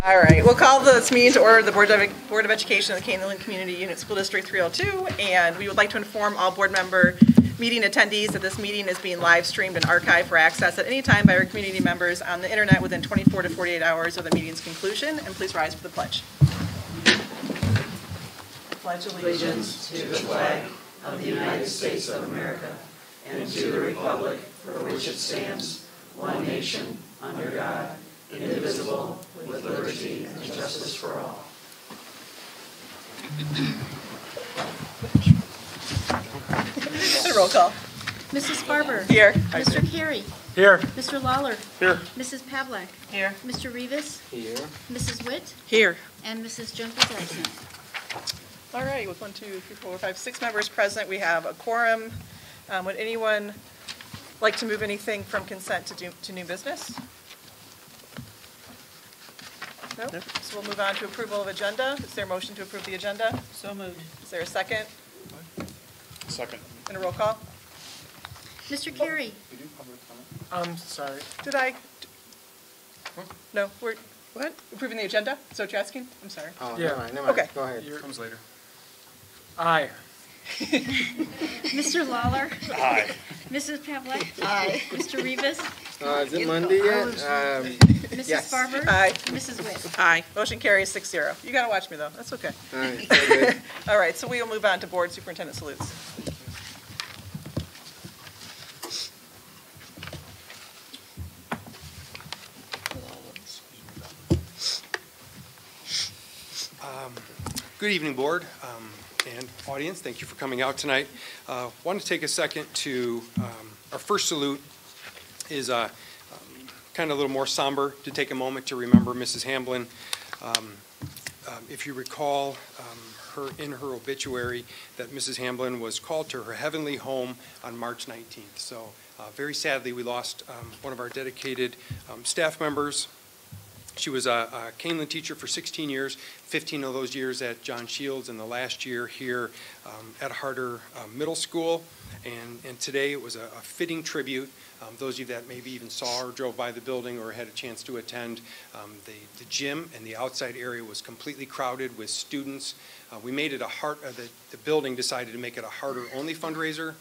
All right, we'll call this meeting to order, the Board of Education of the Kaneland Community Unit School District 302, and we would like to inform all board member meeting attendees that this meeting is being live streamed and archived for access at any time by our community members on the internet within 24 to 48 hours of the meeting's conclusion. And please rise for the pledge. Pledge allegiance to the flag of the United States of America and to the republic for which it stands, one nation, under God, indivisible, with liberty and justice for all. Roll call. Mrs. Barber. Here. Mr. Carey. Here. Mr. Lawler. Here. Mrs. Pavlik. Here. Mr. Rivas. Here. Mrs. Witt. Here. And Mrs. Junk is absent. All right, with 1, 2, 3, 4, 5, 6 members present, we have a quorum. Would anyone like to move anything from consent to new business? No? Yep. So we'll move on to approval of agenda. Is there a motion to approve the agenda? So moved. Is there a second? Second. And a roll call? Mr. Carey. You do public comment? Sorry. Did I? No, we're, what? Approving the agenda? Is that what you're asking? I'm sorry. Oh, Yeah. never mind. Okay. Go ahead. It comes later. Aye. Mr. Lawler. Aye. Mrs. Pavlik. Aye. Mr. Rivas. Is it Monday yet? Mrs. Yes. Barber. Aye. Mrs. Witt. Aye. Motion carries 6-0. You got to watch me, though. That's okay. All right. Very good. All right, so we will move on to board superintendent salutes. Good evening, board and audience. Thank you for coming out tonight. Want to take a second to, our first salute is kind of a little more somber, to take a moment to remember Mrs. Hamblin. If you recall in her obituary that Mrs. Hamblin was called to her heavenly home on March 19th. So very sadly, we lost one of our dedicated staff members. She was a Kaneland teacher for 16 years, 15 of those years at John Shields, and the last year here at Harder Middle School. And today it was a fitting tribute. Those of you that maybe even saw or drove by the building or had a chance to attend, the gym and the outside area was completely crowded with students. We made it the building decided to make it a Harder-only fundraiser.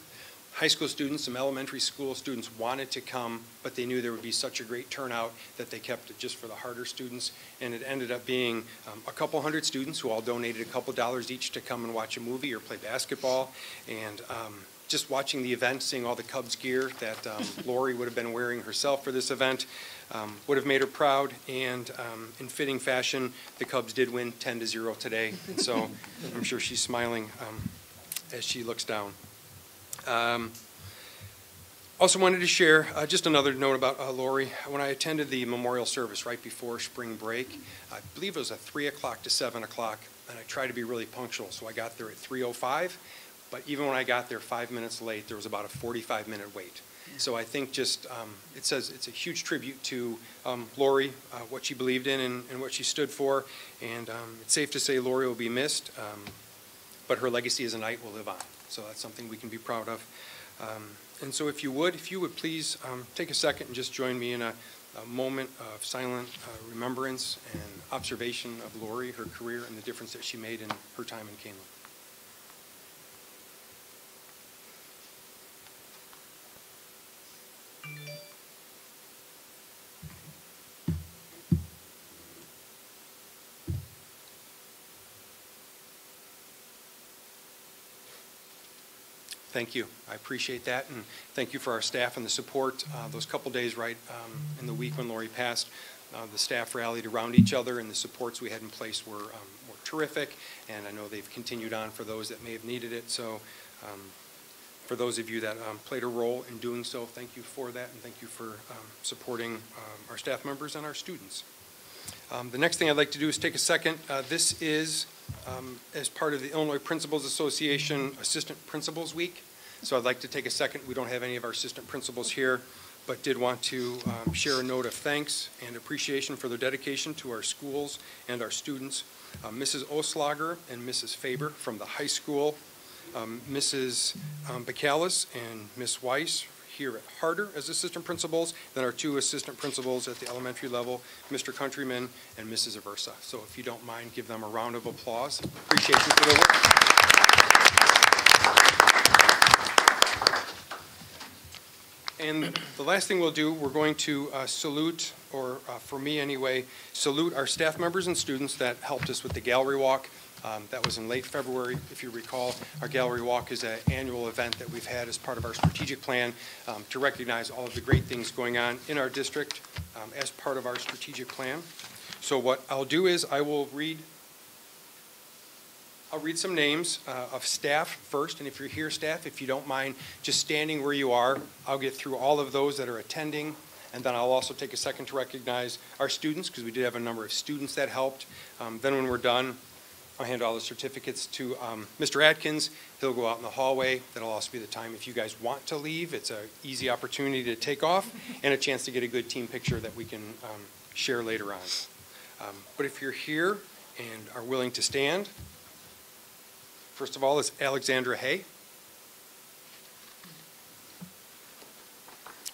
High school students, some elementary school students wanted to come, but they knew there would be such a great turnout that they kept it just for the Harder students. And it ended up being a couple hundred students who all donated a couple dollars each to come and watch a movie or play basketball. And just watching the event, seeing all the Cubs gear that Lori would have been wearing herself for this event would have made her proud. And in fitting fashion, the Cubs did win 10-0 today. And so I'm sure she's smiling as she looks down. Also wanted to share just another note about Lori. When I attended the memorial service right before spring break, I believe it was a 3 o'clock to 7 o'clock, and I tried to be really punctual, so I got there at 3:05. But even when I got there 5 minutes late, there was about a 45-minute wait. So I think just it says it's a huge tribute to Lori, what she believed in and what she stood for, and it's safe to say Lori will be missed, but her legacy as a Knight will live on. So that's something we can be proud of. And so if you would please take a second and just join me in a moment of silent remembrance and observation of Lori, her career, and the difference that she made in her time in Kaneland. Thank you. I appreciate that, and thank you for our staff and the support. Those couple days right in the week when Lori passed, the staff rallied around each other, and the supports we had in place were terrific, and I know they've continued on for those that may have needed it. So for those of you that played a role in doing so, thank you for that, and thank you for supporting our staff members and our students. The next thing I'd like to do is take a second. This is as part of the Illinois Principals Association Assistant Principals Week. So I'd like to take a second. We don't have any of our assistant principals here, but did want to share a note of thanks and appreciation for their dedication to our schools and our students. Mrs. Oslager and Mrs. Faber from the high school, Mrs. Bacalus and Miss Weiss here at Harder as assistant principals, then our 2 assistant principals at the elementary level, Mr. Countryman and Mrs. Aversa. So if you don't mind, give them a round of applause. Appreciate you for their work. And the last thing we'll do, we're going to salute, or for me anyway, salute our staff members and students that helped us with the gallery walk. That was in late February, if you recall. Our gallery walk is an annual event that we've had as part of our strategic plan to recognize all of the great things going on in our district as part of our strategic plan. So what I'll do is I'll read some names of staff first, and if you're here, staff, if you don't mind just standing where you are, I'll get through all of those that are attending, and then I'll also take a second to recognize our students, because we did have a number of students that helped. Then when we're done, I'll hand all the certificates to Mr. Atkins. He'll go out in the hallway. That'll also be the time if you guys want to leave. It's an easy opportunity to take off and a chance to get a good team picture that we can share later on. But if you're here and are willing to stand, first of all is Alexandra Hay,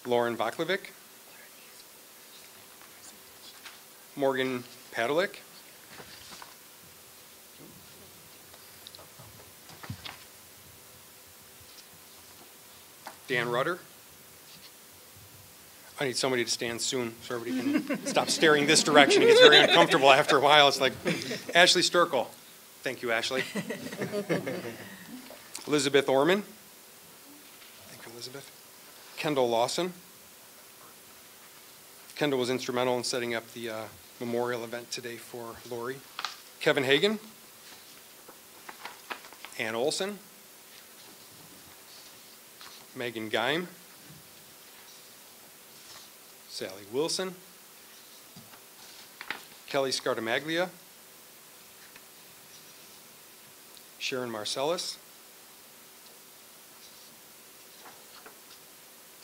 Lauren Vaklovic, Morgan Padelik, Dan Rudder. I need somebody to stand soon so everybody can stop staring this direction. It gets very uncomfortable after a while. It's like Ashley Sturkle. Thank you, Ashley. Elizabeth Orman. Thank you, Elizabeth. Kendall Lawson. Kendall was instrumental in setting up the memorial event today for Lori. Kevin Hagan. Ann Olson. Megan Geim, Sally Wilson, Kelly Scartamaglia, Sharon Marcellus,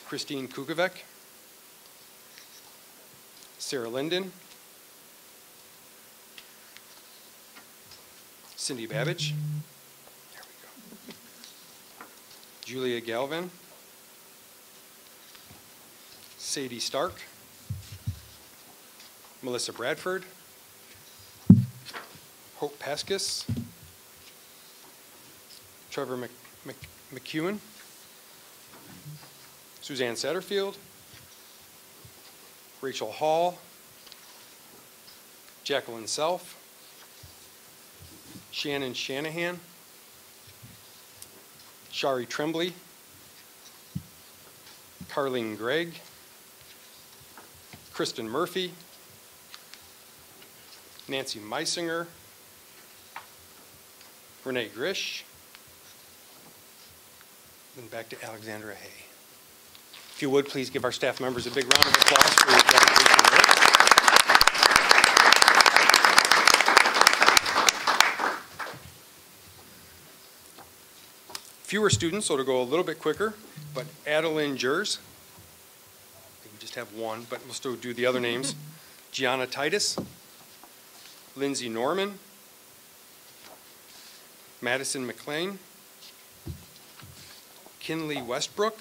Christine Kukovic, Sarah Linden, Cindy Babbage, there we go, Julia Galvin, Sadie Stark, Melissa Bradford, Hope Paskus, Trevor McEwen, Suzanne Satterfield, Rachel Hall, Jacqueline Self, Shannon Shanahan, Shari Tremblay, Carlene Gregg, Kristen Murphy, Nancy Meisinger, Renee Grish, then back to Alexandra Hay. If you would, please give our staff members a big round of applause for your dedication to work. Fewer students, so to go a little bit quicker, but Adeline Jers, I think we just have one, but we'll still do the other names. Gianna Titus, Lindsay Norman, Madison McLean, Kinley Westbrook,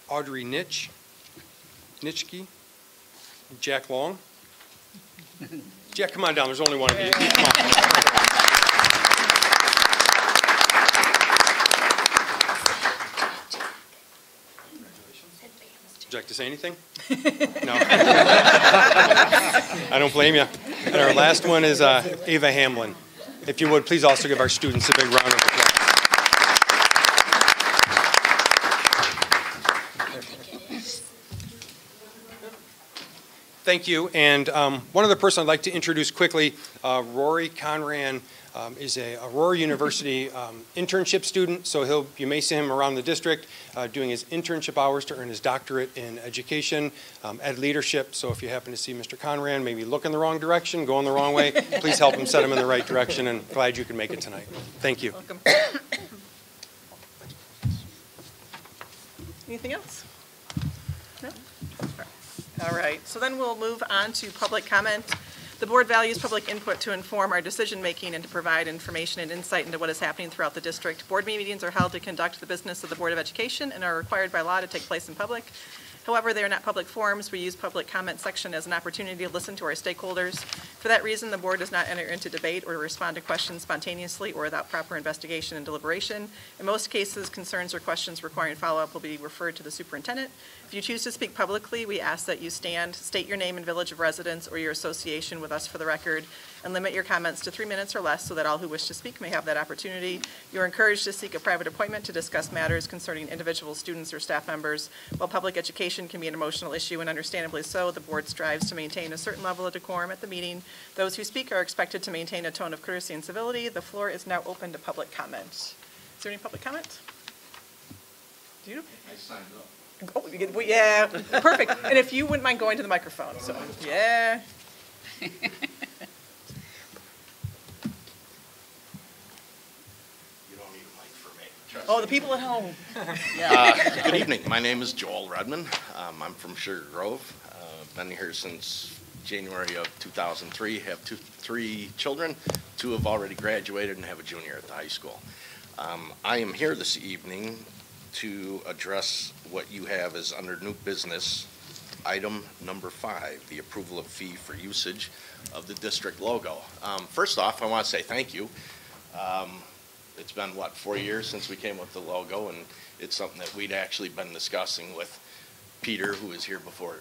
Audrey Nitschke, Jack Long. Jack, come on down. There's only one of you. Come on. Would you like to say anything? No. I don't blame you. And our last one is Ava Hamlin. If you would, please also give our students a big round of applause. Thank you. And one other person I'd like to introduce quickly, Rory Conran is a Aurora University internship student. So you may see him around the district doing his internship hours to earn his doctorate in education, ed leadership. So if you happen to see Mr. Conran, maybe look in the wrong direction, going the wrong way, please help him set him in the right direction, and glad you could make it tonight. Thank you. Welcome. Anything else? No? All right, so then we'll move on to public comment. The board values public input to inform our decision-making and to provide information and insight into what is happening throughout the district. Board meetings are held to conduct the business of the Board of Education and are required by law to take place in public. However, they are not public forums. We use public comment section as an opportunity to listen to our stakeholders. For that reason, the board does not enter into debate or respond to questions spontaneously or without proper investigation and deliberation. In most cases, concerns or questions requiring follow-up will be referred to the superintendent. If you choose to speak publicly, we ask that you state your name and village of residence or your association with us for the record, and limit your comments to 3 minutes or less so that all who wish to speak may have that opportunity. You are encouraged to seek a private appointment to discuss matters concerning individual students or staff members. While public education can be an emotional issue, and understandably so, the board strives to maintain a certain level of decorum at the meeting. Those who speak are expected to maintain a tone of courtesy and civility. The floor is now open to public comment. Is there any public comment? Do you? I signed up. Oh, yeah, perfect. And if you wouldn't mind going to the microphone, so, yeah. You don't need a mic for me. Trust Oh, me. the people at home. Good evening. My name is Joel Redman. I'm from Sugar Grove. Been here since January of 2003. Have three children. 2 have already graduated and have a junior at the high school. I am here this evening to address what you have as under new business, item number 5, the approval of fee for usage of the district logo. First off, I want to say thank you. It's been, 4 years since we came with the logo, and it's something that we'd actually been discussing with Peter, who was here before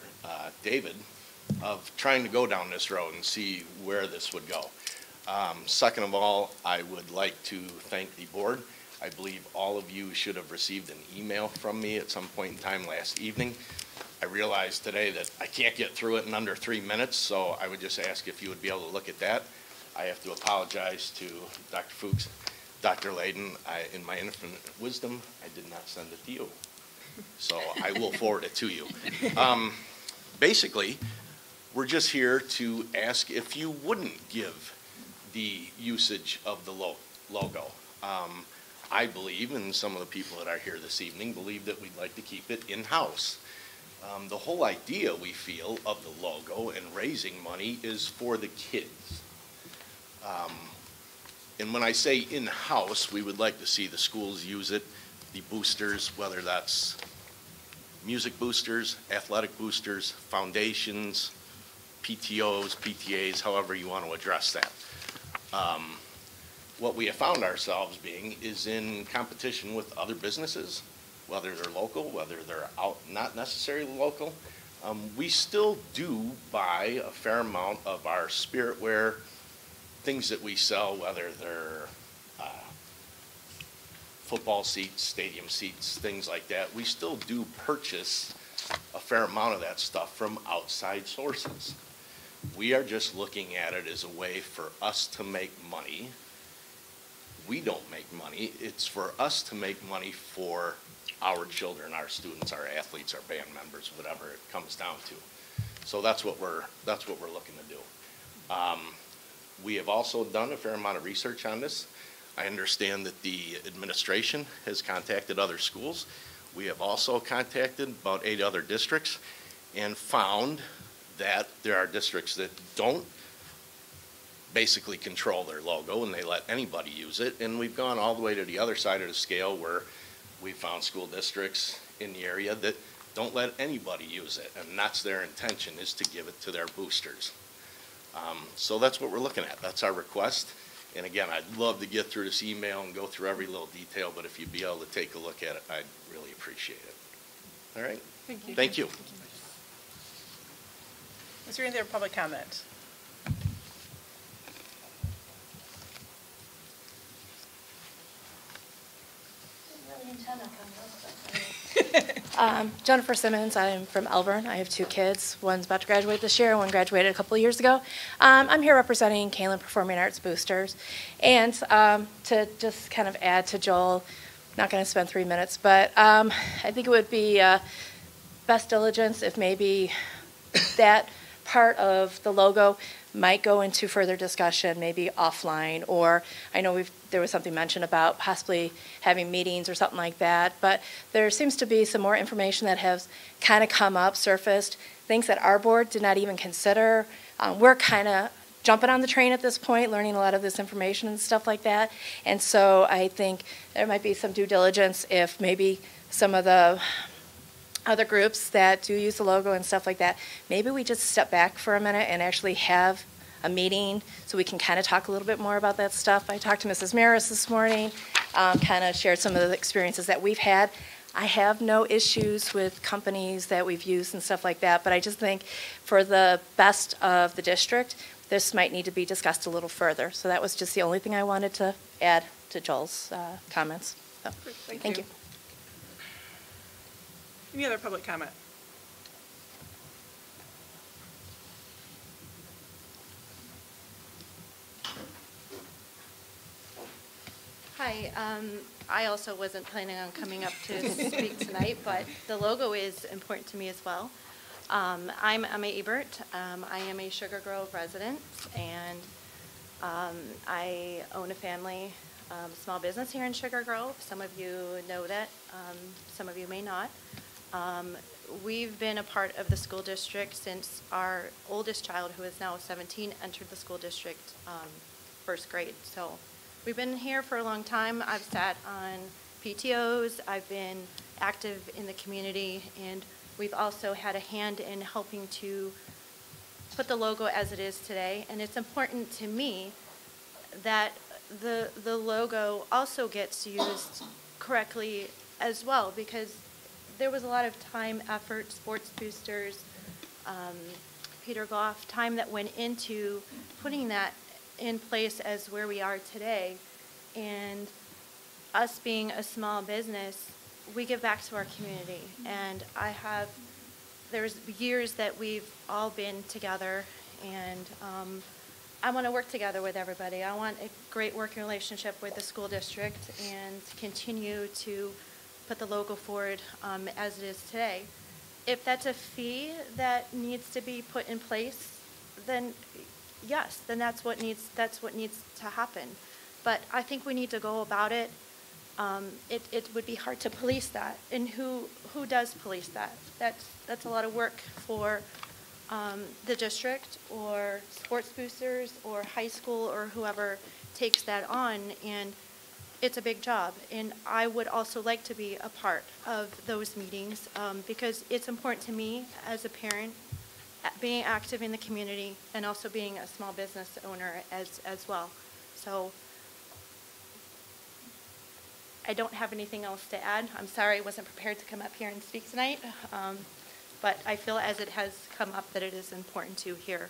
David, of trying to go down this road and see where this would go. Second of all, I would like to thank the board. I believe all of you should have received an email from me at some point in time last evening. I realized today that I can't get through it in under 3 minutes, so I would just ask if you would be able to look at that. I have to apologize to Dr. Fuchs, Dr. Layden. In my infinite wisdom, I did not send it to you. So I will forward it to you. Basically, we're just here to ask if you wouldn't give the usage of the logo. I believe, and some of the people that are here this evening believe, that we'd like to keep it in-house. The whole idea, we feel, of the logo and raising money is for the kids. And when I say in-house, we would like to see the schools use it, the boosters, whether that's music boosters, athletic boosters, foundations, PTOs, PTAs, however you want to address that. What we have found ourselves being is in competition with other businesses, whether they're local, whether they're out, not necessarily local. We still do buy a fair amount of our spirit wear, things that we sell, whether they're football seats, stadium seats, things like that. We still do purchase a fair amount of that stuff from outside sources. We are just looking at it as a way for us to make money. We don't make money. It's for us to make money for our children, our students, our athletes, our band members, whatever it comes down to. So that's what we're looking to do. We have also done a fair amount of research on this. I understand that the administration has contacted other schools. We have also contacted about 8 other districts and found that there are districts that don't basically control their logo and they let anybody use it. And we've gone all the way to the other side of the scale where we found school districts in the area that don't let anybody use it, and that's their intention, is to give it to their boosters. So that's what we're looking at. That's our request. And again, I'd love to get through this email and go through every little detail, but if you'd be able to take a look at it, I'd really appreciate it. All right? Thank you. Thank you. Is there any other public comment? Jennifer Simmons. I'm from Elburn. I have 2 kids. One's about to graduate this year. One graduated a couple of years ago. I'm here representing Kaneland Performing Arts Boosters. And to just kind of add to Joel, not going to spend 3 minutes, but I think it would be best diligence if maybe that part of the logo might go into further discussion, maybe offline, or I know there was something mentioned about possibly having meetings or something like that, but there seems to be some more information that has kind of come up, surfaced, things that our board did not even consider. We're kind of jumping on the train at this point, learning a lot of this information and stuff like that. And so I think there might be some due diligence if maybe some of the other groups that do use the logo and stuff like that, maybe we just step back for a minute and actually have a meeting so we can kind of talk a little bit more about that stuff. I talked to Mrs. Maris this morning, kind of shared some of the experiences that we've had. I have no issues with companies that we've used and stuff like that, but I just think for the best of the district, this might need to be discussed a little further. So that was just the only thing I wanted to add to Joel's comments. So, thank you. Any other public comment? Hi, I also wasn't planning on coming up to speak tonight, but the logo is important to me as well. I'm Emma Ebert. I am a Sugar Grove resident, and I own a family small business here in Sugar Grove. Some of you know that, some of you may not. We've been a part of the school district since our oldest child, who is now 17, entered the school district first grade. So we've been here for a long time. I've sat on PTOs, I've been active in the community, and we've also had a hand in helping to put the logo as it is today. And it's important to me that the logo also gets used correctly as well, because there was a lot of time, effort, sports boosters, Peter Goff, time that went into putting that in place as where we are today. And us being a small business, we give back to our community. And there's years that we've all been together, and I want to work together with everybody. I want a great working relationship with the school district and continue to put the logo forward as it is today. If that's a fee that needs to be put in place, then yes, then that's what needs to happen. But I think we need to go about it. It would be hard to police that, and who does police that? That's a lot of work for the district or sports boosters or high school or whoever takes that on, and it's a big job. And I would also like to be a part of those meetings because it's important to me as a parent, being active in the community and also being a small business owner as well. So I don't have anything else to add. I'm sorry I wasn't prepared to come up here and speak tonight, but I feel as it has come up that it is important to hear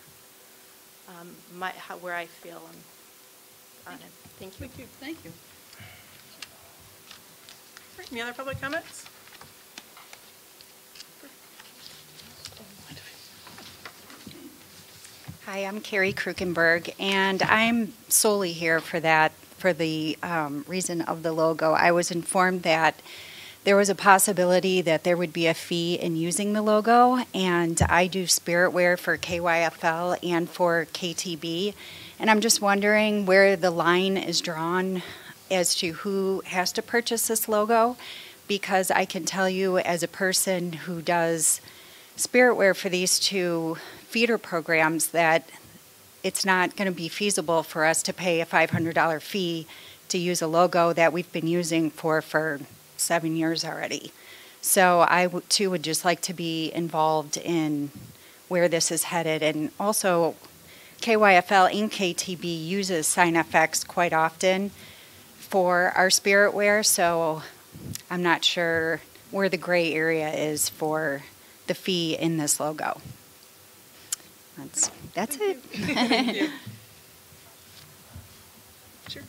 where I feel on it. Thank you. Thank you. Thank you. Any other public comments? Hi, I'm Carrie Krukenberg, and I'm solely here for the reason of the logo. I was informed that there was a possibility that there would be a fee in using the logo, and I do spirit wear for KYFL and for KTB, and I'm just wondering where the line is drawn as to who has to purchase this logo, because I can tell you as a person who does spirit wear for these two feeder programs that it's not going to be feasible for us to pay a $500 fee to use a logo that we've been using for 7 years already. So I too would just like to be involved in where this is headed. And also KYFL and KTB uses SignFX quite often for our spirit wear, so I'm not sure where the gray area is for the fee in this logo. That's it. Thank you. Sure.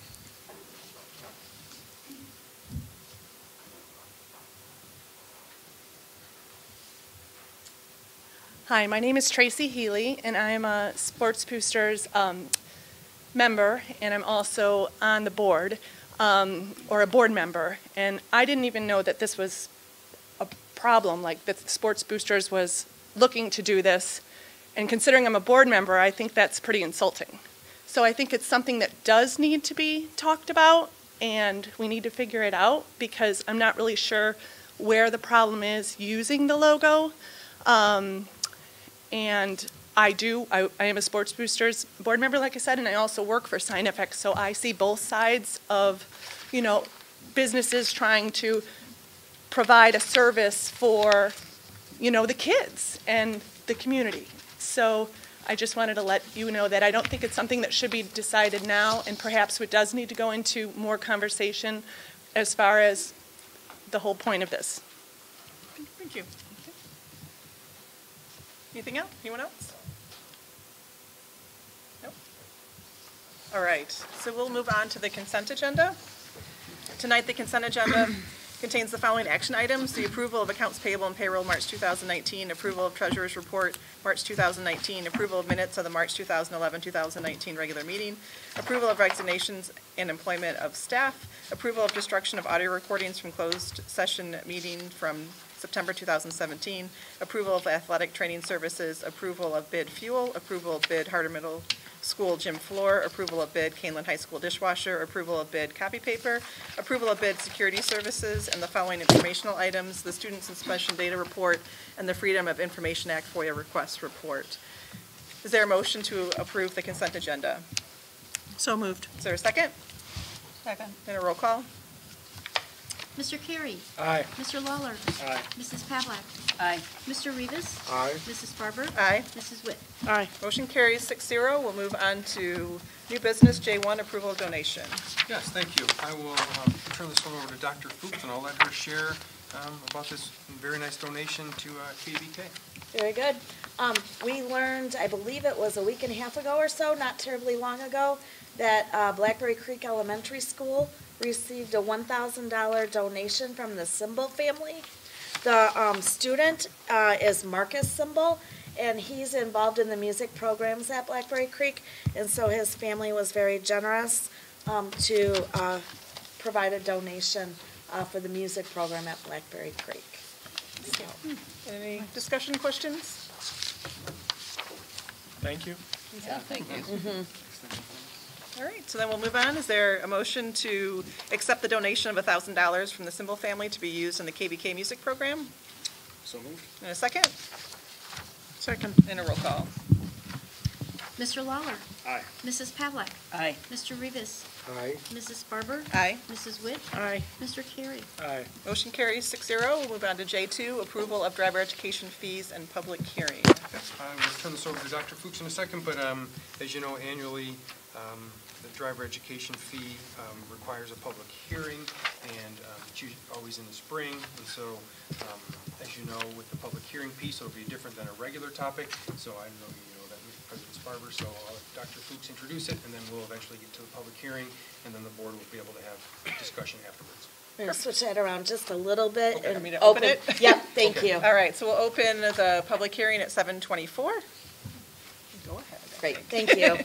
Hi, my name is Tracy Healy, and I am a Sports Boosters member, and I'm also on the board, or a board member. And I didn't even know that this was a problem, like that Sports Boosters was looking to do this. And considering I'm a board member, I think that's pretty insulting. So I think it's something that does need to be talked about, and we need to figure it out, because I'm not really sure where the problem is using the logo. And I am a Sports Boosters board member, like I said, and I also work for SignFX, so I see both sides of, businesses trying to provide a service for, the kids and the community. So I just wanted to let you know that I don't think it's something that should be decided now, and perhaps it does need to go into more conversation as far as the whole point of this. Thank you. Anything else? Anyone else? Nope. All right, so we'll move on to the consent agenda. Tonight, the consent agenda contains the following action items: the approval of accounts payable and payroll March 2019, approval of treasurer's report March 2019, approval of minutes of the March 2011-2019 regular meeting, approval of resignations and employment of staff, approval of destruction of audio recordings from closed session meeting from September 2017, approval of athletic training services, approval of bid fuel, approval of bid Harder Middle School gym floor, approval of bid Kaneland High School dishwasher, approval of bid copy paper, approval of bid security services, and the following informational items: the Student Suspension Data Report and the Freedom of Information Act FOIA Request Report. Is there a motion to approve the consent agenda? So moved. Is there a second? Second. And a roll call? Mr. Carey. Aye. Mr. Lawler. Aye. Mrs. Pavlik. Aye. Mr. Rivas. Aye. Mrs. Barber. Aye. Mrs. Witt. Aye. Motion carries 6-0. We'll move on to new business, J1, approval of donation. Yes, thank you. I will turn this one over to Dr. Fuchs, and I'll let her share about this very nice donation to KBK. Very good. We learned, I believe it was a week and a half ago or so, not terribly long ago, that Blackberry Creek Elementary School received a $1,000 donation from the Symbol family. The student is Marcus Symbol, and he's involved in the music programs at Blackberry Creek, and so his family was very generous to provide a donation for the music program at Blackberry Creek. So. Any discussion questions? Thank you. Yeah, thank you. All right, so then we'll move on. Is there a motion to accept the donation of $1,000 from the Symbol family to be used in the KBK music program? So moved. And a second? Second. And a roll call. Mr. Lawler. Aye. Mrs. Pavlik. Aye. Mr. Rivas. Aye. Mrs. Barber. Aye. Mrs. Witt. Aye. Mr. Carey. Aye. Motion carries 6-0. We'll move on to J2, approval of driver education fees and public hearing. Yes, I will turn this over to Dr. Fuchs in a second, but as you know, annually, the driver education fee requires a public hearing, and it's usually always in the spring. And so, as you know, with the public hearing piece, it'll be different than a regular topic. So I know you know that, Mr. President Sparber. So I'll let Dr. Fuchs introduce it, and then we'll eventually get to the public hearing, and then the board will be able to have discussion afterwards. I'm going to switch that around just a little bit. Okay, and want me to open it? Yep, thank you. All right, so we'll open the public hearing at 7:24. Go ahead. Great, thank you.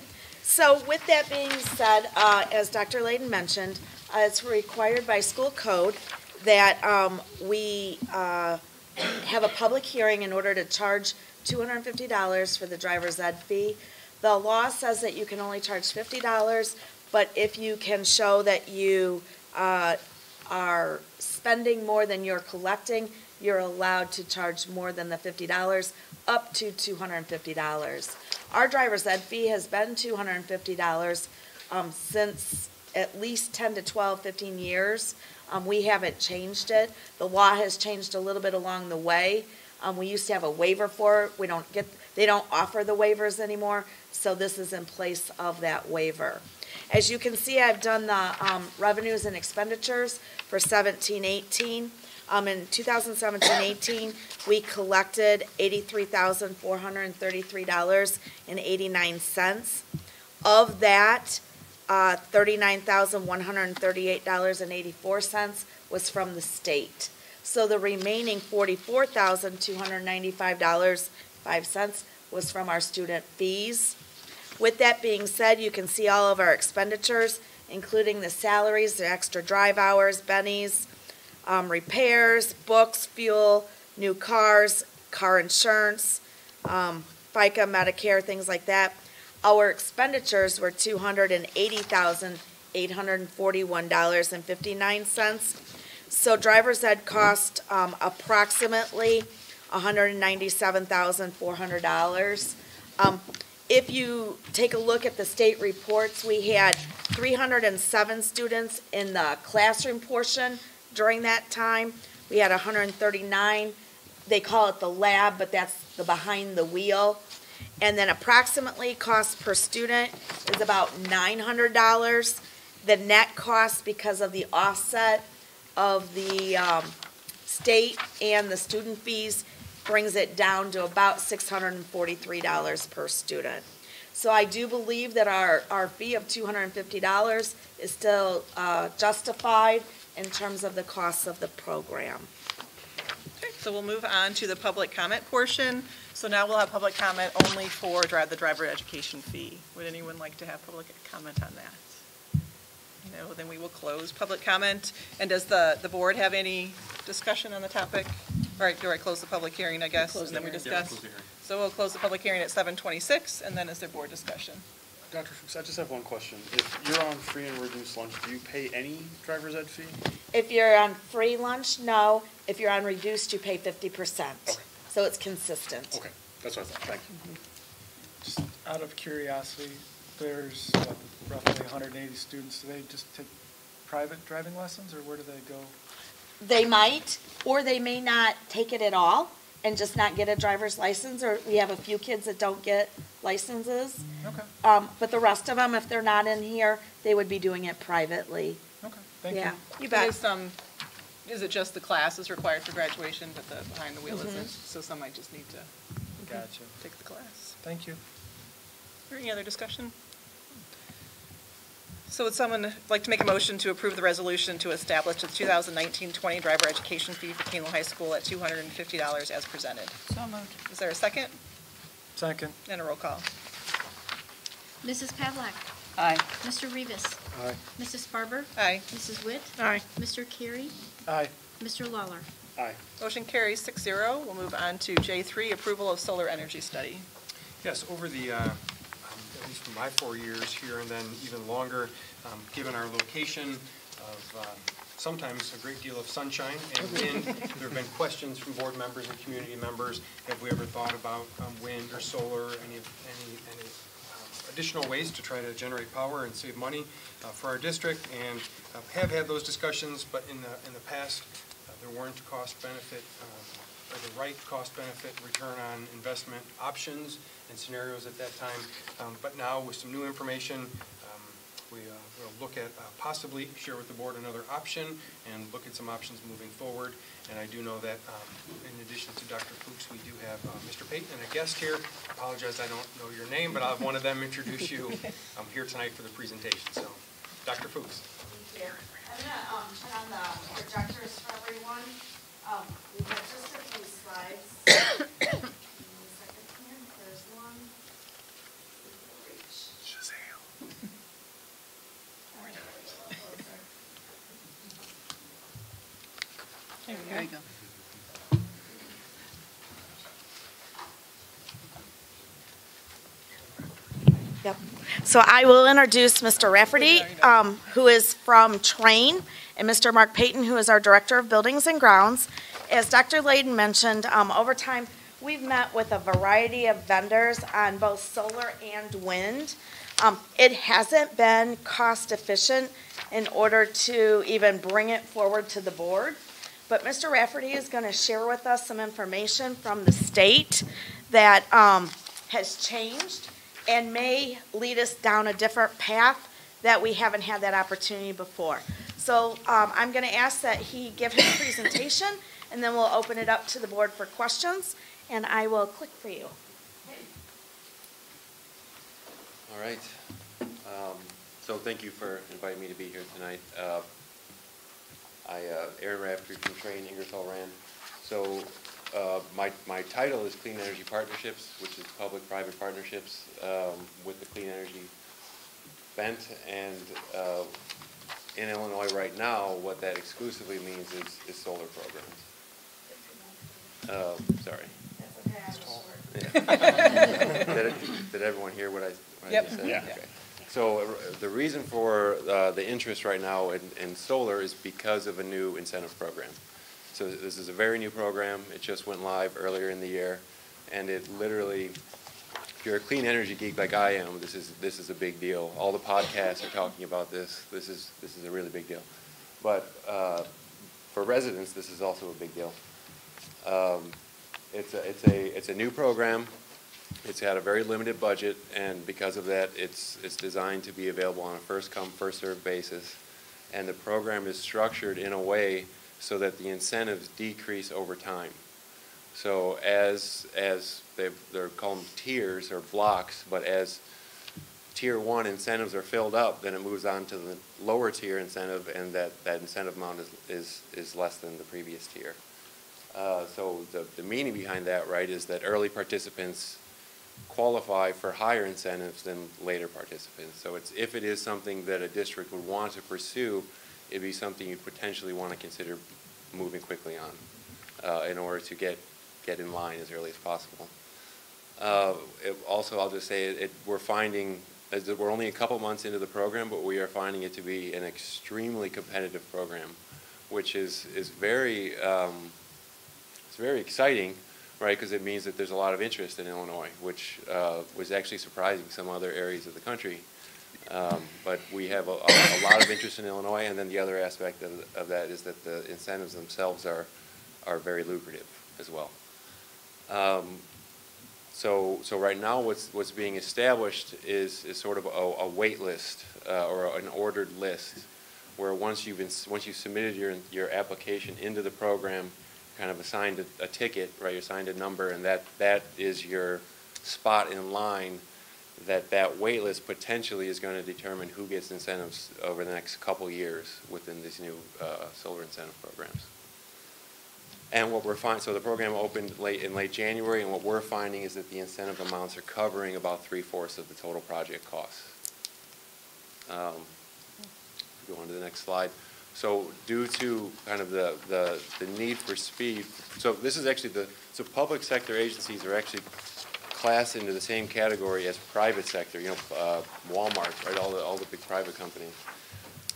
So with that being said, as Dr. Layden mentioned, it's required by school code that we have a public hearing in order to charge $250 for the driver's ed fee. The law says that you can only charge $50, but if you can show that you are spending more than you're collecting, you're allowed to charge more than the $50, up to $250. Our driver's ed fee has been $250 since at least 10 to 12, 15 years. We haven't changed it. The law has changed a little bit along the way. We used to have a waiver for it. They don't offer the waivers anymore, so this is in place of that waiver. As you can see, I've done the revenues and expenditures for 17-18. In 2017-18, we collected $83,433.89. Of that, $39,138.84 was from the state. So the remaining $44,295.05 was from our student fees. With that being said, you can see all of our expenditures, including the salaries, the extra drive hours, bennies, repairs, books, fuel, new cars, car insurance, FICA, Medicare, things like that. Our expenditures were $280,841.59. So driver's ed cost approximately $197,400. If you take a look at the state reports, we had 307 students in the classroom portion during that time. We had 139. They call it the lab, but that's the behind the wheel. And then approximately cost per student is about $900. The net cost, because of the offset of the state and the student fees, brings it down to about $643 per student. So I do believe that our fee of $250 is still justified in terms of the costs of the program. Okay, so we'll move on to the public comment portion. So now we'll have public comment only for the driver education fee. Would anyone like to have public comment on that? No, then we will close public comment. And does the board have any discussion on the topic? All right, do I close the public hearing, I guess, and then we discuss? So we'll close the public hearing at 7:26, and then is there board discussion? Dr. Fuchs, I just have one question. If you're on free and reduced lunch, do you pay any driver's ed fee? If you're on free lunch, no. If you're on reduced, you pay 50%. Okay. So it's consistent. Okay, that's what I thought. Thank you. Just out of curiosity, there's roughly 180 students. Do they just take private driving lessons, or where do they go? They might, or they may not take it at all and just not get a driver's license, or we have a few kids that don't get licenses. Okay. But the rest of them, if they're not in here, they would be doing it privately. Okay, thank Yeah, you. you bet. Is it just the class is required for graduation, but the behind the wheel Mm-hmm. isn't? So some might just need to Gotcha. take the class. Thank you. Is there any other discussion? So would someone like to make a motion to approve the resolution to establish the 2019-20 driver education fee for Kaneland High School at $250 as presented? So moved. Is there a second? Second. And a roll call. Mrs. Pavlak? Aye. Mr. Rivas? Aye. Mrs. Farber? Aye. Mrs. Witt? Aye. Mr. Carey? Aye. Mr. Lawler? Aye. Motion carries 6-0. We'll move on to J3, approval of solar energy study. Yes, over the, at least for my 4 years here and then even longer, given our location of sometimes a great deal of sunshine and wind, there have been questions from board members and community members, have we ever thought about wind or solar, any additional ways to try to generate power and save money for our district, and have had those discussions, but in the past, there weren't cost-benefit or the right cost-benefit return on investment options and scenarios at that time. But now with some new information, we'll look at possibly share with the board another option and look at some options moving forward. And I do know that in addition to Dr. Fuchs, we do have Mr. Payton and a guest here. I apologize, I don't know your name, but I'll have one of them introduce you here tonight for the presentation. So, Dr. Fuchs. Thank you. I'm going to turn on the projectors for everyone. We have just a few slides. Give me a second here. There's one. Reach. Shazam. There you go. Yep. So I will introduce Mr. Rafferty, who is from Train, and Mr. Mark Payton, who is our Director of Buildings and Grounds. As Dr. Layden mentioned, over time, we've met with a variety of vendors on both solar and wind. It hasn't been cost efficient in order to even bring it forward to the board. But Mr. Rafferty is going to share with us some information from the state that has changed and may lead us down a different path that we haven't had that opportunity before. So I'm going to ask that he give his presentation, and then we'll open it up to the board for questions, and I will click for you. All right. So thank you for inviting me to be here tonight. Aaron Rafferty from Train, Ingersoll Rand. So my title is Clean Energy Partnerships, which is public-private partnerships with the clean energy bent. And in Illinois right now, what that exclusively means is solar programs. Sorry. Did everyone hear what I just said? Yeah. Okay. So the reason for the interest right now in solar is because of a new incentive program. So this is a very new program. It just went live earlier in the year, and it literally you're a clean energy geek like I am, this is a big deal. All the podcasts are talking about this. This is a really big deal. But for residents, this is also a big deal. It's a new program. It's had a very limited budget, and because of that, it's designed to be available on a first-come, first-served basis. And the program is structured in a way so that the incentives decrease over time. So as they're called tiers or blocks, but as tier 1 incentives are filled up, then it moves on to the lower tier incentive, and that incentive amount is less than the previous tier. So the meaning behind that, right, is that early participants qualify for higher incentives than later participants. So if it is something that a district would want to pursue, it'd be something you'd potentially want to consider moving quickly on in order to get in line as early as possible. Also, I'll just say we're finding, as we're only a couple months into the program, but we are finding it to be an extremely competitive program, which is very it's very exciting, right? Because it means that there's a lot of interest in Illinois, which was actually surprising some other areas of the country. But we have a lot of interest in Illinois, and then the other aspect of that is that the incentives themselves are very lucrative as well. So right now what's being established is sort of a wait list or an ordered list, where once you've submitted your application into the program, kind of assigned a ticket, right? You're assigned a number, and that is your spot in line. That wait list potentially is going to determine who gets incentives over the next couple years within these new solar incentive programs. And what we're finding, so the program opened in late January, and what we're finding is that the incentive amounts are covering about 3/4 of the total project costs. Go on to the next slide. So due to kind of the need for speed, so this is actually so public sector agencies are actually classed into the same category as private sector, Walmart, right, all the big private companies.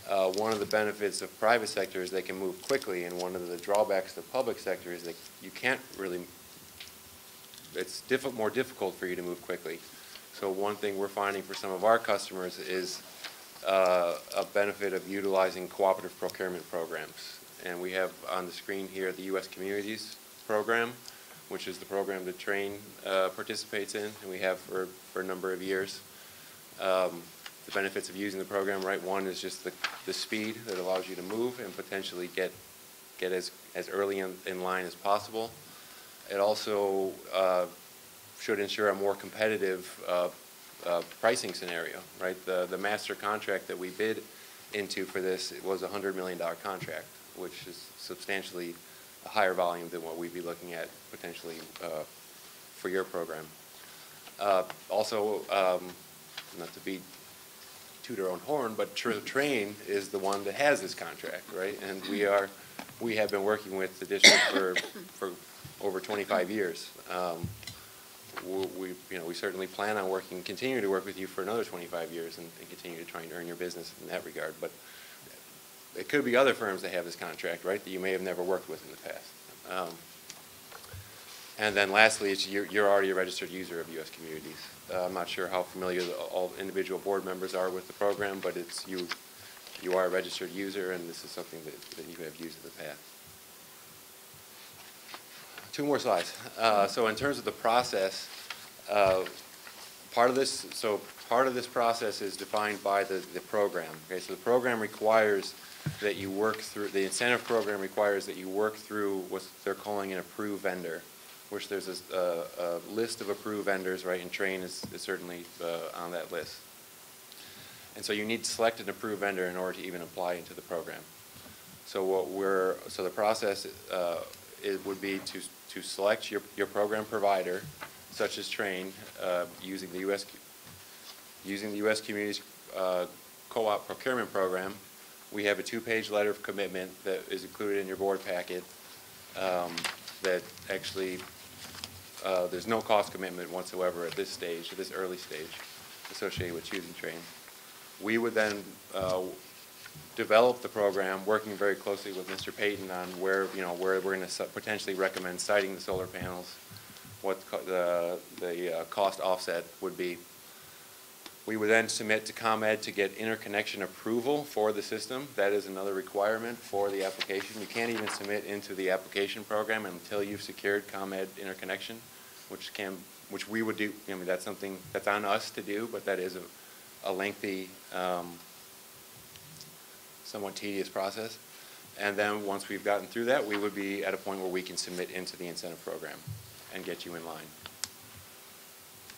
One of the benefits of private sector is they can move quickly, and one of the drawbacks to public sector is that you can't really, it's more difficult for you to move quickly. So one thing we're finding for some of our customers is a benefit of utilizing cooperative procurement programs. And we have on the screen here the U.S. Communities program, which is the program that Train participates in, and we have for a number of years. The benefits of using the program, right? One is just the speed that allows you to move and potentially get as early in line as possible. It also should ensure a more competitive pricing scenario, right? The master contract that we bid into for this, it was a $100 million contract, which is substantially a higher volume than what we'd be looking at potentially for your program. Also, not to be toot our own horn, but Train is the one that has this contract, right? And we have been working with the district for over 25 years. We certainly plan on continue to work with you for another 25 years and continue to try and earn your business in that regard. But it could be other firms that have this contract, right, that you may have never worked with in the past. And then lastly, you're already a registered user of U.S. Communities. I'm not sure how familiar all individual board members are with the program, but you are a registered user, and this is something that you have used in the past. 2 more slides. So in terms of the process, part of this process is defined by the program. Okay, so the program requires that you work through, the incentive program requires that you work through what they're calling an approved vendor, which there's a list of approved vendors, right, and Train is certainly on that list. And so you need to select an approved vendor in order to even apply into the program. So the process it would be to select your program provider, such as Train, using the U.S. Communities Co-op Procurement Program. We have a 2-page letter of commitment that is included in your board packet that actually there's no cost commitment whatsoever at this early stage, associated with choosing Train. We would then develop the program, working very closely with Mr. Payton on where we're going to potentially recommend siting the solar panels, what the cost offset would be. We would then submit to ComEd to get interconnection approval for the system. That is another requirement for the application. You can't even submit into the application program until you've secured ComEd interconnection, which we would do. I mean, that's something that's on us to do, but that is a lengthy, somewhat tedious process. And then once we've gotten through that, we would be at a point where we can submit into the incentive program and get you in line.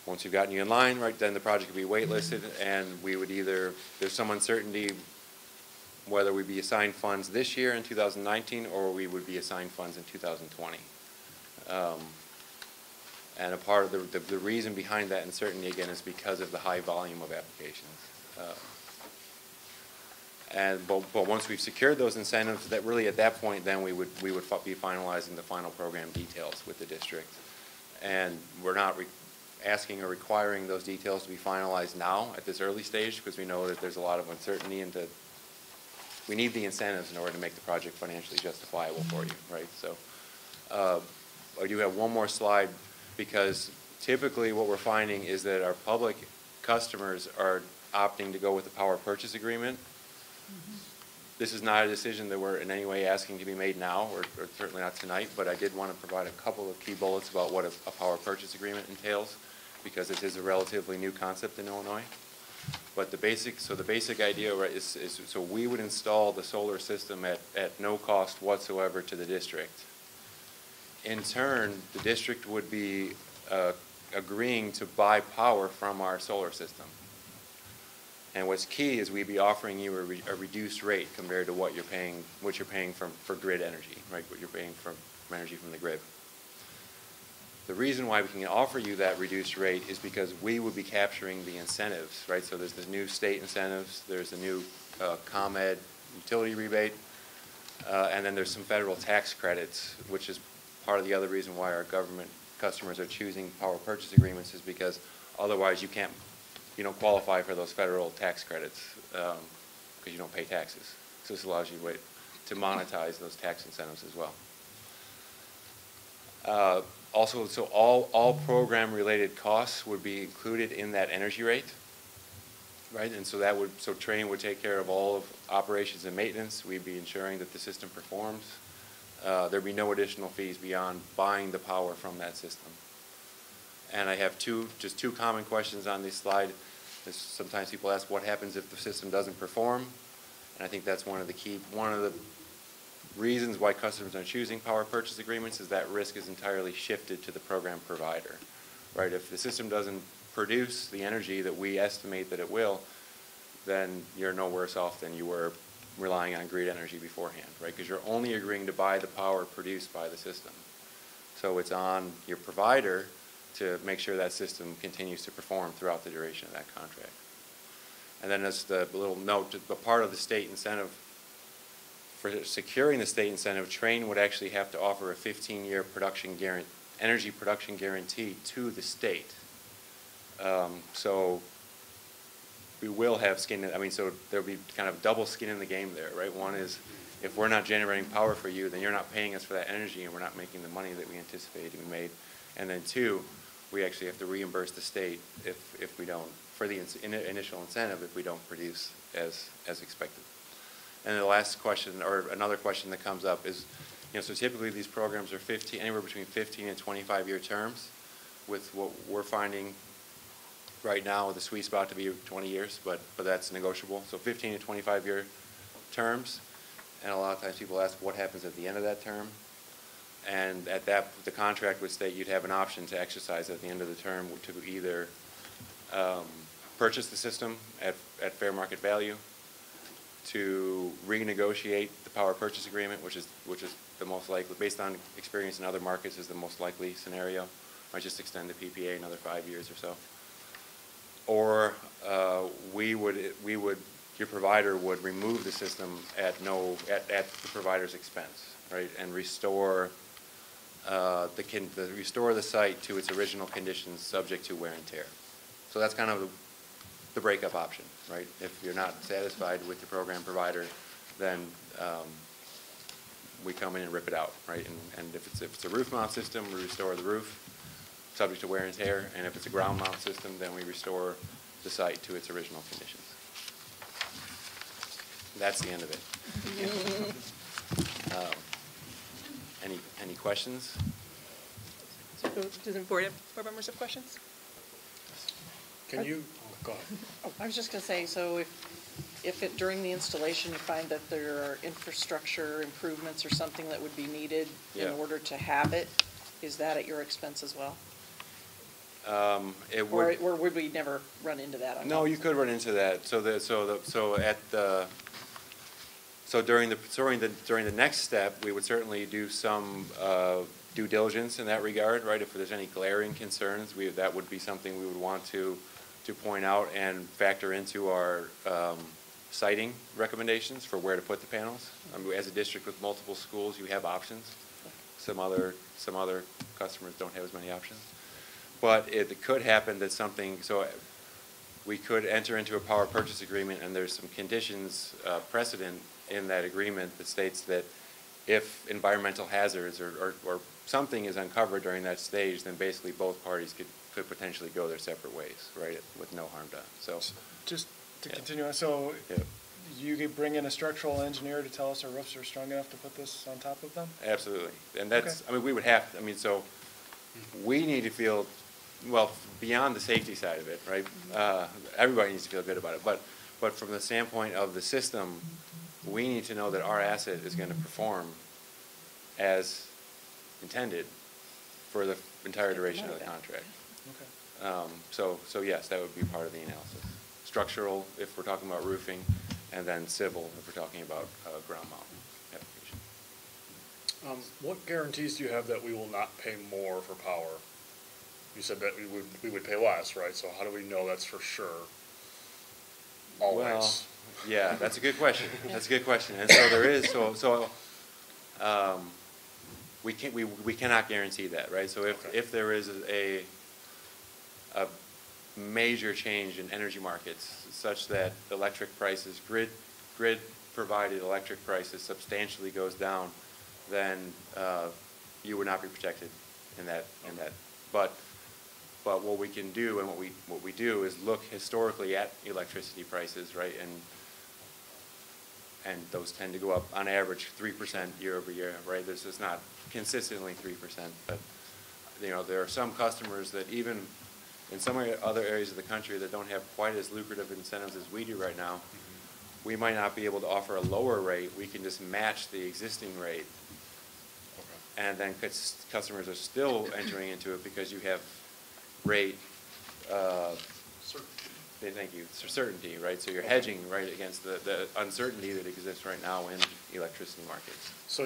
Once we've gotten you in line, right, then the project would be waitlisted, and we would either, there's some uncertainty whether we'd be assigned funds this year in 2019 or we would be assigned funds in 2020. And a part of the reason behind that uncertainty, again, is because of the high volume of applications. But once we've secured those incentives, that really at that point, then we would be finalizing the final program details with the district. And we're not asking or requiring those details to be finalized now at this early stage, because we know that there's a lot of uncertainty, and we need the incentives in order to make the project financially justifiable for you, right? So I do have one more slide, because typically what we're finding is that our public customers are opting to go with the power purchase agreement. This is not a decision that we're in any way asking to be made now, or certainly not tonight, but I did want to provide a couple of key bullets about what a power purchase agreement entails, because it is a relatively new concept in Illinois. But the basic idea, right, is so we would install the solar system at no cost whatsoever to the district. In turn, the district would be agreeing to buy power from our solar system. And what's key is we'd be offering you a reduced rate compared to what you're paying for grid energy, right? What you're paying for energy from the grid. The reason why we can offer you that reduced rate is because we would be capturing the incentives, right? So there's the new state incentives, there's the new ComEd utility rebate, and then there's some federal tax credits, which is part of the other reason why our government customers are choosing power purchase agreements, is because otherwise you don't qualify for those federal tax credits because you don't pay taxes. So this allows you to monetize those tax incentives as well. Also, so all program-related costs would be included in that energy rate, right? And so Train would take care of all of operations and maintenance. We'd be ensuring that the system performs. There'd be no additional fees beyond buying the power from that system. And I have just two common questions on this slide. Sometimes people ask, what happens if the system doesn't perform? And I think that's one of the reasons why customers are choosing power purchase agreements, is that risk is entirely shifted to the program provider, right? If the system doesn't produce the energy that we estimate that it will, then you're no worse off than you were relying on grid energy beforehand, right? Because you're only agreeing to buy the power produced by the system. So it's on your provider to make sure that system continues to perform throughout the duration of that contract. And then as the little note, but part of the state incentive, for securing the state incentive, Train would actually have to offer a 15-year energy production guarantee to the state. So we will have skin, so there'll be kind of double skin in the game there, right? One is, if we're not generating power for you, then you're not paying us for that energy, and we're not making the money that we anticipated to be made. And then two, we actually have to reimburse the state if we don't, for the initial incentive, if we don't produce as expected. And the last question, or another question that comes up is, so typically these programs are anywhere between 15 and 25-year terms, with what we're finding right now, the sweet spot to be 20 years, but that's negotiable. So 15 to 25-year terms, and a lot of times people ask what happens at the end of that term. And at that, the contract would state you'd have an option to exercise at the end of the term to either purchase the system at fair market value, to renegotiate the power purchase agreement, which is the most likely, based on experience in other markets, is the most likely scenario. Or just extend the PPA another 5 years or so. Or your provider would remove the system at the provider's expense, right, and restore the site to its original conditions, subject to wear and tear. So that's kind of the breakup option, right? If you're not satisfied with your program provider, then we come in and rip it out, right? And if it's a roof mount system, we restore the roof. subject to wear and tear, and if it's a ground mount system, then we restore the site to its original conditions. That's the end of it. Any questions? Do the board members have questions? Can you, go ahead. Oh, I was just going to say, so if it, during the installation, you find that there are infrastructure improvements or something that would be needed in Yeah. order to have it, is that at your expense as well? It would. Or would we never run into that? on No, that? you could run into that. So during the next step, we would certainly do some due diligence in that regard, right? If there's any glaring concerns, that would be something we would want to point out and factor into our siting recommendations for where to put the panels. I mean, as a district with multiple schools, you have options. Some other customers don't have as many options. But it could happen that so we could enter into a power purchase agreement, and there's some conditions precedent in that agreement that states that if environmental hazards or something is uncovered during that stage, then basically both parties could potentially go their separate ways, right, with no harm done. So Just to continue on, so you could bring in a structural engineer to tell us our roofs are strong enough to put this on top of them? Absolutely. And that's, Okay. I mean, we would have, so we need to feel, well, beyond the safety side of it, right? Everybody needs to feel good about it. But from the standpoint of the system, we need to know that our asset is going to perform as intended for the entire duration of the contract. Okay. So yes, that would be part of the analysis. Structural, if we're talking about roofing, and then civil, if we're talking about ground mount application. What guarantees do you have that we will not pay more for power? You said that we would pay less, right? So how do we know that's for sure? Always. Well, yeah, that's a good question. That's a good question. And so there is, we cannot guarantee that, right? So if there is a major change in energy markets such that electric prices, grid provided electric prices substantially goes down, then you would not be protected in that. But what we can do and what we do is look historically at electricity prices, right? And those tend to go up on average 3% year over year, right? This is not consistently 3%, but there are some customers that even in some other areas of the country that don't have quite as lucrative incentives as we do right now, we might not be able to offer a lower rate. We can just match the existing rate. And then customers are still entering into it because you have rate, thank you, certainty, right? So you're hedging, right, against the uncertainty that exists right now in electricity markets. So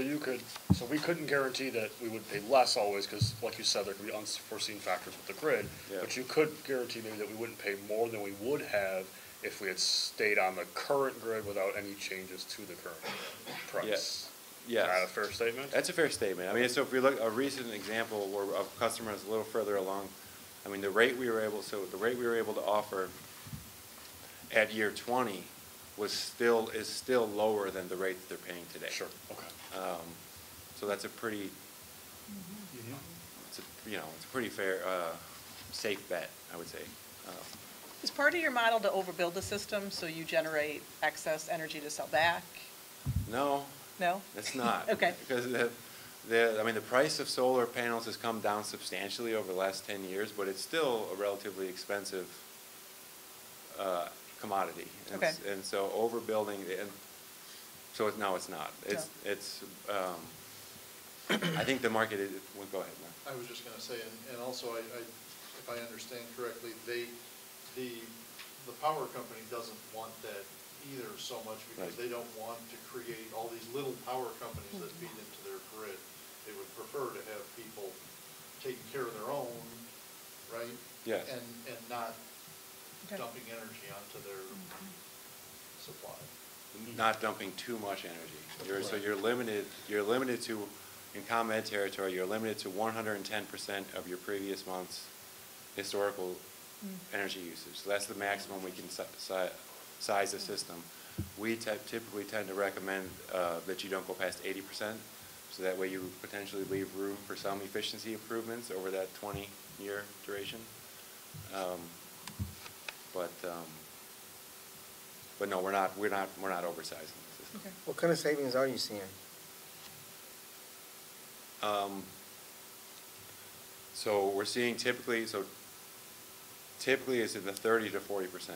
we couldn't guarantee that we would pay less always because, like you said, there could be unforeseen factors with the grid. Yeah. But you could guarantee maybe that we wouldn't pay more than we would have if we had stayed on the current grid without any changes to the current price. Yes. Is that a fair statement? That's a fair statement. I mean, so if we look, a recent example where a customer is a little further along, I mean, the rate we were able to offer at year 20 is still lower than the rate that they're paying today. Sure. Okay. So that's a pretty, it's a pretty fair, safe bet, I would say. Is part of your model to overbuild the system so you generate excess energy to sell back? No. No? It's not. Okay. Because the price of solar panels has come down substantially over the last 10 years, but it's still a relatively expensive commodity. Okay. And so overbuilding, no, it's not. It's I think the market is, well, go ahead, Mark. I was just going to say, and also, if I understand correctly, the power company doesn't want that either so much because they don't want to create all these little power companies that feed into their grid. They would prefer to have people taking care of their own, right? Yes. And not dumping energy onto their supply. Not dumping too much energy. So you're limited to, in ComEd territory, you're limited to 110% of your previous month's historical energy usage. So that's the maximum we can size the system. We typically tend to recommend that you don't go past 80%. So that way you potentially leave room for some efficiency improvements over that 20-year duration. But no, we're not oversizing the system. Okay. What kind of savings are you seeing? So we're seeing typically it's in the 30 to 40%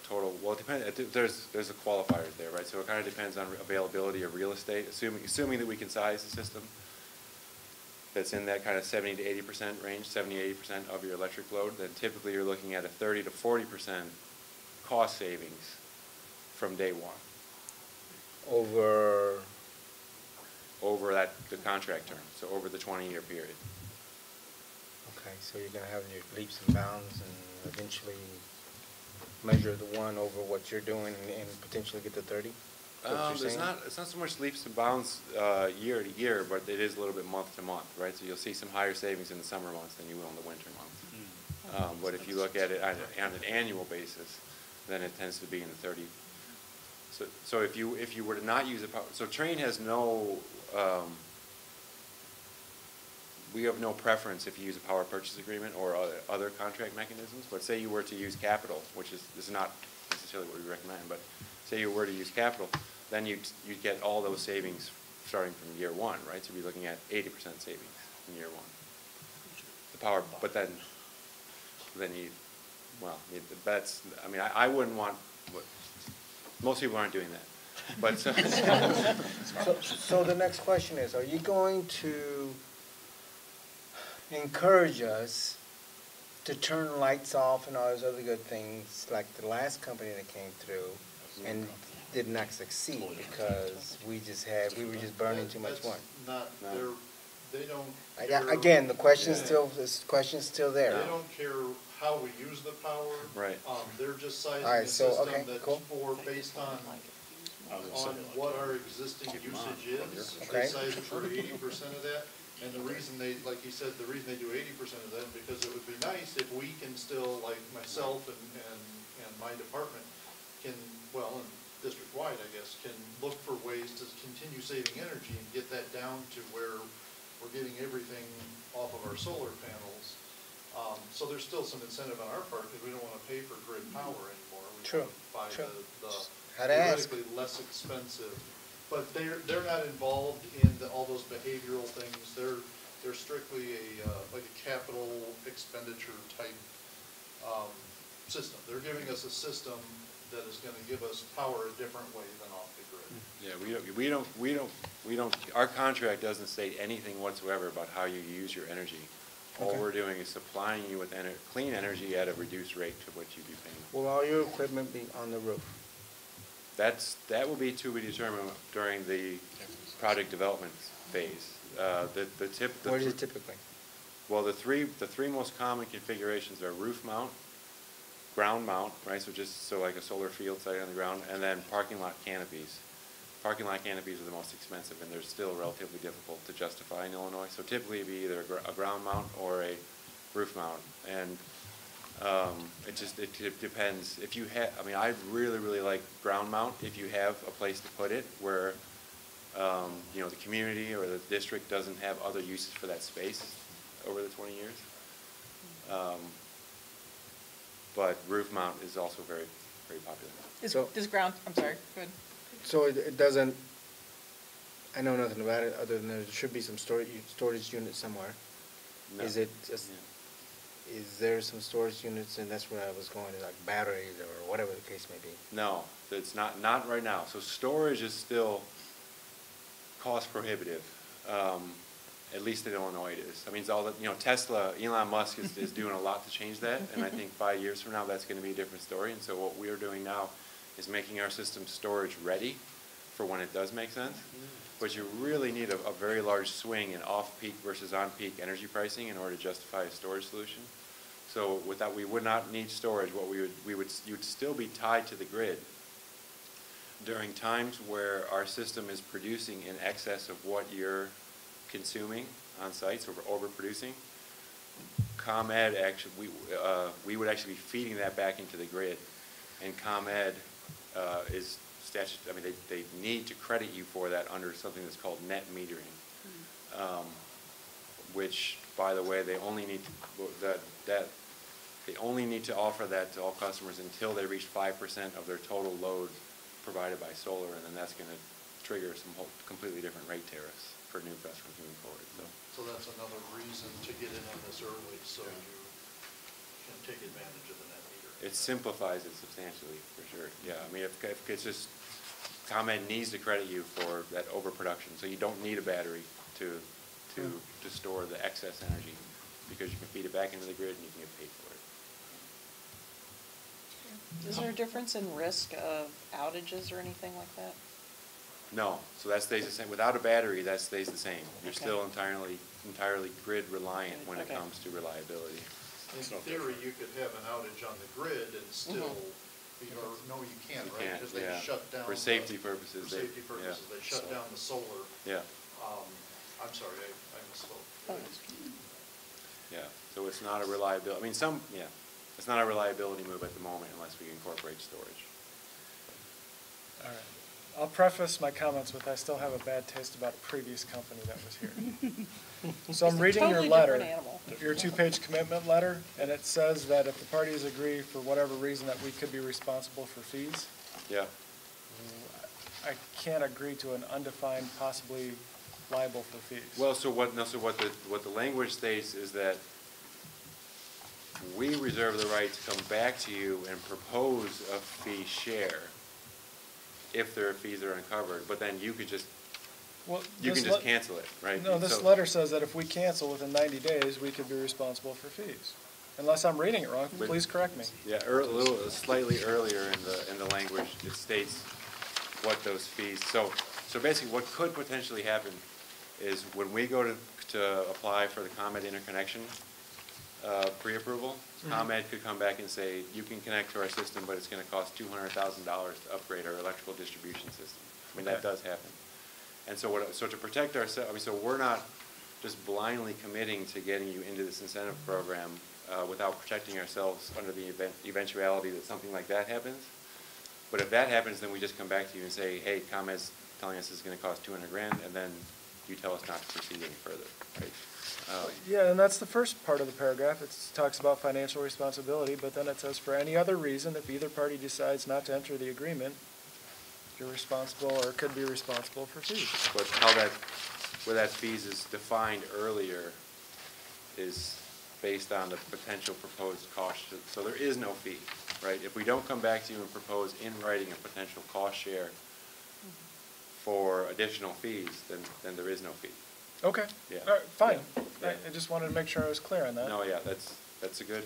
total. Well, it depends. There's a qualifier there, right? So it kind of depends on availability of real estate. Assuming that we can size the system, that's in that kind of 70 to 80% range, 70-80% of your electric load. Then typically you're looking at a 30 to 40% cost savings from day one. Over the contract term, so over the 20-year period. Okay, so you're going to have your leaps and bounds and eventually measure the one over what you're doing and potentially get to 30? It's not so much leaps and bounds year to year, but it is a little bit month to month, right? So you'll see some higher savings in the summer months than you will in the winter months. But if you look at it on an annual basis, then it tends to be in the 30. So if you were to not use a power, so Train has no, we have no preference if you use a power purchase agreement or other contract mechanisms. But say you were to use capital, which this is not necessarily what we recommend, but say you were to use capital, then you'd get all those savings starting from year one, right? So you'd be looking at 80% savings in year one. The power, but then that's, I mean, I wouldn't want, most people aren't doing that. But so the next question is, are you going to encourage us to turn lights off and all those other good things like the last company that came through and did not succeed because we were just burning too much wood? They don't care. Again, the question's still there. They don't care how we use the power. Right. They're just sizing a system that's based on what our existing usage is. Okay. They size it for 80% of that. And the reason they, like you said, the reason they do 80% of that, because it would be nice if we can still, like myself and my department can, well, and district-wide, I guess, can look for ways to continue saving energy and get that down to where we're getting everything off of our solar panels. So there's still some incentive on our part because we don't want to pay for grid power anymore. We True. buy True. the Had to ask. theoretically less expensive. But they're not involved in all those behavioral things. They're strictly like a capital expenditure type system. They're giving us a system that is going to give us power a different way than off the grid. Yeah, we don't. Our contract doesn't state anything whatsoever about how you use your energy. All we're doing is supplying you with clean energy at a reduced rate to what you'd be paying. Will all your equipment be on the roof? That will be to be determined during the project development phase. What is it typically? Well, the three most common configurations are roof mount, ground mount, right? So like a solar field site on the ground, and then parking lot canopies. Parking lot canopies are the most expensive, and they're still relatively difficult to justify in Illinois. So typically, it'd be either a ground mount or a roof mount, and it depends. If you have, I mean, I really like ground mount if you have a place to put it where, the community or the district doesn't have other uses for that space over the 20 years. But roof mount is also very, very popular. Does ground, I'm sorry, go ahead. So it doesn't, I know nothing about it other than there should be some storage unit somewhere. No. Is it just, is there some storage units, and that's where I was going, like batteries or whatever the case may be? No, it's not right now. So storage is still cost prohibitive. At least in Illinois it is. I mean, it's all that, Tesla, Elon Musk is doing a lot to change that, and I think 5 years from now that's going to be a different story. And so what we are doing now is making our system storage ready for when it does make sense. But you really need a very large swing in off-peak versus on-peak energy pricing in order to justify a storage solution. So with that, we would not need storage. What you'd still be tied to the grid during times where our system is producing in excess of what you're consuming on site, so we're overproducing. ComEd actually, we would actually be feeding that back into the grid, and ComEd is statute. I mean, they need to credit you for that under something that's called net metering. which, by the way, they only need they only need to offer that to all customers until they reach 5% of their total load provided by solar, and then that's going to trigger some completely different rate tariffs for new customers moving forward. So that's another reason to get in on this early, so you can take advantage of the net meter. It simplifies it substantially, for sure. Yeah, I mean, if it's just, ComEd needs to credit you for that overproduction, so you don't need a battery to store the excess energy, because you can feed it back into the grid and you can get paid for it. Is there a difference in risk of outages or anything like that? No, so that stays the same. Without a battery, that stays the same. You're Okay. still entirely grid reliant when it Okay. comes to reliability. In theory, you could have an outage on the grid and still, or no, you can't, You right? can't, Because they yeah. shut down. For safety purposes, For they- safety purposes, yeah. they shut down the solar. Yeah, I'm sorry, I misspoke. yeah. So it's not a reliability, I mean, it's not a reliability move at the moment unless we incorporate storage. All right. I'll preface my comments with I still have a bad taste about a previous company that was here. So I'm It's a reading your totally letter, different animal. your two-page commitment letter, and it says that if the parties agree for whatever reason that we could be responsible for fees. Yeah. I can't agree to an undefined, possibly liable for fees. Well, so what the language states is that we reserve the right to come back to you and propose a fee share if their fees are uncovered, but then you could just, Well, you this can just cancel it, right? No, this So- letter says that if we cancel within 90 days, we could be responsible for fees. Unless I'm reading it wrong, But- please correct me. Yeah, slightly earlier in the language, it states what those fees, so basically what could potentially happen is when we go to apply for the ComEd interconnection pre-approval, ComEd could come back and say, you can connect to our system, but it's going to cost $200,000 to upgrade our electrical distribution system. I mean, that does happen. And so to protect ourselves, I mean, so we're not just blindly committing to getting you into this incentive program without protecting ourselves under the eventuality that something like that happens. But if that happens, then we just come back to you and say, hey, ComEd's telling us it's going to cost $200,000, and then you tell us not to proceed any further, right? Yeah, and that's the first part of the paragraph. It talks about financial responsibility, but then it says, for any other reason, if either party decides not to enter the agreement, you're responsible or could be responsible for fees. But where that fees is defined earlier is based on the potential proposed cost. So there is no fee, right? If we don't come back to you and propose in writing a potential cost share for additional fees, then there is no fee. Okay. Yeah. All right, fine. Yeah. I just wanted to make sure I was clear on that. No, yeah, that's a good,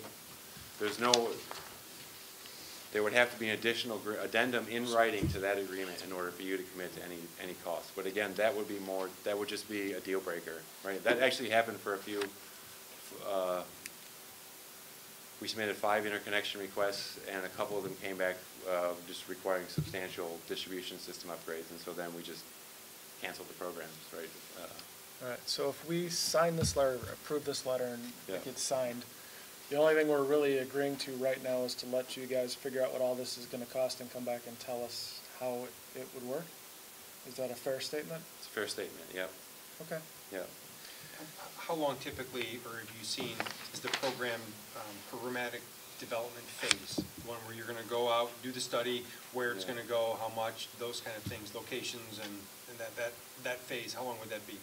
there would have to be an additional addendum in writing to that agreement in order for you to commit to any cost. But again, that would just be a deal breaker, right? That actually happened for a few, we submitted 5 interconnection requests, and a couple of them came back just requiring substantial distribution system upgrades, and so then we just canceled the programs, right? All right, so if we sign this letter, approve this letter, and Yeah. it gets signed, the only thing we're really agreeing to right now is to let you guys figure out what all this is gonna cost and come back and tell us how it would work? Is that a fair statement? It's a fair statement, yeah, Okay. yeah. How long typically, or have you seen, is the program programmatic development phase? One where you're going to go out, do the study, where it's Yeah. going to go, how much, those kind of things, locations, and that phase, how long would that be?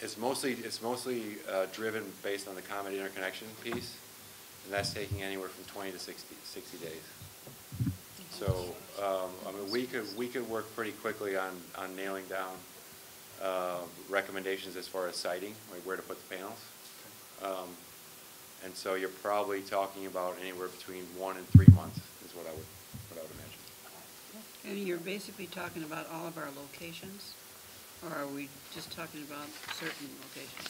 It's mostly driven based on the ComEd interconnection piece, and that's taking anywhere from 20 to 60 days. So, I mean, we could work pretty quickly on nailing down recommendations as far as siting, like where to put the panels. And so you're probably talking about anywhere between 1 and 3 months is what I would imagine. And you're basically talking about all of our locations, or are we just talking about certain locations?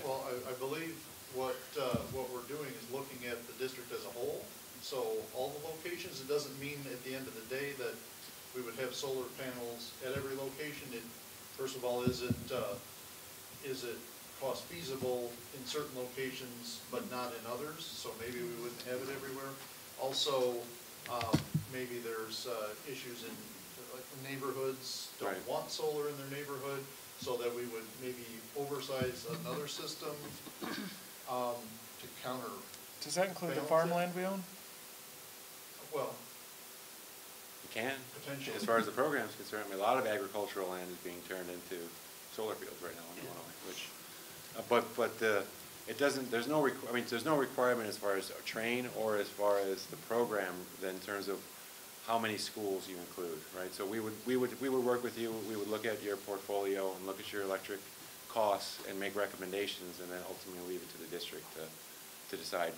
Well, I believe what we're doing is looking at the district as a whole. So all the locations, it doesn't mean at the end of the day that we would have solar panels at every location. First of all, is it cost feasible in certain locations but not in others? So maybe we wouldn't have it everywhere. Also, Maybe there's issues in like neighborhoods don't Right. want solar in their neighborhood, so that we would maybe oversize another system to counter. Does that include the balance farmland we own? it. Well, You can. Potentially. As far as the program's concerned, I mean, a lot of agricultural land is being turned into solar fields right now in Illinois, which, it doesn't, there's no requirement as far as a train or as far as the program in terms of how many schools you include, right? So we would work with you, we would look at your portfolio and look at your electric costs and make recommendations, and then ultimately leave it to the district to decide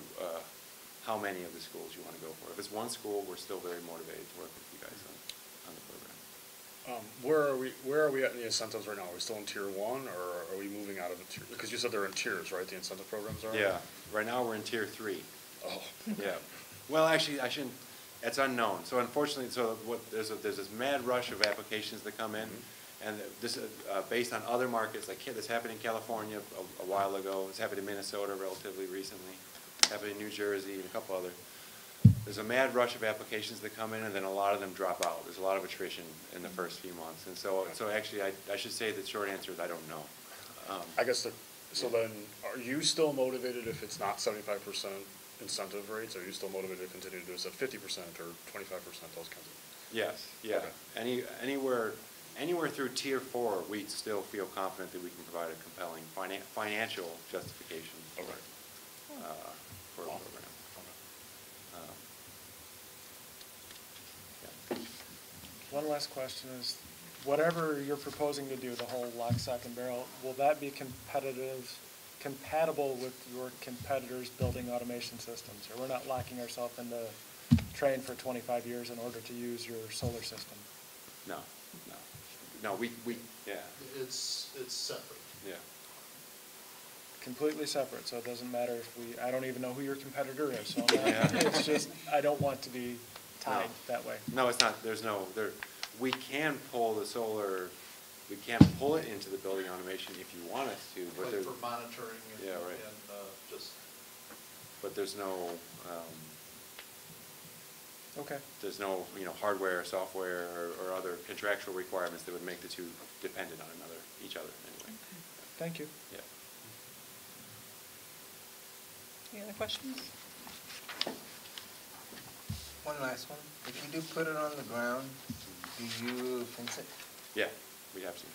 how many of the schools you want to go for. If it's one school, we're still very motivated to work with you guys on the program. Where are we at in the incentives right now? Are we still in tier 1, or are we moving out of the tier? Because you said they're in tiers, right? The incentive programs are? Yeah, right now we're in tier 3. Oh. Yeah. Well, actually, I shouldn't, it's unknown. So unfortunately, there's this mad rush of applications that come in, and this is based on other markets, like this happened in California a while ago, it's happened in Minnesota relatively recently, happened in New Jersey and a couple other. There's a mad rush of applications that come in, and then a lot of them drop out. There's a lot of attrition in the first few months. And so actually, I should say the short answer is I don't know. I guess so then, are you still motivated if it's not 75% incentive rates? Are you still motivated to continue to do this at 50% or 25%, those kinds of? Yes, yeah. Okay. Anywhere through tier 4, we still feel confident that we can provide a compelling financial justification for a program. One last question is, whatever you're proposing to do, the whole lock, stock, and barrel, will that be compatible with your competitors' building automation systems? Or we're not locking ourselves into train for 25 years in order to use your solar system? No, we yeah. it's separate. Yeah. Completely separate, so it doesn't matter if I don't even know who your competitor is, so Yeah. it's just, I don't want to be tied that way. No, it's not, we can pull the solar, we can pull it into the building automation if you want us to, but Like for monitoring and, yeah, right. just. But there's no, Okay. there's no, hardware, software, or other contractual requirements that would make the two dependent on each other anyway. Thank you. Yeah. Any other questions? One last one. If you do put it on the ground, do you fence it? Yeah, we have to.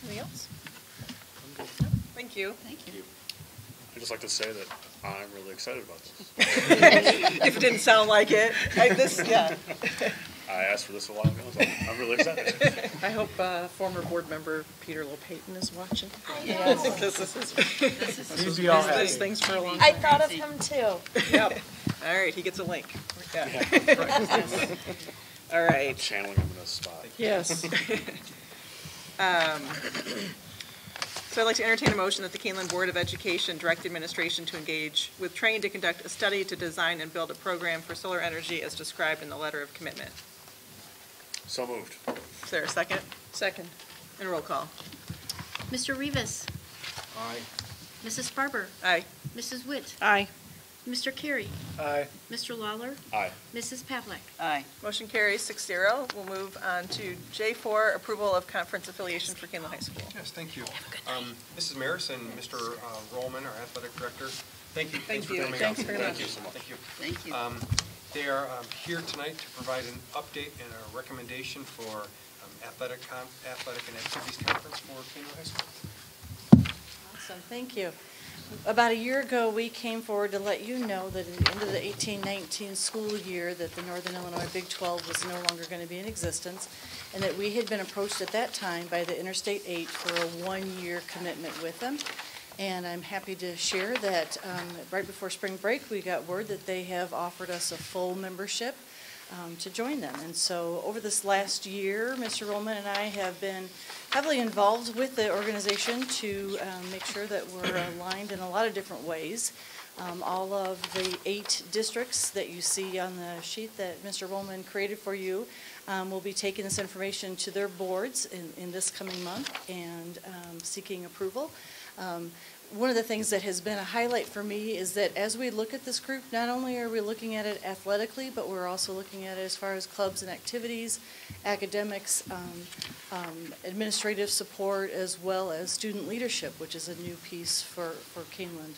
Anything else? Thank you. Thank you. I'd just like to say that I'm really excited about this. If it didn't sound like it, I asked for this a while ago, so I'm really excited. I hope former board member Peter Lopayton is watching. Yes. Because He'd be all happy. these things for a long I time. thought of him too. Yep. All right, he gets a link. Yeah. All right. Channeling him in a spot. Yes. So I'd like to entertain a motion that the Kaneland Board of Education direct administration to engage with Train to conduct a study to design and build a program for solar energy as described in the letter of commitment. So moved. Is there a second? Second. And roll call. Mr. Rivas. Aye. Mrs. Farber. Aye. Mrs. Witt. Aye. Mr. Carey. Aye. Mr. Lawler. Aye. Mrs. Pavlik. Aye. Motion carries 6-0. We'll move on to J4, approval of conference affiliation for Kaneland High School. Yes, thank you. Mrs. Maris and Mr. Rollman, our athletic director, thank you. Thank Thanks you. for coming Thanks out. very Thank much. you so much. Thank you. Thank you. They are here tonight to provide an update and a recommendation for athletic and activities conference for Kaneland High School. Awesome, thank you. About a year ago, we came forward to let you know that at the end of the 18-19 school year that the Northern Illinois Big 12 was no longer going to be in existence, and that we had been approached at that time by the Interstate 8 for a one-year commitment with them. And I'm happy to share that right before spring break, we got word that they have offered us a full membership to join them. And so over this last year, Mr. Rollman and I have been heavily involved with the organization to make sure that we're aligned in a lot of different ways. All of the 8 districts that you see on the sheet that Mr. Rollman created for you will be taking this information to their boards in this coming month and seeking approval. one of the things that has been a highlight for me is that as we look at this group, not only are we looking at it athletically, but we're also looking at it as far as clubs and activities, academics, administrative support, as well as student leadership, which is a new piece for Kaneland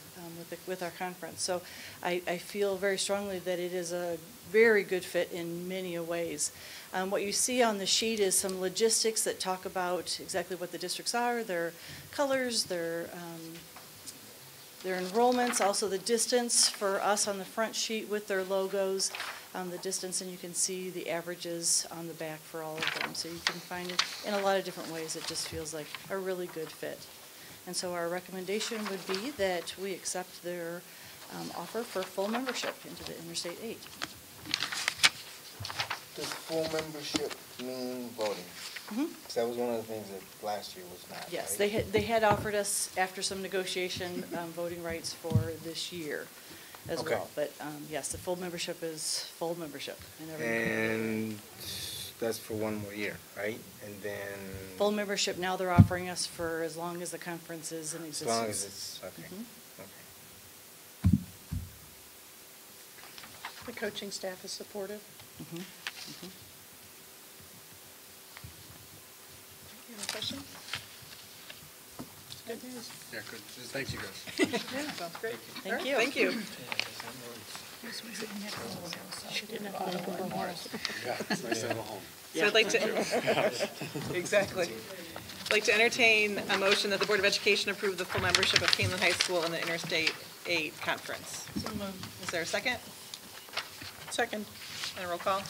with our conference. So I feel very strongly that it is a very good fit in many ways. What you see on the sheet is some logistics that talk about exactly what the districts are, their colors, their enrollments, also the distance for us on the front sheet with their logos, the distance, and you can see the averages on the back for all of them. So you can find it in a lot of different ways. It just feels like a really good fit. And so our recommendation would be that we accept their offer for full membership into the Interstate 8. Does full membership mean voting? Because that was one of the things that last year was not. Yes, right? they had offered us, after some negotiation, voting rights for this year as well. But yes, the full membership is full membership. And that's for one more year, right? And then... Full membership, now they're offering us for as long as the conference is in existence. As long as it's, okay. The coaching staff is supportive. Any questions? Good news. Yeah, good. Thank you, guys. Yeah, sounds great. Thank you. Thank you. Yeah, it's nice to have a home. So I'd like to, exactly. I'd like to entertain a motion that the Board of Education approve the full membership of Kaneland High School in the Interstate 8 Conference. Is there a second? Second. And a roll call?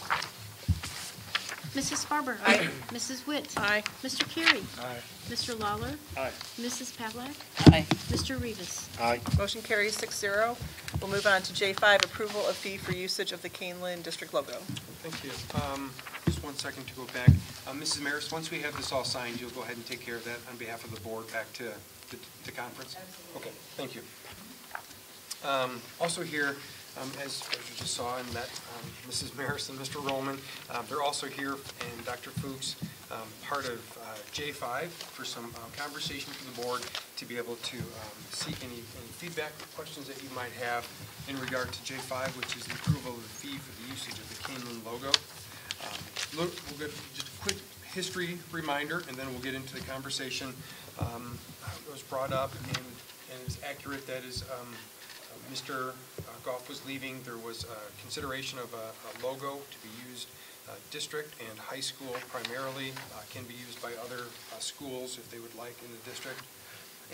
Mrs. Farber. Aye. Mrs. Witt. Aye. Mr. Carey. Aye. Mr. Lawler. Aye. Mrs. Pavlik. Aye. Mr. Rivas. Aye. Motion carries 6-0. We'll move on to J5, approval of fee for usage of the Kaneland district logo. Thank you. Just 1 second to go back. Mrs. Maris, once we have this all signed, you'll go ahead and take care of that on behalf of the board back to the conference? Absolutely. Okay, thank you. Also here, as you just saw in that, Mrs. Maris and Mr. Rollman, they're also here, and Dr. Fuchs, part of J5, for some conversation from the board to be able to seek any feedback or questions that you might have in regard to J5, which is the approval of the fee for the usage of the Kaneland logo. We'll get just a quick history reminder, and then we'll get into the conversation. It was brought up, and it's accurate, that is, Mr. Goff was leaving. There was consideration of a logo to be used district and high school primarily, can be used by other schools if they would like in the district.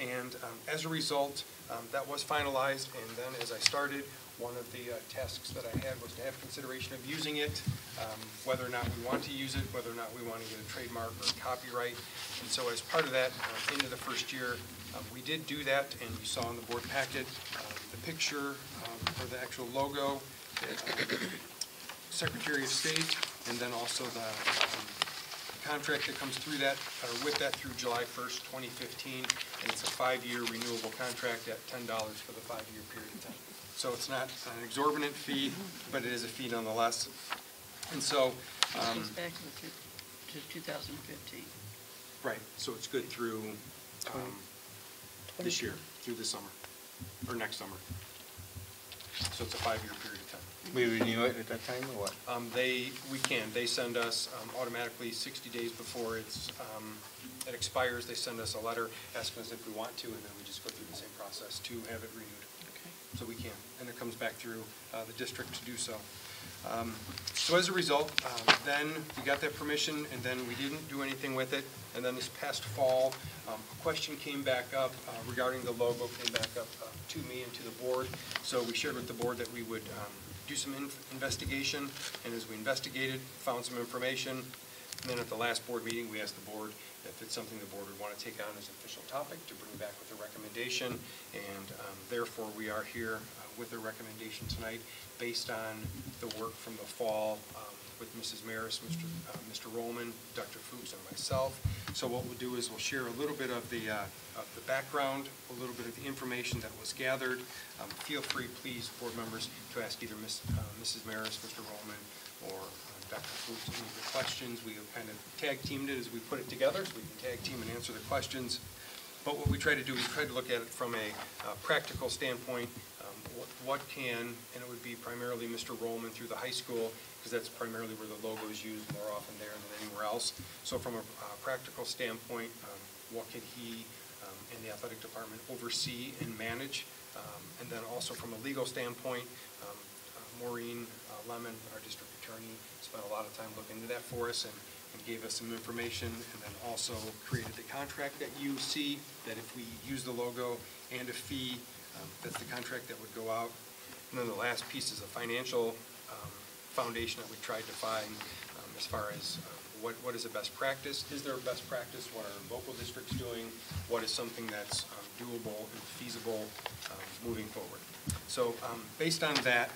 And as a result, that was finalized, and then as I started, one of the tasks that I had was to have consideration of using it, whether or not we want to use it, whether or not we want to get a trademark or a copyright. And so as part of that, into the first year, we did do that, and you saw in the board packet the picture for the actual logo, the Secretary of State, and then also the contract that comes through that, or with that, through July 1st, 2015, and it's a 5-year renewable contract at $10 for the 5-year period of time. So it's not an exorbitant fee, but it is a fee nonetheless. And so, It goes back to 2015. right, so it's good through this year, through the summer, or next summer. So it's a 5-year period of time. We renew it at that time, or what? They send us automatically 60 days before it expires, they send us a letter asking us if we want to, and then we just go through the same process to have it renewed. Okay. So we can, and it comes back through the district to do so. So as a result, then we got that permission, and then we didn't do anything with it. And then this past fall, a question came back up regarding the logo, came back up to me and to the board. So we shared with the board that we would do some investigation, and as we investigated, found some information. And then at the last board meeting, we asked the board if it's something the board would want to take on as an official topic to bring back with a recommendation. And therefore, we are here with a recommendation tonight based on the work from the fall with Mrs. Maris, Mr. Rollman, Dr. Fuchs, and myself. So what we'll do is we'll share a little bit of the background, a little bit of the information that was gathered. Feel free, please, board members, to ask either Mrs. Maris, Mr. Rollman, or Dr. Fuchs any of the questions. We have kind of tag teamed it as we put it together, so we can tag team and answer the questions. But what we try to do is try to look at it from a practical standpoint. What can, and it would be primarily Mr. Rollman through the high school, because that's primarily where the logo is used more often there than anywhere else. So from a practical standpoint, what could he and the athletic department oversee and manage? And then also from a legal standpoint, Maureen Lemon, our district attorney, spent a lot of time looking into that for us and gave us some information, and then also created the contract that you see, that if we use the logo and a fee, that's the contract that would go out. And then the last piece is a financial foundation that we tried to find as far as what is a best practice. Is there a best practice? What are local districts doing? What is something that's doable and feasible moving forward? So based on that,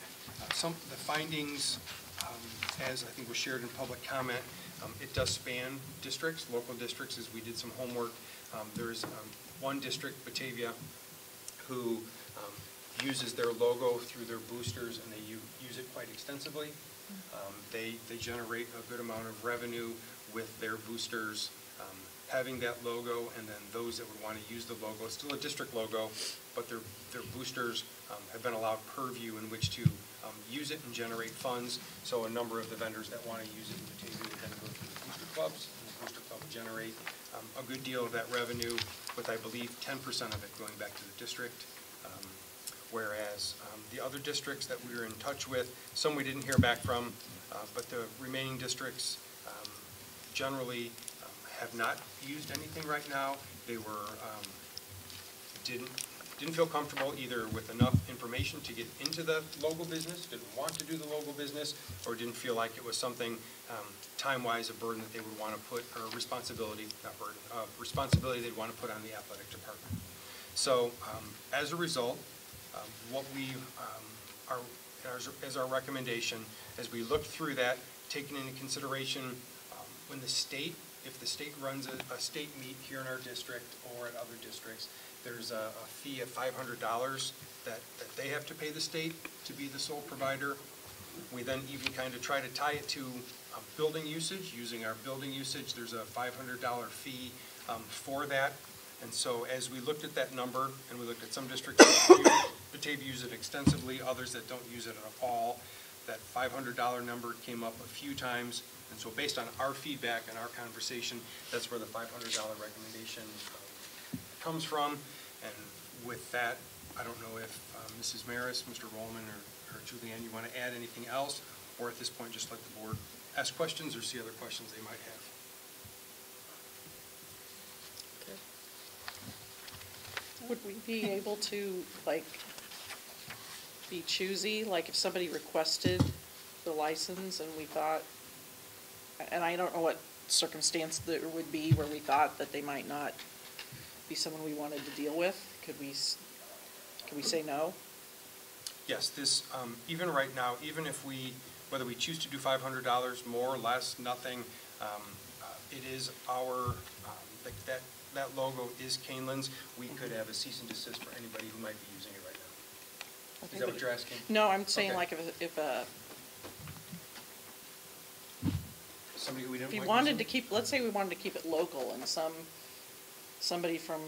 some of the findings, as I think was shared in public comment, it does span districts, local districts, as we did some homework. There's one district, Batavia, who uses their logo through their boosters, and they use it quite extensively. They generate a good amount of revenue with their boosters having that logo, and then those that would want to use the logo. It's still a district logo, but their boosters have been allowed purview in which to use it and generate funds. So a number of the vendors that want to use it in Batavia would then go through the booster clubs, and the booster club would generate a good deal of that revenue, with I believe 10% of it going back to the district. Whereas the other districts that we were in touch with, some we didn't hear back from, but the remaining districts generally have not used anything right now. They were didn't feel comfortable either with enough information to get into the logo business, didn't want to do the logo business, or didn't feel like it was something time-wise a burden that they would want to put, or responsibility, not burden, responsibility they'd want to put on the athletic department. So as a result, what we are, as our recommendation, as we look through that, taking into consideration when the state, if the state runs a state meet here in our district or at other districts, there's a fee of $500 that they have to pay the state to be the sole provider. We then even kind of try to tie it to building usage. Using our building usage, there's a $500 fee for that. And so as we looked at that number, and we looked at some districts that Batavia use it extensively, others that don't use it at all, that $500 number came up a few times. And so based on our feedback and our conversation, that's where the $500 recommendation comes from. And with that, I don't know if Mrs. Maris, Mr. Rollman, or Julianne, you want to add anything else, or at this point just let the board ask questions or see other questions they might have. Would we be able to, like, be choosy? Like if somebody requested the license and we thought, and I don't know what circumstance there would be where we thought that they might not be someone we wanted to deal with, could we say no? Yes, this, even right now, even if we, whether we choose to do $500, more or less, nothing, it is our, that logo is Kaneland's. We could have a cease and desist for anybody who might be using it right now. Is that what you're asking? No, I'm saying okay. like if somebody who we didn't if we like wanted using? to keep, let's say we wanted to keep it local, and somebody from,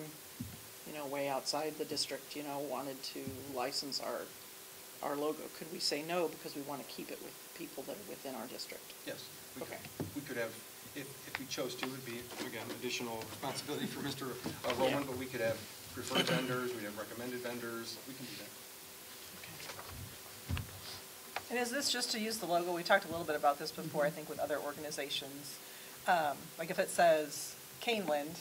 way outside the district, wanted to license our logo, could we say no because we want to keep it with people that are within our district? Yes. Okay. We could have, if we chose to, it would be, again, additional responsibility for Mr. Roman, but we could have preferred vendors, we'd have recommended vendors, we can do that. And is this just to use the logo? We talked a little bit about this before, I think, with other organizations. Like if it says Kaneland,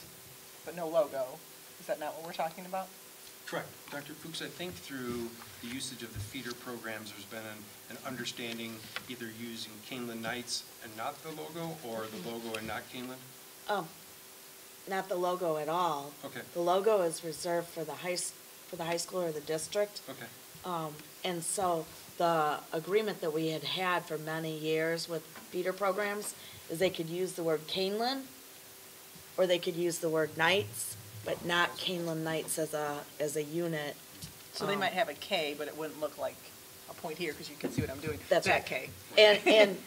but no logo, is that not what we're talking about? Correct. Dr. Fuchs, I think through the usage of the feeder programs, there's been an understanding either using Kaneland Knights and not the logo, or the logo and not Kaneland? Oh, not the logo at all. Okay. The logo is reserved for the high school or the district. Okay. And so the agreement that we had for many years with feeder programs is they could use the word Kaneland, or they could use the word Knights, but not Kaneland Knights as a unit. So they might have a K, but it wouldn't look like a point here because you can see what I'm doing. That's that right. K. And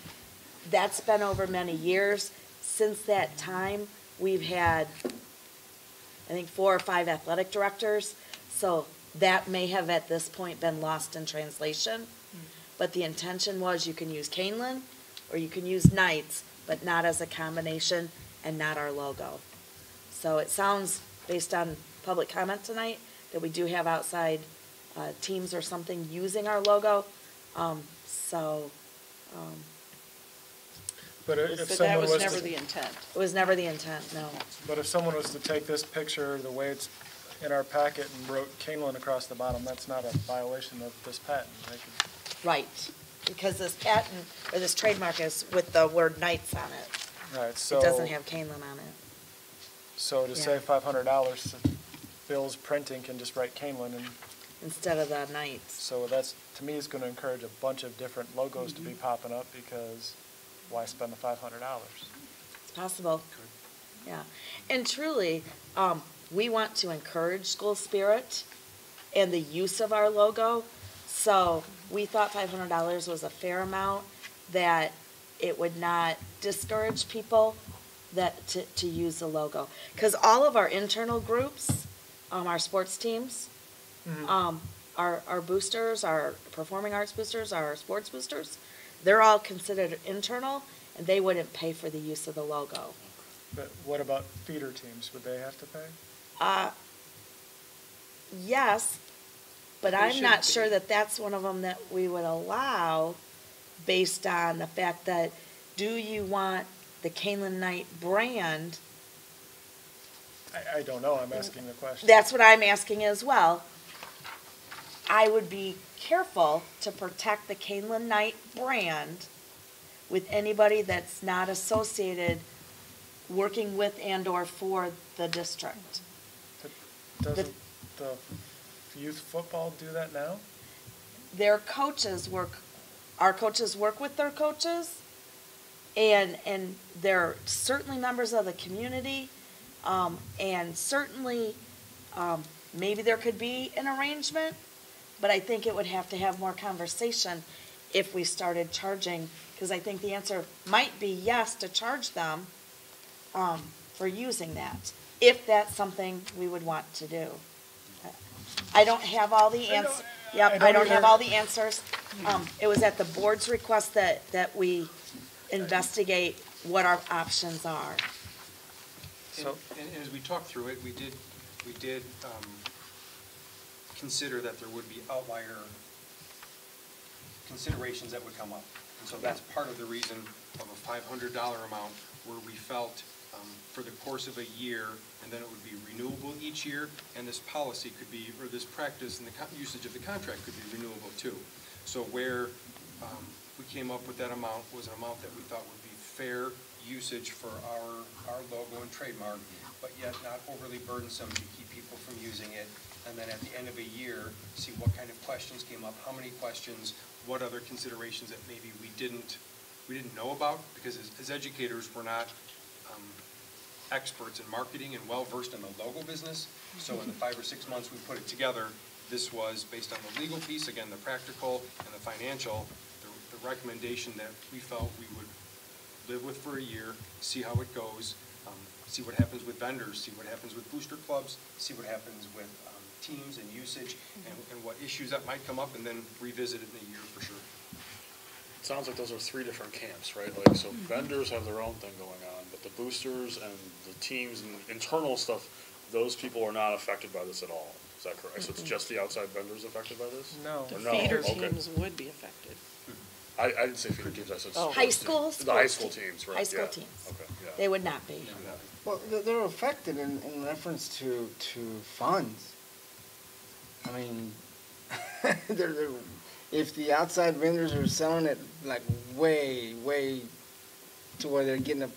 that's been over many years. Since that time, we've had think 4 or 5 athletic directors. So that may have at this point been lost in translation. But the intention was you can use Kaneland or you can use Knights, but not as a combination and not our logo. So it sounds, based on public comment tonight, that we do have outside teams or something using our logo. But if But that someone was was never to, the intent. It was never the intent, no. but if someone was to take this picture the way it's in our packet and wrote Kaneland across the bottom, that's not a violation of this patent. They could, Right, because this patent, or this trademark is with the word Knights on it. right, so. It doesn't have Kaneland on it. So to Yeah. save $500, Bill's Printing can just write Kaneland, and Instead of the Knights. so that's, to me, is gonna encourage a bunch of different logos to be popping up, because why spend the $500? It's possible. Yeah. And truly, we want to encourage school spirit and the use of our logo. So we thought $500 was a fair amount, that it would not discourage people to use the logo. Because all of our internal groups, our sports teams, our boosters, our performing arts boosters, our sports boosters, they're all considered internal, and they wouldn't pay for the use of the logo. But what about feeder teams? Would they have to pay? Yes, but They I'm not should sure be. that that's one of them that we would allow, based on the fact that, do you want the Kaneland Knight brand? I don't know, I'm asking the question. That's what I'm asking as well. I would be careful to protect the Kaneland Knight brand with anybody that's not associated, working with and/or for the district. Doesn't the youth football do that now? Their coaches work, our coaches work with their coaches, and they're certainly members of the community, and certainly, maybe there could be an arrangement, but I think it would have to have more conversation if we started charging, because I think the answer might be yes, to charge them for using that, if that's something we would want to do. I don't have all the answers. Yep, I don't have all the answers. It was at the board's request that we investigate what our options are. And as we talked through it, we did consider that there would be outlier considerations that would come up. And so that's part of the reason of a $500 amount, where we felt for the course of a year, and then it would be renewable each year, and this policy could be, or this practice and the usage of the contract could be renewable too. So where we came up with that amount was an amount that we thought would be fair usage for our logo and trademark, but yet not overly burdensome to keep people from using it. And then at the end of a year, see what kind of questions came up, how many questions, what other considerations that maybe we didn't know about, because as educators, we're not experts in marketing and well-versed in the logo business. So in the 5 or 6 months we put it together, this was based on the legal piece, again, the practical and the financial, the recommendation that we felt we would live with for a year, see how it goes, see what happens with vendors, see what happens with booster clubs, see what happens with teams and usage, and what issues that might come up, and then revisit it in a year for sure. It sounds like those are 3 different camps, right? Like, so vendors have their own thing going on, but the boosters and the teams and internal stuff, those people are not affected by this at all. Is that correct? So it's just the outside vendors affected by this? No. The Or no? feeder Okay. teams would be affected. I didn't say feeder teams, I said Oh. sports High teams. school The high sports school team. teams, right? High school yeah. teams. Okay, yeah. They would not be. Well, they're affected in reference to funds. I mean, if the outside vendors are selling it like way to where they're getting a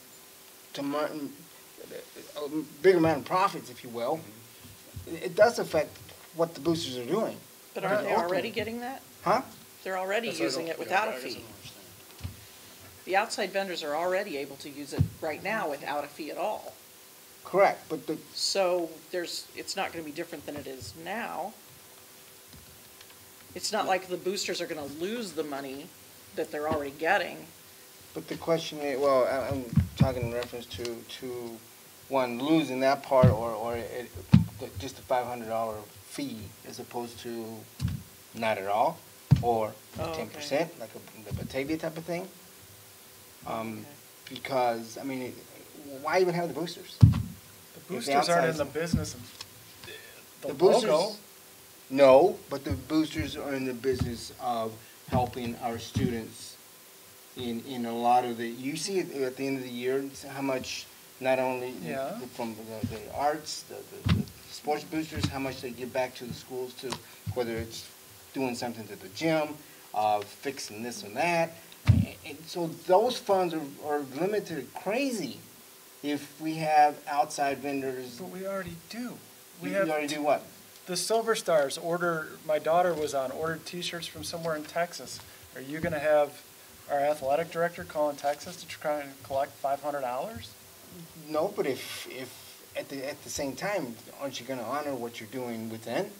big amount of profits, if you will, it does affect what the boosters are doing. But aren't they already getting that? Huh? They're already That's what I using don't- it without yeah, a I guess I fee. don't understand. The outside vendors are already able to use it right now without a fee at all. Correct, but So it's not gonna be different than it is now. It's not like the boosters are gonna lose the money that they're already getting. the question is, well, I'm talking in reference to one, losing that part or just a $500 fee as opposed to not at all, or 10%, like the Batavia type of thing. Because, I mean, why even have the boosters? The boosters aren't in the business of the boosters, logo. No, but the boosters are in the business of helping our students in a lot of the, you see it at the end of the year, how much, not only from the arts, the sports boosters, how much they give back to the schools, to whether it's doing something to the gym, fixing this and that. And so those funds are limited crazy if we have outside vendors. But we already do. We already do what? The Silver Stars my daughter ordered T-shirts from somewhere in Texas. Are you going to have our athletic director calling Texas to try and collect $500? No, but if at the same time, aren't you going to honor what you're doing within?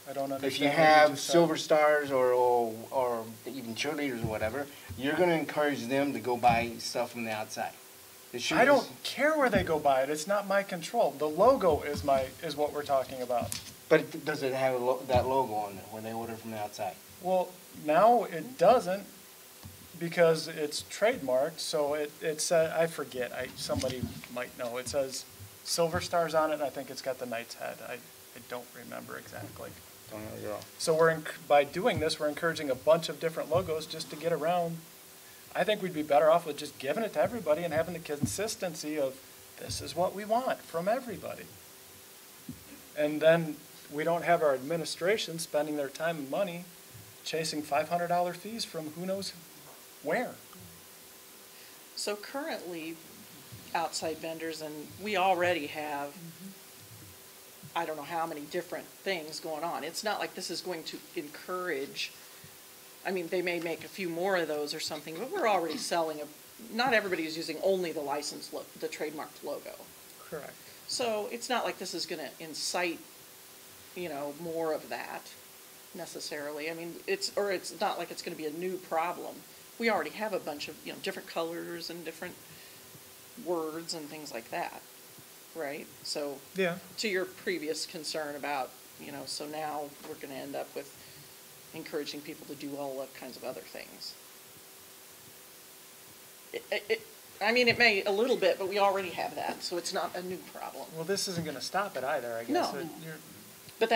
I don't understand. If you have Silver Stars or even cheerleaders or whatever, you're going to encourage them to go buy stuff from the outside. I don't care where they go buy it. It's not my control. The logo is what we're talking about. But does it have that logo on it when they order from the outside? Well, now it doesn't because it's trademarked. So it says, I forget. Somebody might know. It says Silver Stars on it, and I think it's got the Knight's head. I don't remember exactly. Don't know at all. So by doing this, we're encouraging a bunch of different logos just to get around. I think we'd be better off with just giving it to everybody and having the consistency of this is what we want from everybody. And then we don't have our administration spending their time and money chasing $500 fees from who knows where. So currently, outside vendors, and we already have, I don't know how many different things going on. It's not like this is going to encourage, I mean, they may make a few more of those or something, but we're already selling not everybody is using only the licensed the trademarked logo. Correct. So it's not like this is going to incite, more of that necessarily. I mean, it's not like it's going to be a new problem. We already have a bunch of, different colors and different words and things like that, right? So to your previous concern about, so now we're going to end up with encouraging people to do all kinds of other things. I mean, it may a little bit, but we already have that, so it's not a new problem. Well, this isn't going to stop it either, I guess. No, but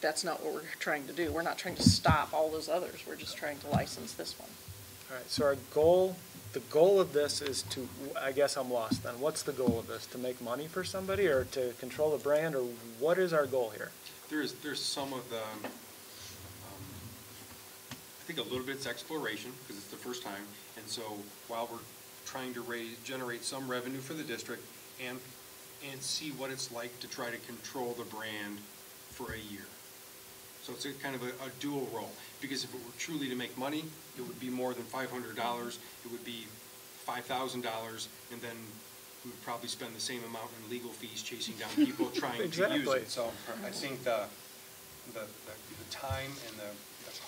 that's not what we're trying to do. We're not trying to stop all those others. We're just trying to license this one. All right, so the goal of this is to, I guess I'm lost then. What's the goal of this? To make money for somebody or to control the brand, or what is our goal here? There's some of the, I think a little bit's exploration because it's the first time. And so while we're trying to generate some revenue for the district and see what it's like to try to control the brand for a year. So it's a kind of a dual role, because if it were truly to make money, it would be more than $500. It would be $5,000, and then we would probably spend the same amount in legal fees chasing down people trying to use it. So I think the time and the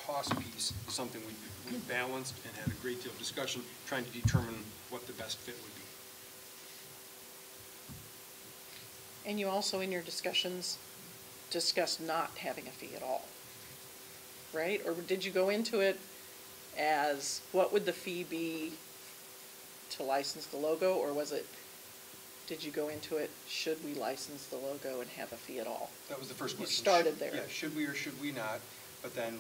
cost piece is something we balanced and had a great deal of discussion trying to determine what the best fit would be. And you also, in your discussions, discussed not having a fee at all, right? Or did you go into it as what would the fee be to license the logo, or did you go into it, should we license the logo and have a fee at all? That was the first question. You started there. Yeah, should we or should we not? But then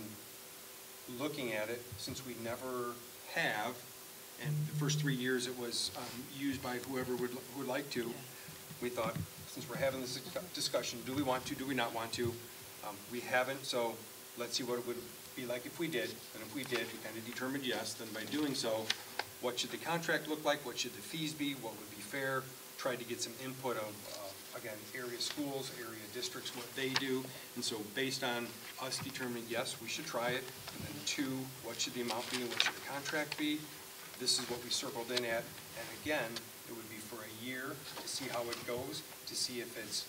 looking at it, since we never have, and the first 3 years it was used by whoever would like to, we thought, since we're having this discussion, do we want to, do we not want to? We haven't, so let's see what it would be like if we did. And if we did, we kind of determined yes. Then by doing so, what should the contract look like? What should the fees be? What would be fair? Tried to get some input of, again, area schools, area districts, what they do. And so based on us determining, yes, we should try it. And then 2, what should the amount be and what should the contract be? This is what we circled in at. And again, it would be for a year to see how it goes, to see if it's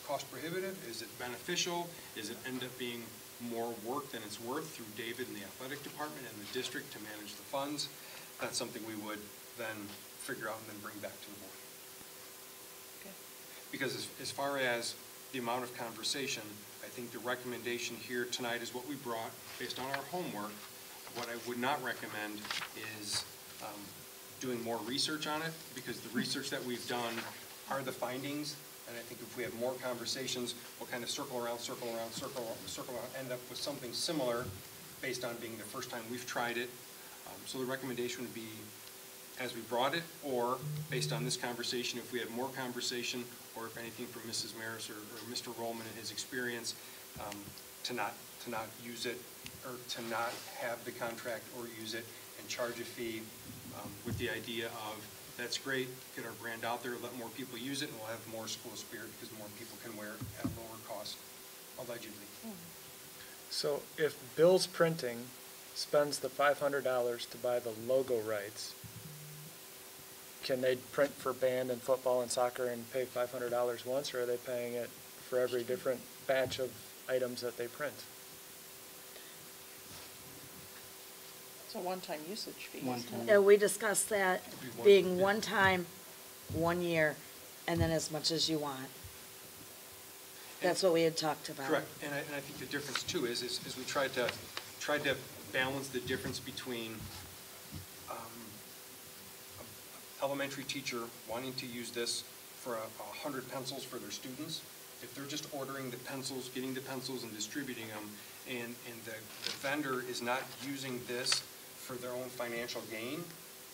cost prohibitive, is it beneficial, is it end up being more work than it's worth through David and the athletic department and the district to manage the funds. That's something we would then figure out and then bring back to the board. because as far as the amount of conversation, I think the recommendation here tonight is what we brought based on our homework. What I would not recommend is doing more research on it, because the research that we've done are the findings, and I think if we have more conversations, we'll kind of circle around, end up with something similar based on being the first time we've tried it. So the recommendation would be as we brought it, or based on this conversation, if we have more conversation, or if anything from Mrs. Maris or Mr. Rollman and his experience, to not use it, or to not have the contract or use it and charge a fee, with the idea of, that's great, get our brand out there, let more people use it, and we'll have more school spirit because more people can wear it at a lower cost, allegedly. So if Bill's Printing spends the $500 to buy the logo rights, can they print for band and football and soccer and pay $500 once, or are they paying it for every different batch of items that they print? It's a one-time usage fee. Yeah, we discussed that being one time, 1 year, and then as much as you want. That's what we had talked about. Correct, and I think the difference too is we tried to balance the difference between elementary teacher wanting to use this for 100 pencils for their students. If they're just ordering the pencils, getting the pencils and distributing them, and the vendor is not using this for their own financial gain,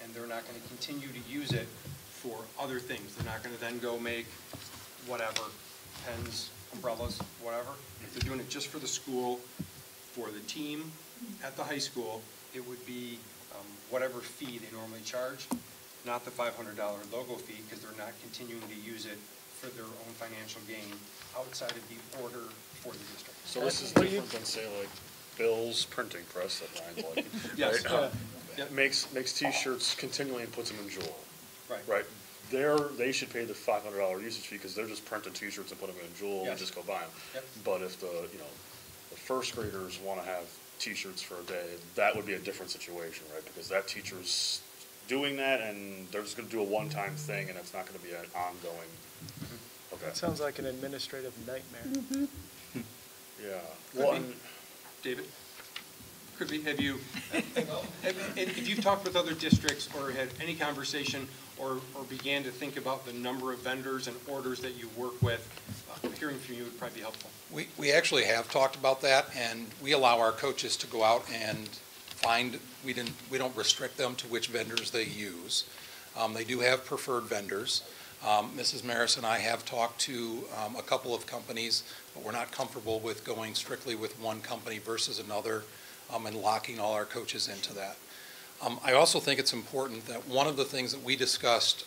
and they're not going to continue to use it for other things. They're not going to then go make whatever, pens, umbrellas, whatever. If they're doing it just for the school, for the team at the high school, it would be whatever fee they normally charge, not the $500 logo fee, because they're not continuing to use it for their own financial gain outside of the order for the district. So this is different than, say, like Bill's Printing Press that Brian's like. Yes. Right? Makes T-shirts continually and puts them in Jewel. Right. Right. They should pay the $500 usage fee because they're just printing T-shirts and putting them in Jewel and just go buy them. Yep. But if the first graders want to have T-shirts for a day, that would be a different situation, right? Because that teacher's doing that, and they're just going to do a one-time thing, and it's not going to be an ongoing. Okay. That sounds like an administrative nightmare. Yeah. Well, David, could be. Have you, if you've talked with other districts or had any conversation or began to think about the number of vendors and orders that you work with, hearing from you would probably be helpful. We actually have talked about that, and we allow our coaches to go out and find, we don't restrict them to which vendors they use. They do have preferred vendors. Mrs. Maris and I have talked to a couple of companies, but we're not comfortable with going strictly with one company versus another and locking all our coaches into that. I also think it's important that one of the things that we discussed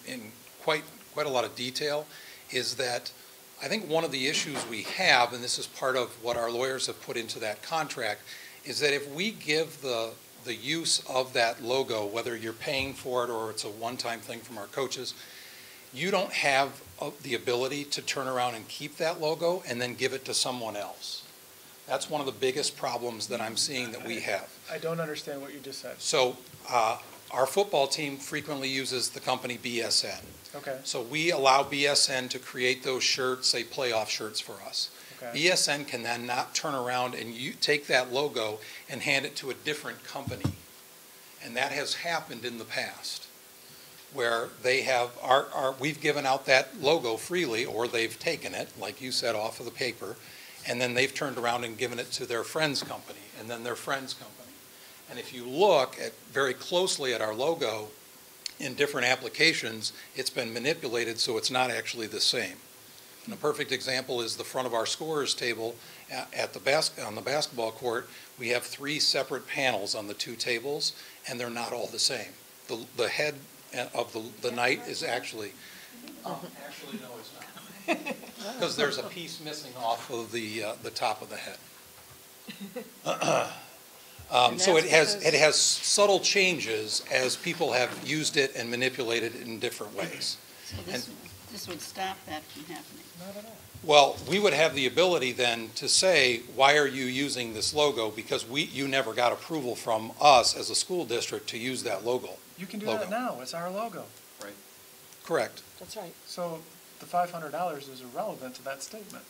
in quite a lot of detail is that I think one of the issues we have, and this is part of what our lawyers have put into that contract, is that if we give the use of that logo, whether you're paying for it or it's a one-time thing from our coaches, you don't have the ability to turn around and keep that logo and then give it to someone else. That's one of the biggest problems that I'm seeing that we have. I don't understand what you just said. So our football team frequently uses the company BSN. Okay. So we allow BSN to create those shirts, say playoff shirts for us. Okay. BSN can then not turn around and you take that logo and hand it to a different company. And that has happened in the past, where they have, we've given out that logo freely, or they've taken it, like you said, off of the paper, and then they've turned around and given it to their friend's company, and then their friend's company. And if you look very closely at our logo in different applications, it's been manipulated so it's not actually the same. And a perfect example is the front of our scorer's table on the basketball court. We have 3 separate panels on the 2 tables, and they're not all the same. The head of the knight is actually, actually no, it's not. Because there's a piece missing off of the top of the head. So it has subtle changes as people have used it and manipulated it in different ways. So this would stop that from happening? Not at all. Well, we would have the ability then to say, why are you using this logo? Because you never got approval from us as a school district to use that logo. You can do that now. It's our logo. Right. Correct. That's right. So the $500 is irrelevant to that statement.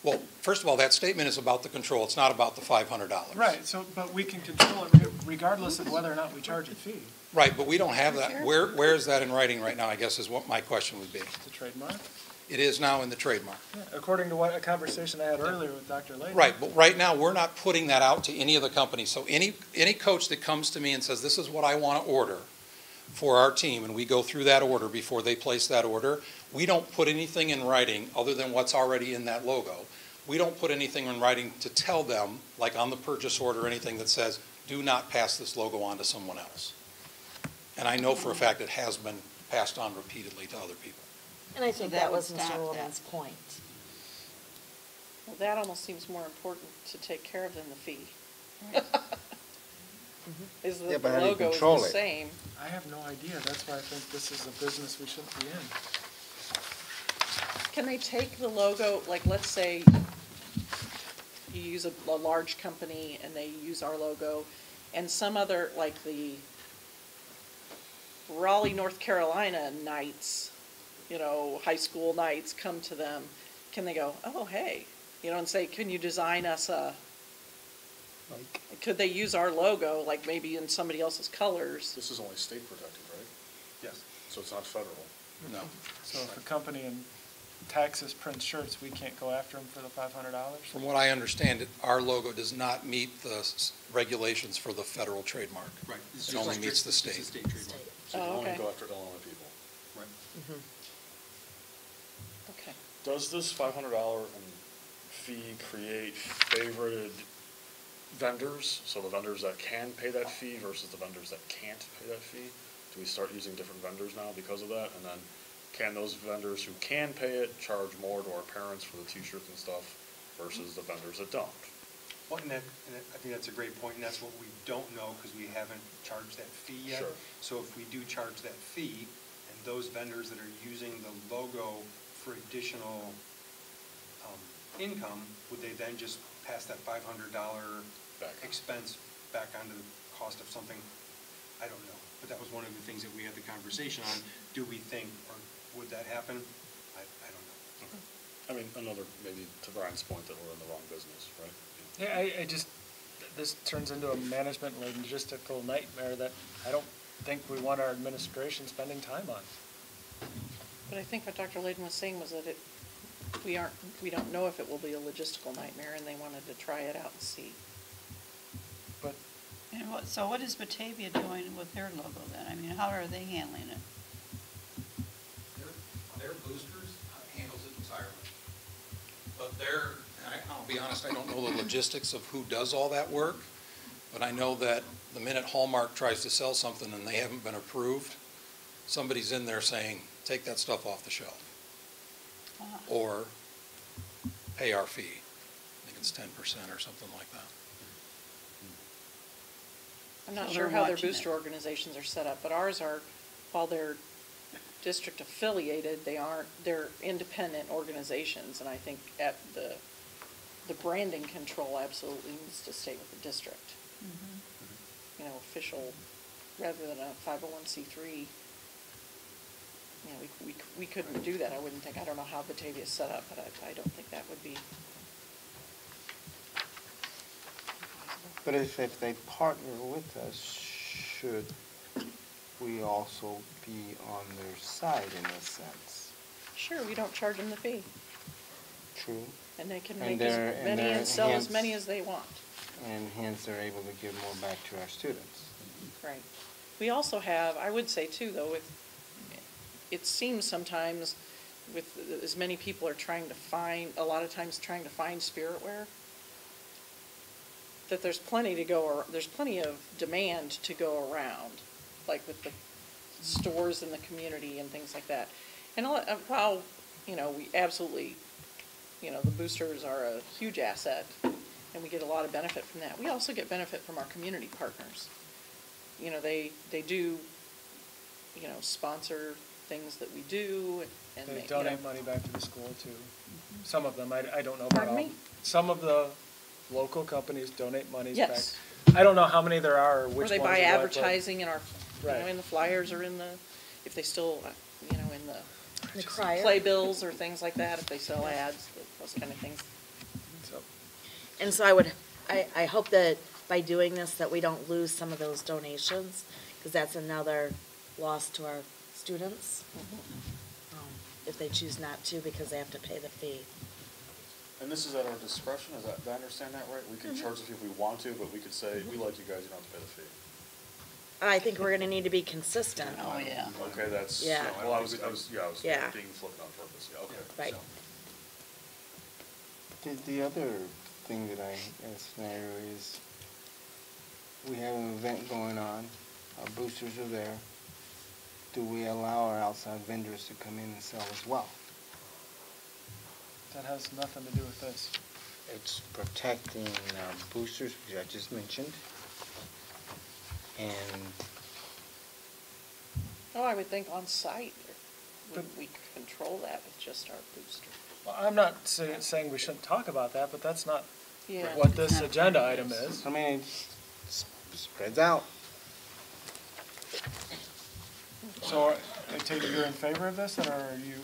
Well, first of all, that statement is about the control. It's not about the $500. Right, so, but we can control it regardless of whether or not we charge a fee. Right, but we don't have that. Where is that in writing right now, I guess is what my question would be. The trademark? It is now in the trademark. Yeah, according to what a conversation I had earlier with Dr. Layden. Right, but right now, we're not putting that out to any of the companies. So any coach that comes to me and says, this is what I want to order for our team, and we go through that order before they place that order, we don't put anything in writing other than what's already in that logo. We don't put anything in writing to tell them, like on the purchase order, anything that says, do not pass this logo on to someone else. And I know for a fact it has been passed on repeatedly to other people. And I think that that would was stop Mr. that. Williams' point. Well, that almost seems more important to take care of than the fee. Is Yeah, that but the how do you logo is control the it? same. I have no idea. That's why I think this is a business we shouldn't be in. Can they take the logo, like, let's say you use a large company and they use our logo, and some other, like the Raleigh, North Carolina Knights, high school Knights come to them, can they go, oh, hey, and say, can you design us could they use our logo, like maybe in somebody else's colors? This is only state protected, right? Yes. So it's not federal. No. So if a company in Texas prints shirts, we can't go after them for the $500? From what I understand, our logo does not meet the regulations for the federal trademark. Right. It only meets the state. So you can only go after Illinois people. Right. Okay. Does this $500 fee create favorited vendors? So the vendors that can pay that fee versus the vendors that can't pay that fee? Do we start using different vendors now because of that? And then can those vendors who can pay it charge more to our parents for the t-shirts and stuff versus the vendors that don't? Well, and I think that's a great point, and that's what we don't know because we haven't charged that fee yet. Sure. So if we do charge that fee, and those vendors that are using the logo for additional income, would they then just pass that $500 expense back onto the cost of something? I don't know. But that was one of the things that we had the conversation on. Do we think, or would that happen? I don't know. Okay. I mean, maybe to Brian's point, that we're in the wrong business, right? Yeah, this turns into a management logistical nightmare that I don't think we want our administration spending time on. But I think what Dr. Layden was saying was that we don't know if it will be a logistical nightmare, and they wanted to try it out and see. But so what is Batavia doing with their logo then? I mean, how are they handling it? Their boosters handles it entirely. But I'll be honest, I don't know the logistics of who does all that work, but I know that the minute Hallmark tries to sell something and they haven't been approved, somebody's in there saying, take that stuff off the shelf. Or pay our fee. I think it's 10% or something like that. I'm not So sure they're how their watching booster organizations are set up, but ours are, while they're district affiliated, they're independent organizations, and I think at the branding control absolutely needs to stay with the district. Official, rather than a 501c3. We couldn't do that, I wouldn't think. I don't know how Batavia's set up, but I don't think that would be. But if they partner with us, should we also be on their side in a sense? Sure, we don't charge them the fee. True. And they can make as many and sell as many as they want. And hence they're able to give more back to our students. Right. We also have, I would say too, though, it seems sometimes with as many people are trying to find, a lot of times trying to find spirit wear, that there's plenty of demand to go around, like with the stores in the community and things like that. And while, we absolutely, the boosters are a huge asset and we get a lot of benefit from that, we also get benefit from our community partners. They do, sponsor things that we do, and they donate money back to the school too. Some of them, I don't know about Pardon all. me? Some of the local companies donate monies Yes. back. I don't know how many there are or which Or they ones buy are advertising in our, Right. in the flyers or in the, if they still, in the The crier. playbills or things like that, if they sell ads, those kind of things. And so I hope that by doing this, that we don't lose some of those donations, because that's another loss to our students, if they choose not to, because they have to pay the fee. And this is at our discretion, did I understand that right? We can charge the fee if we want to, but we could say, we like you guys, you don't have to pay the fee. I think we're gonna need to be consistent. Oh, yeah. Okay, that's, Yeah. well, I was Yeah. being flippant on purpose, yeah, okay. Right. The other thing that I scenario is, we have an event going on, our boosters are there. Do we allow our outside vendors to come in and sell as well? That has nothing to do with this. It's protecting boosters, which I just mentioned. And Oh, I would think on site, we control that with just our booster. Well, I'm not saying we shouldn't talk about that, but that's not Yeah. what this agenda item is. I mean, it spreads out. So I take it you're in favor of this, or are you,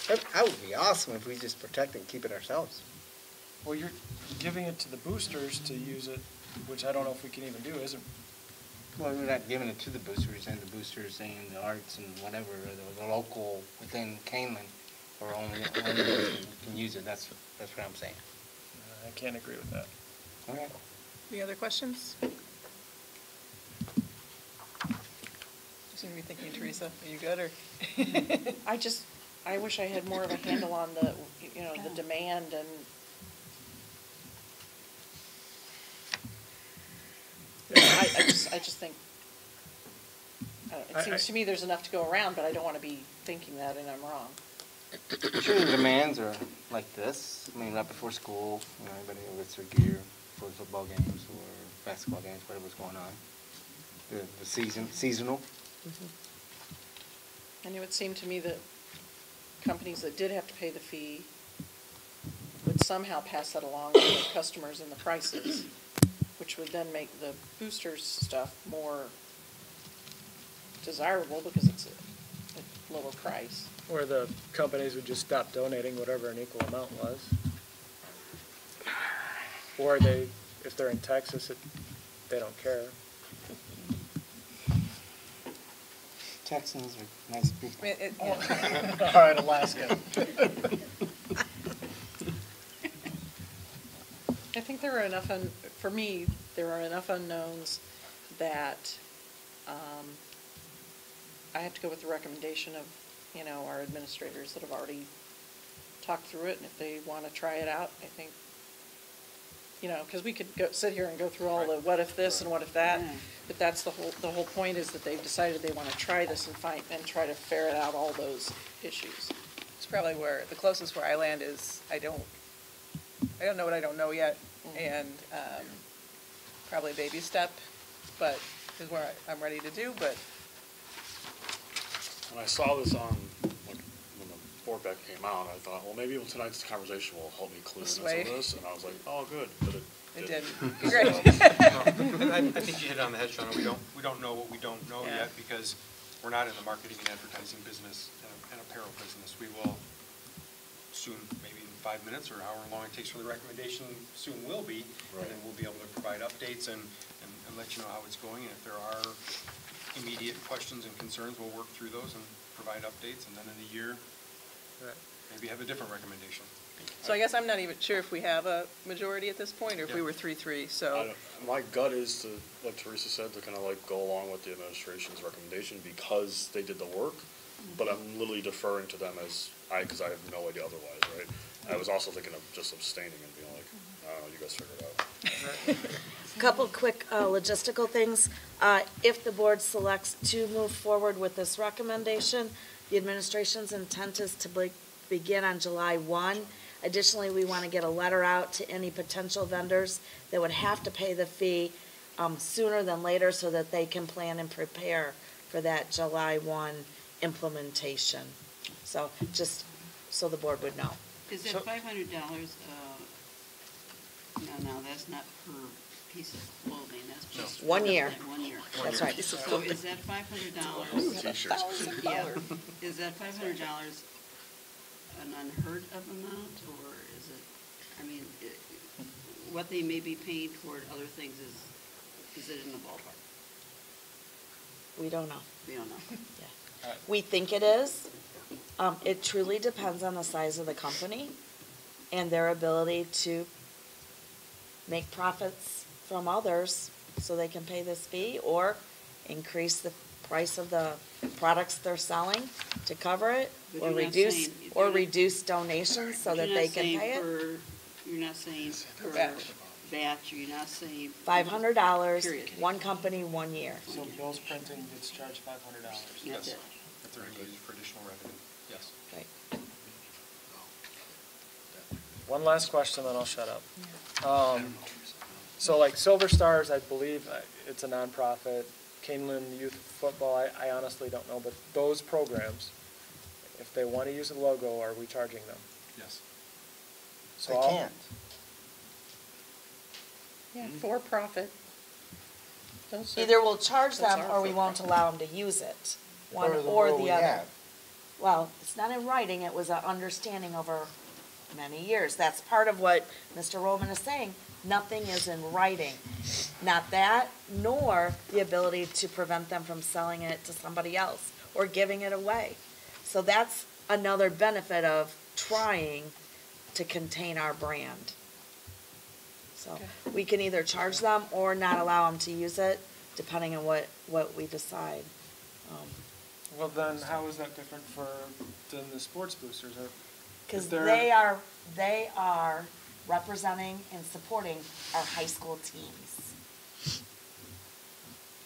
That would be awesome if we just protect it and keep it ourselves. well, you're giving it to the boosters to use it, which I don't know if we can even do, is it? Well, we're not giving it to the boosters, and the boosters and the arts and whatever, the local within Kaneland, or only can use it. That's what I'm saying. I can't agree with that. Okay. Any other questions? You seem to be thinking, Teresa, are you good, or? I wish I had more of a handle on the, the demand and. I just think, it seems to me there's enough to go around, but I don't want to be thinking that and I'm wrong. Sure, the demands are like this. I mean, right before school, everybody gets their gear for football games or basketball games, whatever's going on. The seasonal. And it would seem to me that companies that did have to pay the fee would somehow pass that along to the customers in the prices, which would then make the boosters stuff more desirable because it's a lower price. Or the companies would just stop donating whatever an equal amount was. Or if they're in Texas, they don't care. Texans are nice people. All right, Alaska. I think there are enough, for me, there are enough unknowns that I have to go with the recommendation of, our administrators that have already talked through it, and if they want to try it out, I think, because we could sit here and go through all the what if this and what if that, but that's the whole point is that they've decided they want to try this and try to ferret out all those issues. It's probably where, the closest where I land is, I don't know what I don't know yet, and probably baby step, but is where I'm ready to do, but. When I saw this on, when the board back came out, I thought, well, maybe tonight's conversation will help me clue into this, and I was like, oh, good, but it didn't. Great. I think you hit it on the head, Shauna. We don't know what we don't know yet because we're not in the marketing and advertising business and apparel business. We will soon, maybe in 5 minutes or however long it takes for the recommendation, soon will be, and then we'll be able to provide updates and let you know how it's going. And if there are immediate questions and concerns, we'll work through those and provide updates, and then in a year, maybe have a different recommendation. So I guess I'm not even sure if we have a majority at this point, or if we were 3-3, so. My gut is to, like Teresa said, to kind of like go along with the administration's recommendation because they did the work, but I'm literally deferring to them because I have no idea otherwise, right? I was also thinking of just abstaining and being like, I don't know, you guys figure it out. A couple quick logistical things. If the board selects to move forward with this recommendation, the administration's intent is to begin on July 1. Additionally, we want to get a letter out to any potential vendors that would have to pay the fee sooner than later so that they can plan and prepare for that July 1 implementation. So just so the board would know. Is that $500, no, that's not per piece of clothing, that's just. 1 year. 1 year. That's right. So is that $500? T-shirts. Yeah, is that $500 an unheard of amount, or is it, I mean, what they may be paying toward other things is it in the ballpark? We don't know. We don't know. Yeah. We think it is. It truly depends on the size of the company and their ability to make profits from others so they can pay this fee or increase the price of the products they're selling to cover it, But or you're not reduce saying- or you're not- reduce donations so that they can pay it. You're not saying per batch, you're not saying. $500, Period. one company, 1 year. So Bill's Printing gets charged $500. That's it. If they're engaged for additional revenue, yes. Right. One last question, then I'll shut up. So like Silver Stars, I believe it's a nonprofit. Kaneland Youth Football, I honestly don't know, but those programs, if they want to use the logo, are we charging them? Yes. So They I'll- can't. Yeah, for profit. Those are- Either we'll charge those them are or we for won't profit. allow them to use it, one Or the or rule the we other. have. Well, it's not in writing, it was an understanding over many years. That's part of what Mr. Roman is saying. Nothing is in writing. Not that, nor the ability to prevent them from selling it to somebody else or giving it away. So that's another benefit of trying to contain our brand. So we can either charge them or not allow them to use it, depending on what we decide. Well, then how is that different than the sports boosters? Because Is there- they are representing and supporting our high school teams.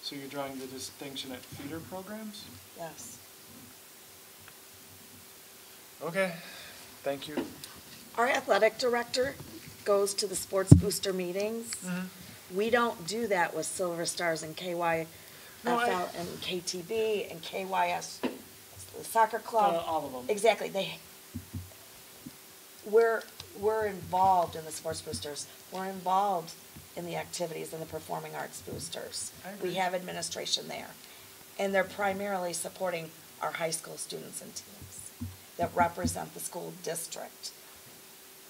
So you're drawing the distinction at feeder programs? Yes. Okay, thank you. Our athletic director goes to the sports booster meetings. We don't do that with Silver Stars and KYFL and KTB and KYS, the soccer club. All of them. Exactly. We're involved in the sports boosters. We're involved in the activities and the performing arts boosters. I agree. We have administration there. And they're primarily supporting our high school students and teams that represent the school district.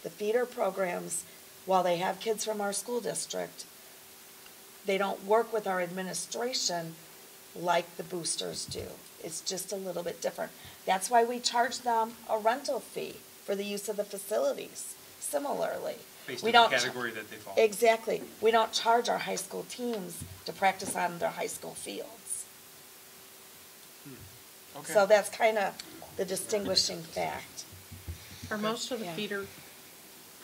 The feeder programs, while they have kids from our school district, they don't work with our administration like the boosters do. It's just a little bit different. That's why we charge them a rental fee for the use of the facilities, similarly. Based We on the don't- category that they fall. Exactly. We don't charge our high school teams to practice on their high school fields. Okay. So that's kind of the distinguishing fact. Are most of the Yeah. feeder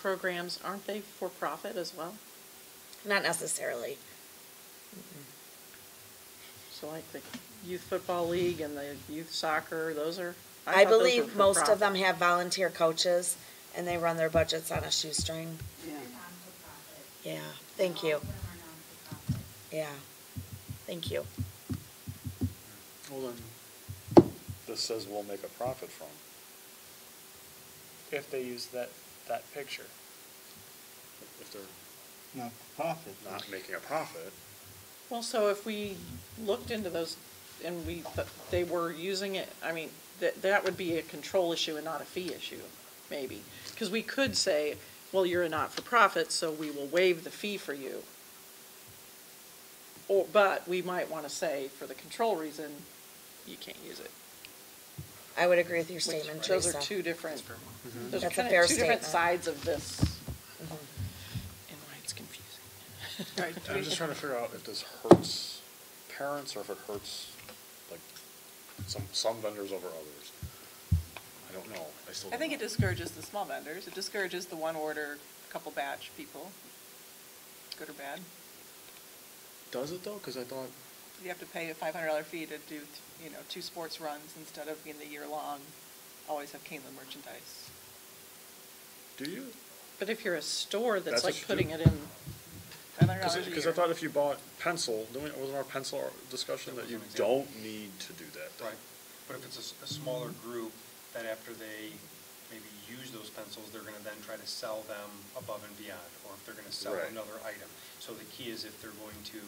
programs, aren't they for profit as well? Not necessarily. So like the youth football league and the youth soccer, those are? I thought those were believe for most of profit. them have volunteer coaches, and they run their budgets on a shoestring. Yeah. Yeah, thank you. Yeah, thank you. Well, then, this says we'll make a profit from. If they use that picture. If they're Not profit. not making a profit, Well, so if we looked into those and they were using it, I mean, that would be a control issue and not a fee issue, maybe. Because we could say, well, you're a not-for-profit, so we will waive the fee for you. But we might want to say, for the control reason, you can't use it. I would agree with your Which- statement, Those Teresa. are two different, those are That's a kind fair of two different statement. sides of this. Mhm. And why it's confusing. I'm just trying to figure out if this hurts parents or if it hurts, like, some vendors over others. I don't know. I still I don't think it know. discourages the small vendors. It discourages the one order, couple batch people. Good or bad. Does it though? Because I thought, You have to pay a $500 fee to do, 2 sports runs instead of being the year-long, always have Kaneland merchandise. do you? But if you're a store that's That's what like you putting do. it in, $500 a Because year. I thought if you bought pencil, wasn't our pencil discussion that you don't need to do that? Right, but if it's a smaller group, that after they maybe use those pencils, they're gonna then try to sell them above and beyond, or if they're gonna sell Right. another item. So the key is if they're going to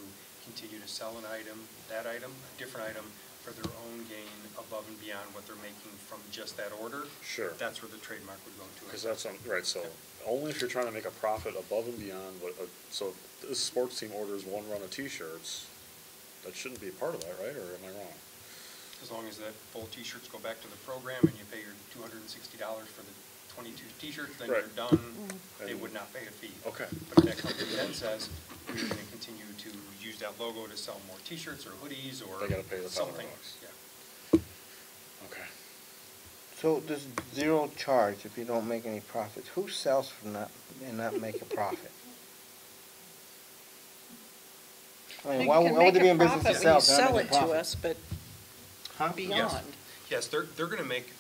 continue to sell an item, a different item, for their own gain above and beyond what they're making from just that order. Sure. That's where the trademark would go to. Because that's, right, so only if you're trying to make a profit above and beyond what, so if this sports team orders one run of T-shirts, that shouldn't be a part of that, right, or am I wrong? As long as that full T-shirts go back to the program and you pay your $260 for the 22 T-shirts, then Right. you're done, they And- would not pay a fee. Okay. But if that company then says, we're gonna continue to use that logo to sell more T-shirts or hoodies or They gotta pay the something. $500. Yeah. Okay. So this zero charge, if you don't make any profits, who sells from that and not make a profit? I mean, why would they be in business to sell? You sell it to us, but Huh? beyond. Yes, they're gonna make,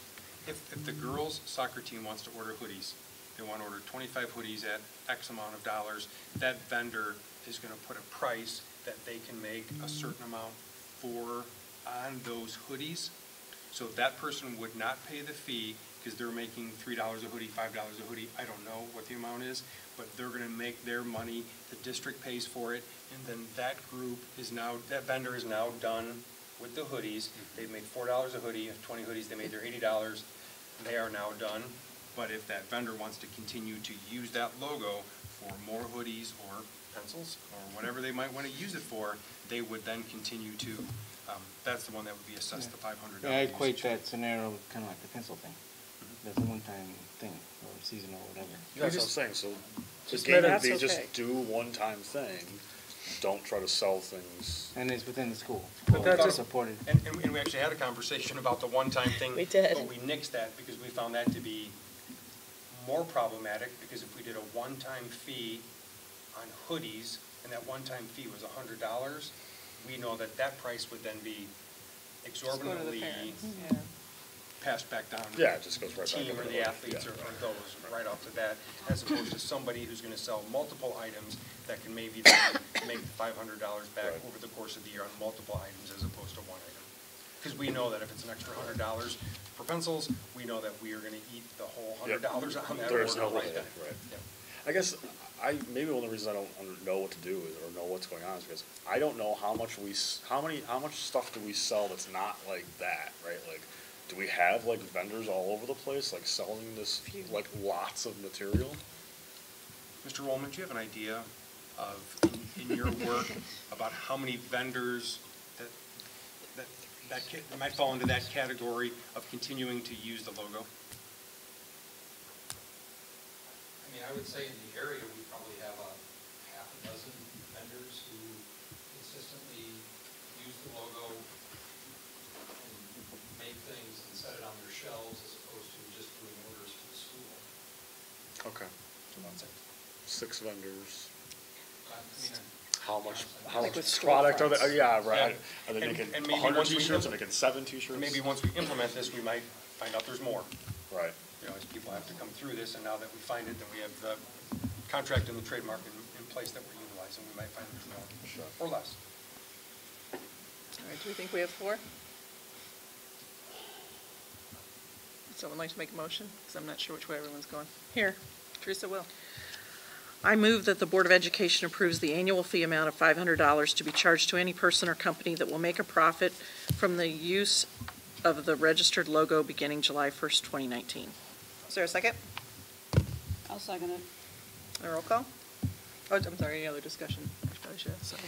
if the girls' soccer team wants to order hoodies, they wanna order 25 hoodies at X amount of dollars, that vendor is gonna put a price that they can make a certain amount on those hoodies. So that person would not pay the fee, because they're making $3 a hoodie, $5 a hoodie, I don't know what the amount is, but they're gonna make their money, the district pays for it, and then that vendor is now done with the hoodies. They've made $4 a hoodie, 20 hoodies, they made their $80, they are now done. But if that vendor wants to continue to use that logo for more hoodies or pencils, or whatever they might wanna use it for, they would then continue to, that's the one that would be assessed the $500. Yeah, I equate that scenario with kind of like the pencil thing. That's a one-time thing, or seasonal, or whatever. That's what I'm saying, so the just game let would be it- just okay. do one-time thing, don't try to sell things. And it's within the school. But that's Or a- supported. And we actually had a conversation about the one-time thing. We did. But we nixed that because we found that to be more problematic, because if we did a one-time fee on hoodies, and that one-time fee was $100, we know that that price would then be exorbitantly passed back down to Yeah, it just goes right the back team up or to the the- athletes yeah. or those right off the bat, as opposed to somebody who's gonna sell multiple items that can maybe then make $500 back over the course of the year on multiple items as opposed to one item. Because we know that if it's an extra $100 for pencils, we know that we are gonna eat the whole $100 on that There's order no way, right then. right. Yeah. I guess maybe one of the reasons I don't know what to do is, or know what's going on is because I don't know how much stuff do we sell that's not like that, right? Like, do we have like vendors all over the place, like selling this, like lots of material? Mr. Rollman, do you have an idea of, in your work, about how many vendors that might fall into that category of continuing to use the logo? I mean, I would say in the area, we probably have a half a dozen vendors who consistently use the logo and make things and set it on their shelves as opposed to just doing orders for the school. Okay. So that's it. 6 vendors. I mean, How much Like with product are they, storefronts. yeah, right. Are they And- making and maybe 100 once we T-shirts, implement- are they making 7 T-shirts? Maybe once we implement this, we might find out there's more. Right. You know, as people have to come through this, and now that we find it, then we have the contract and the trademark in place that we're utilizing, we might find there's more. Sure. Or less. All right, do we think we have 4? Would someone like to make a motion? Because I'm not sure which way everyone's going. Here, Teresa will. I move that the Board of Education approves the annual fee amount of $500 to be charged to any person or company that will make a profit from the use of the registered logo beginning July 1st, 2019. Is there a second? I'll second it. A roll call? Oh, I'm sorry, any other discussion? I probably should have, sorry.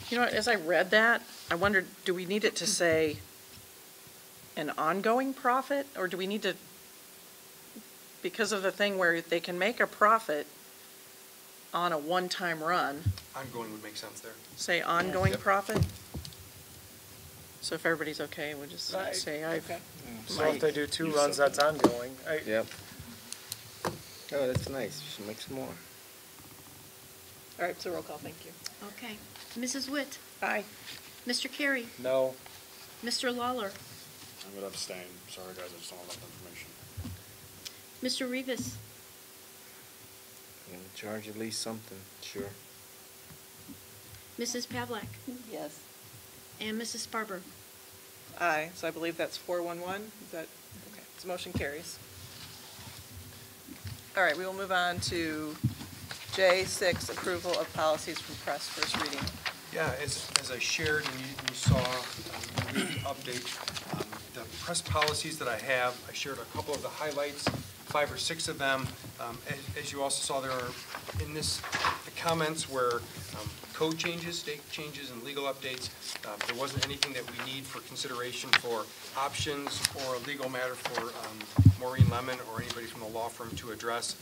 You know, as I read that, I wondered, do we need it to say an ongoing profit, or do we need to, because of the thing where they can make a profit on a one-time run, Ongoing would make sense there. say ongoing Yep. profit? So if everybody's okay, we'll just Right. say I've. So if they do 2 runs, that's ongoing. Yep. Oh, that's nice. Should make some more. All right, so roll call, thank you. Okay. Mrs. Witt? Aye. Mr. Carey? No. Mr. Lawler? I'm going to abstain. Sorry, guys, I just don't have enough information. Mr. Rivas? I'm gonna charge at least something, sure. Mrs. Pavlik? Yes. And Mrs. Sparber? Aye, so I believe that's 411, is that, okay, so motion carries. All right, we will move on to J6, approval of policies from press, first reading. Yeah, as I shared and you saw the update, the press policies that I have, I shared a couple of the highlights, 5 or 6 of them. As you also saw, there are in this the comments where code changes, state changes, and legal updates. There wasn't anything that we need for consideration for options or a legal matter for Maureen Lemon or anybody from the law firm to address.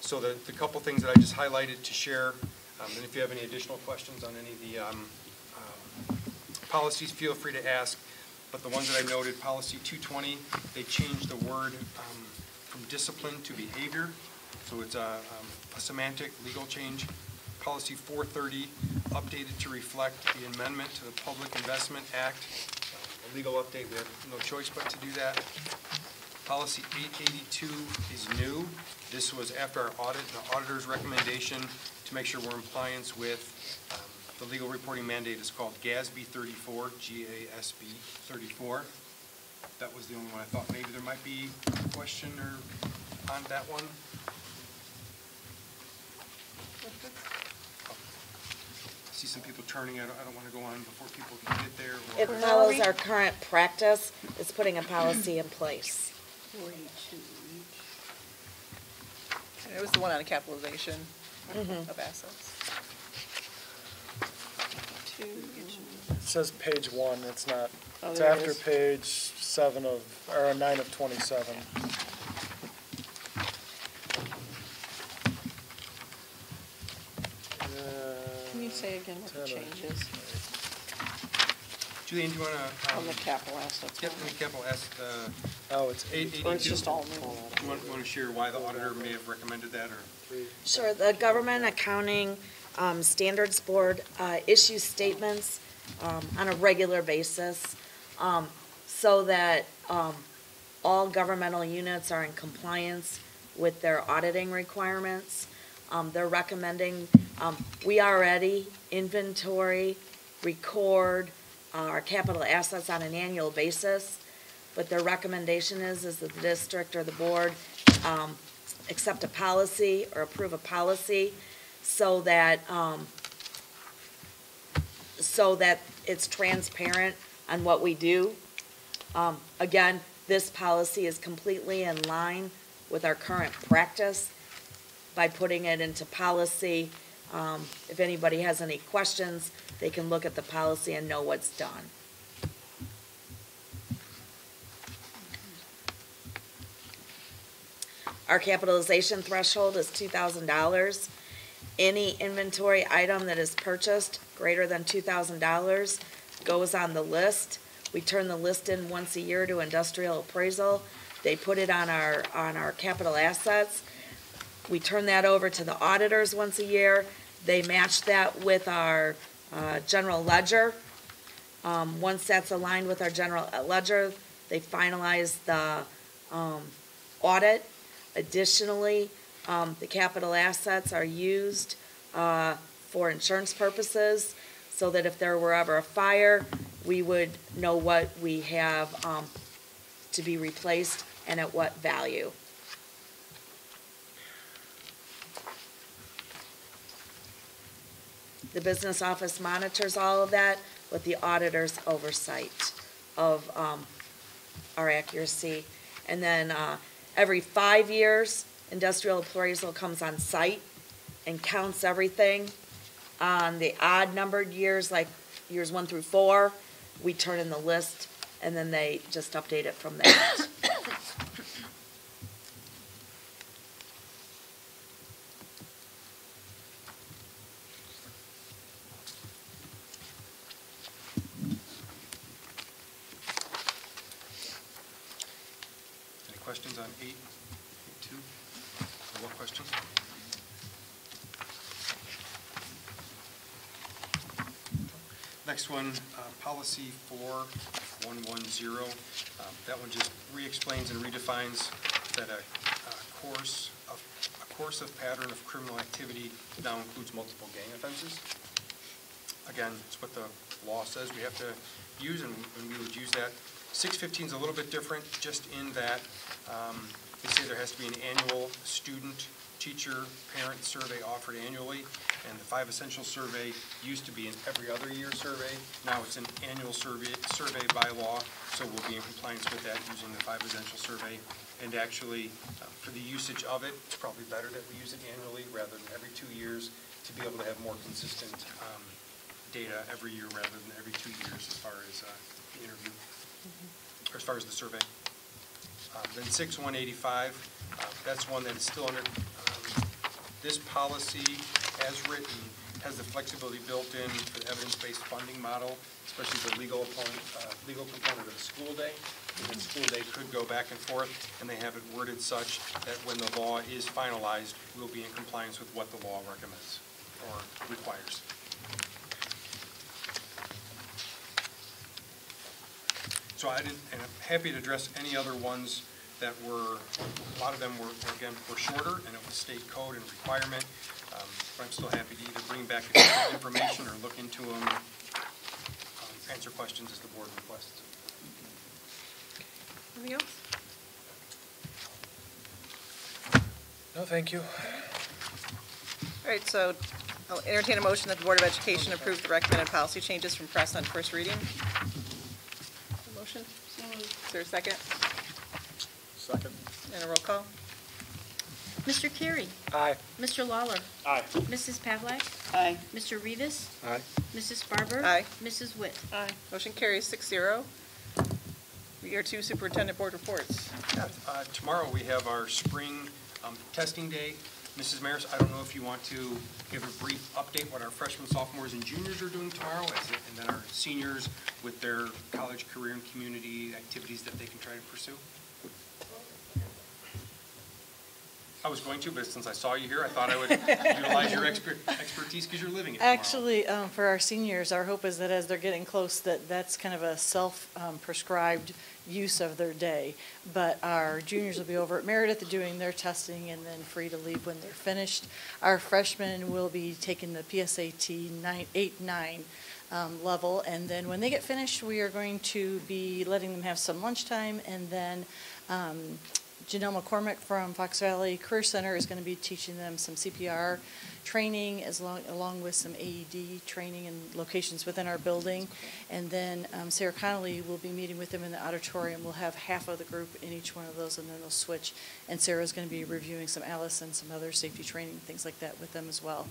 So the couple things that I just highlighted to share, and if you have any additional questions on any of the policies, feel free to ask. But the ones that I noted, policy 220, they changed the word from discipline to behavior. So it's a semantic legal change. Policy 430, updated to reflect the amendment to the Public Investment Act. A legal update, we have no choice but to do that. Policy 882 is new. This was after our audit, the auditor's recommendation to make sure we're in compliance with the legal reporting mandate is called GASB 34, G-A-S-B 34. That was the only one I thought maybe there might be a question or on that one. I see some people turning. I don't want to go on before people can get there. It follows our current practice. It's putting a policy in place. And it was the one on capitalization of assets. It says page 1, it's not, Oh, it's there it after is. page 7 of, or 9 of 27. Can you say again what the change is? Julian, do you want to? On the capital assets. Yep, on the capital asset. Oh, it's 882. Or it's just all new. Do you want to share why the auditor may have recommended that, or? Sure, the Government Accounting Standards Board issues statements on a regular basis so that all governmental units are in compliance with their auditing requirements. They're recommending, we already inventory, record our capital assets on an annual basis, but their recommendation is that the district or the board accept a policy or approve a policy so that it's transparent on what we do. Again, this policy is completely in line with our current practice by putting it into policy. If anybody has any questions, they can look at the policy and know what's done. Our capitalization threshold is $2,000. Any inventory item that is purchased greater than $2,000 goes on the list. We turn the list in once a year to industrial appraisal. They put it on our capital assets. We turn that over to the auditors once a year. They match that with our general ledger. Once that's aligned with our general ledger, they finalize the audit. Additionally, the capital assets are used for insurance purposes so that if there were ever a fire, we would know what we have to be replaced and at what value. The business office monitors all of that with the auditor's oversight of our accuracy. And then every 5 years, industrial appraisal comes on site and counts everything. On the odd numbered years, like years 1 through 4, we turn in the list and then they just update it from that. Any questions on 8.2? Or what questions? Next one, policy 4110. That one just re-explains and redefines that a course of pattern of criminal activity now includes multiple gang offenses. Again, it's what the law says we have to use, and we would use that. 615 is a little bit different, just in that They say there has to be an annual student, teacher, parent survey offered annually, and the 5 Essential survey used to be an every other year survey. Now it's an annual survey by law, so we'll be in compliance with that using the 5 Essential survey. And actually, for the usage of it, it's probably better that we use it annually rather than every 2 years to be able to have more consistent data every year rather than every 2 years as far as the interview, or as far as the survey. Then 6185, that's one that is still under, this policy as written has the flexibility built in for the evidence-based funding model, especially the legal component of the school day. And the school day could go back and forth, and they have it worded such that when the law is finalized, we'll be in compliance with what the law recommends or requires. So and I'm happy to address any other ones that were, a lot of them were shorter, and it was state code and requirement. But I'm still happy to either bring back additional information or look into them, answer questions as the board requests. Anything else? No, thank you. All right, so I'll entertain a motion that the Board of Education approve the recommended policy changes from press on first reading. Motion? Is there a second? Second. And a roll call? Mr. Carey? Aye. Mr. Lawler? Aye. Mrs. Pavlik? Aye. Mr. Rivas? Aye. Mrs. Farber? Aye. Mrs. Witt? Aye. Motion carries 6-0. Year 2 Superintendent Board reports. Tomorrow we have our spring testing day. Mrs. Maris, I don't know if you want to give a brief update what our freshmen, sophomores, and juniors are doing tomorrow, and then our seniors with their college, career, and community activities that they can try to pursue. I was going to, but since I saw you here, I thought I would utilize your expertise because you're living it tomorrow. Actually, for our seniors, our hope is that as they're getting close, that's kind of a self-prescribed use of their day. But our juniors will be over at Meredith doing their testing and then free to leave when they're finished. Our freshmen will be taking the PSAT 8-9 level, and then when they get finished, we are going to be letting them have some lunchtime, and then Janelle McCormick from Fox Valley Career Center is going to be teaching them some CPR training along with some AED training in locations within our building. And then Sarah Connolly will be meeting with them in the auditorium. We'll have half of the group in each one of those, and then they'll switch. And Sarah's going to be reviewing some ALICE and some other safety training, things like that with them as well.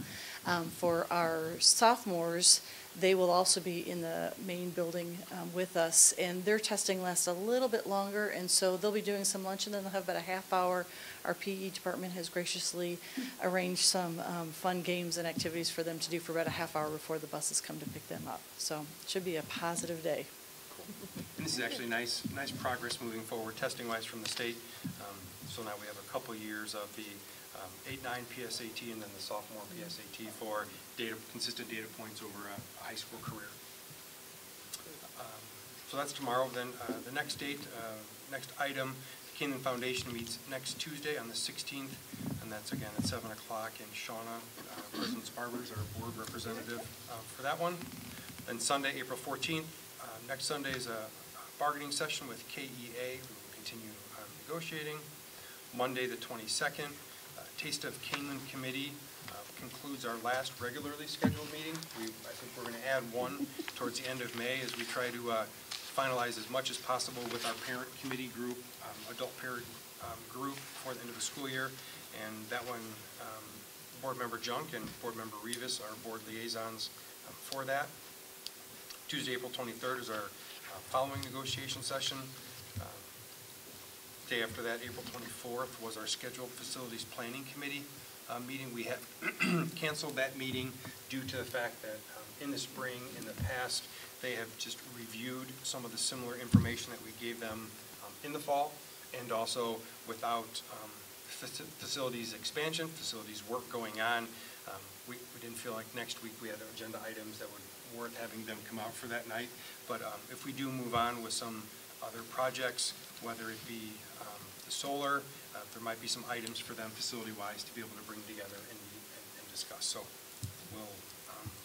For our sophomores, they will also be in the main building with us, and their testing lasts a little bit longer, and so they'll be doing some lunch, and then they'll have about a half hour. Our PE department has graciously arranged some fun games and activities for them to do for about a half hour before the buses come to pick them up. So it should be a positive day. And this is actually nice progress moving forward, testing-wise from the state. So now we have a couple years of the 8-9 PSAT and then the sophomore PSAT for consistent data points over a high school career. So that's tomorrow. Then the next date, next item, the Kaneland Foundation meets next Tuesday on the 16th, and that's again at 7 o'clock. And Shauna, President Sparber, is our board representative for that one. Then Sunday, April 14th, next Sunday is a bargaining session with KEA. We will continue negotiating. Monday, the 22nd, Taste of Kaneland Committee concludes our last regularly scheduled meeting. I think we're going to add one towards the end of May as we try to finalize as much as possible with our parent committee group, adult parent group for the end of the school year. And that one, Board Member Junk and Board Member Rivas are board liaisons for that. Tuesday, April 23rd is our following negotiation session. Day after that, April 24th, was our scheduled facilities planning committee meeting. We have canceled that meeting due to the fact that in the spring, in the past, they have just reviewed some of the similar information that we gave them in the fall, and also without facilities expansion, facilities work going on. We didn't feel like next week we had agenda items that would warrant having them come out for that night. But if we do move on with some other projects, whether it be the solar, there might be some items for them facility-wise to be able to bring together and discuss. So we'll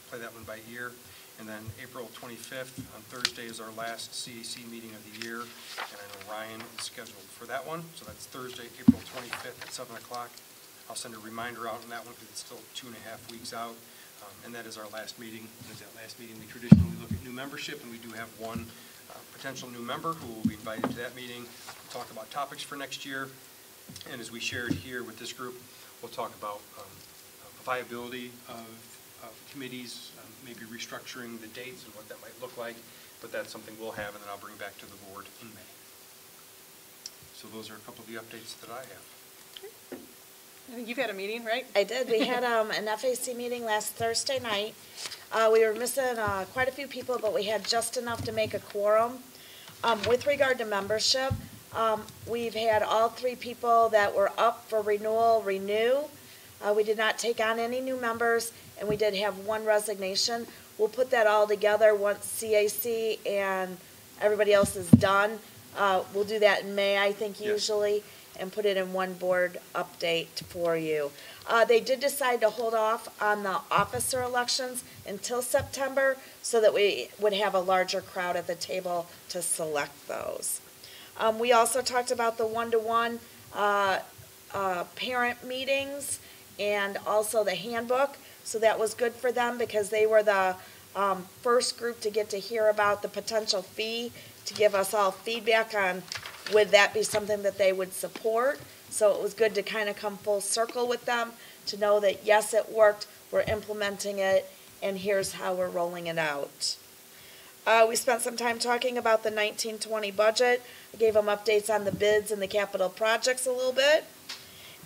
play that one by ear. And then April 25th, on Thursday, is our last CAC meeting of the year, and I know Ryan is scheduled for that one, so that's Thursday, April 25th at 7 o'clock. I'll send a reminder out on that one because it's still 2.5 weeks out, and that is our last meeting. And at that last meeting, we traditionally look at new membership, and we do have one potential new member who will be invited to that meeting. We'll talk about topics for next year, and as we shared here with this group, we'll talk about viability of committees, maybe restructuring the dates and what that might look like, but that's something we'll have, and then I'll bring back to the board in May. So those are a couple of the updates that I have. I think you've had a meeting, right? I did. We had an FAC meeting last Thursday night. We were missing quite a few people, but we had just enough to make a quorum. With regard to membership, we've had all 3 people that were up for renewal renew. We did not take on any new members, and we did have 1 resignation. We'll put that all together once CAC and everybody else is done. We'll do that in May, I think, usually, and put it in one board update for you. They did decide to hold off on the officer elections until September so that we would have a larger crowd at the table to select those. We also talked about the one-to-one parent meetings and also the handbook. So that was good for them because they were the first group to get to hear about the potential fee, to give us all feedback on would that be something that they would support. So it was good to kind of come full circle with them to know that yes, it worked, we're implementing it, and here's how we're rolling it out. We spent some time talking about the 19-20 budget. I gave them updates on the bids and the capital projects a little bit.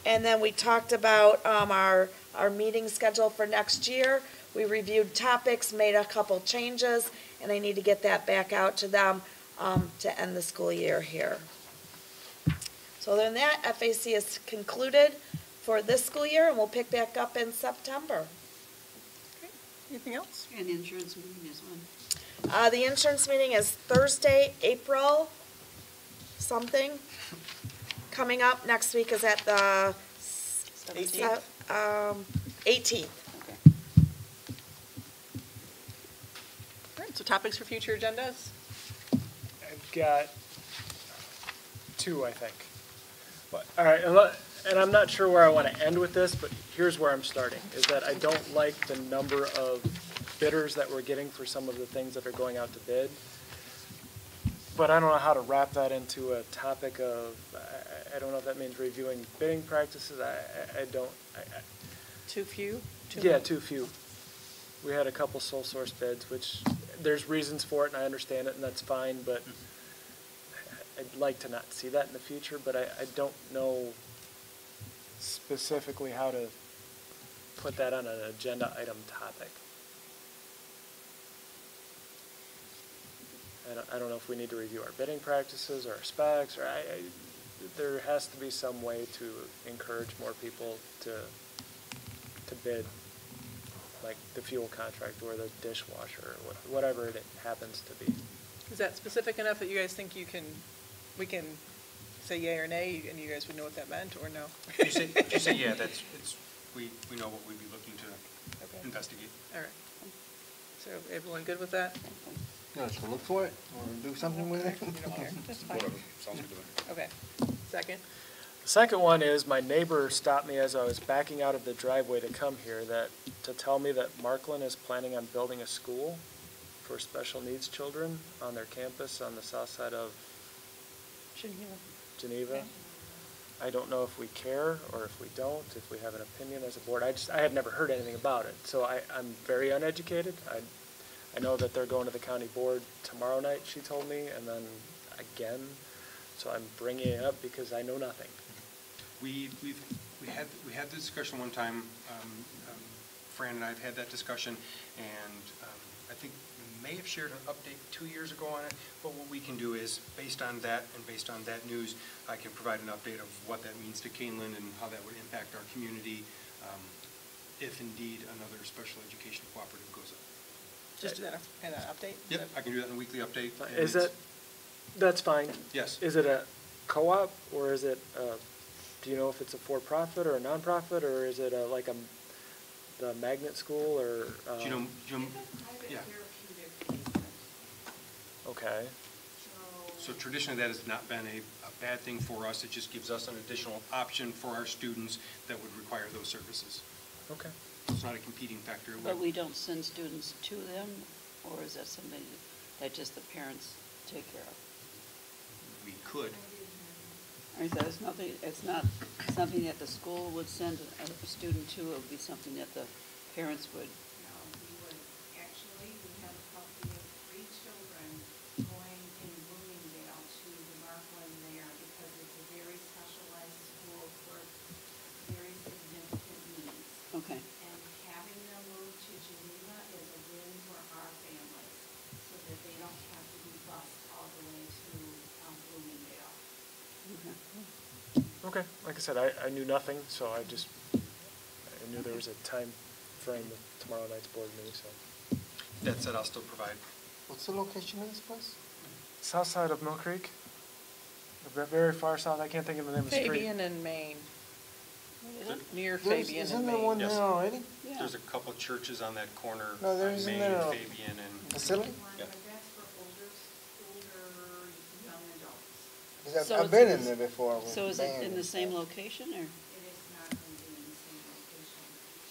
And then we talked about our meeting schedule for next year. We reviewed topics, made a couple changes, and I need to get that back out to them to end the school year here. So other than that, FAC is concluded for this school year, and we'll pick back up in September. Okay. Anything else? And the insurance meeting is when? The insurance meeting is Thursday, April something. Coming up next week is at the 18th. 18th. Okay. All right, so topics for future agendas? I've got 2, I think. But, all right, and I'm not sure where I want to end with this, but here's where I'm starting, is that I don't like the number of bidders that we're getting for some of the things that are going out to bid. But I don't know how to wrap that into a topic of, I don't know if that means reviewing bidding practices. I don't. Too few? Too few. We had a couple sole source bids, which there's reasons for it, and I understand it, and that's fine, but I'd like to not see that in the future, but I don't know specifically how to put that on an agenda item topic. I don't know if we need to review our bidding practices or our specs, or there has to be some way to encourage more people to bid, like the fuel contract or the dishwasher, or whatever it happens to be. Is that specific enough that you guys think we can say yay or nay, and you guys would know what that meant, or no? If you say yeah, we know what we'd be looking to investigate. All right. So everyone good with that? You want us to look for it or do something with it? You don't care. That's fine. Whatever, sounds good to me. Okay. Second? The second one is my neighbor stopped me as I was backing out of the driveway to come here to tell me that Markland is planning on building a school for special needs children on their campus on the south side of Geneva. Okay. I don't know if we care or if we don't, if we have an opinion as a board. I had never heard anything about it, so I'm very uneducated. I know that they're going to the county board tomorrow night, she told me, and then again, so I'm bringing it up because I know nothing. We had the discussion one time. Fran and I have had that discussion, and I think we may have shared an update 2 years ago on it. But what we can do is, based on that and based on that news, I can provide an update of what that means to Kaneland and how that would impact our community if indeed another special education cooperative goes up. Just do that in an update? Yep, I can do that in a weekly update. That's fine. Yes. Is it a co-op, or is it, do you know if it's a for-profit or a non-profit, or is it the magnet school, or? Do you know, yeah. Okay. So traditionally, that has not been a bad thing for us. It just gives us an additional option for our students that would require those services. Okay. It's not a competing factor. But we don't send students to them, or is that something that just the parents take care of? We could. I mean, so it's not something that the school would send a student to, it would be something that the parents would. No, we would, actually, we have a couple of 3 children going in Bloomingdale to the Markland there because it's a very specialized school for very significant needs. Okay. And having them move to Geneva is a win for our families so that they don't have to be bused all the way to Bloomingdale. Okay, like I said, I knew nothing, so I knew there was a time frame with tomorrow night's board meeting, so. That said, I'll still provide. What's the location of this place? South side of Mill Creek, very far south, I can't think of the name of the street. Fabian and Maine. Near There's- Fabian and isn't Maine. there one there already? Yeah. There's a couple of churches on that corner. No, there on isn't Main there and a Fabian and. facility? Yeah. But that's for older young adults. 'Cause So I've it's been in in there before. with So is it band in the and same stuff. location, or? It is not going to be in the same location.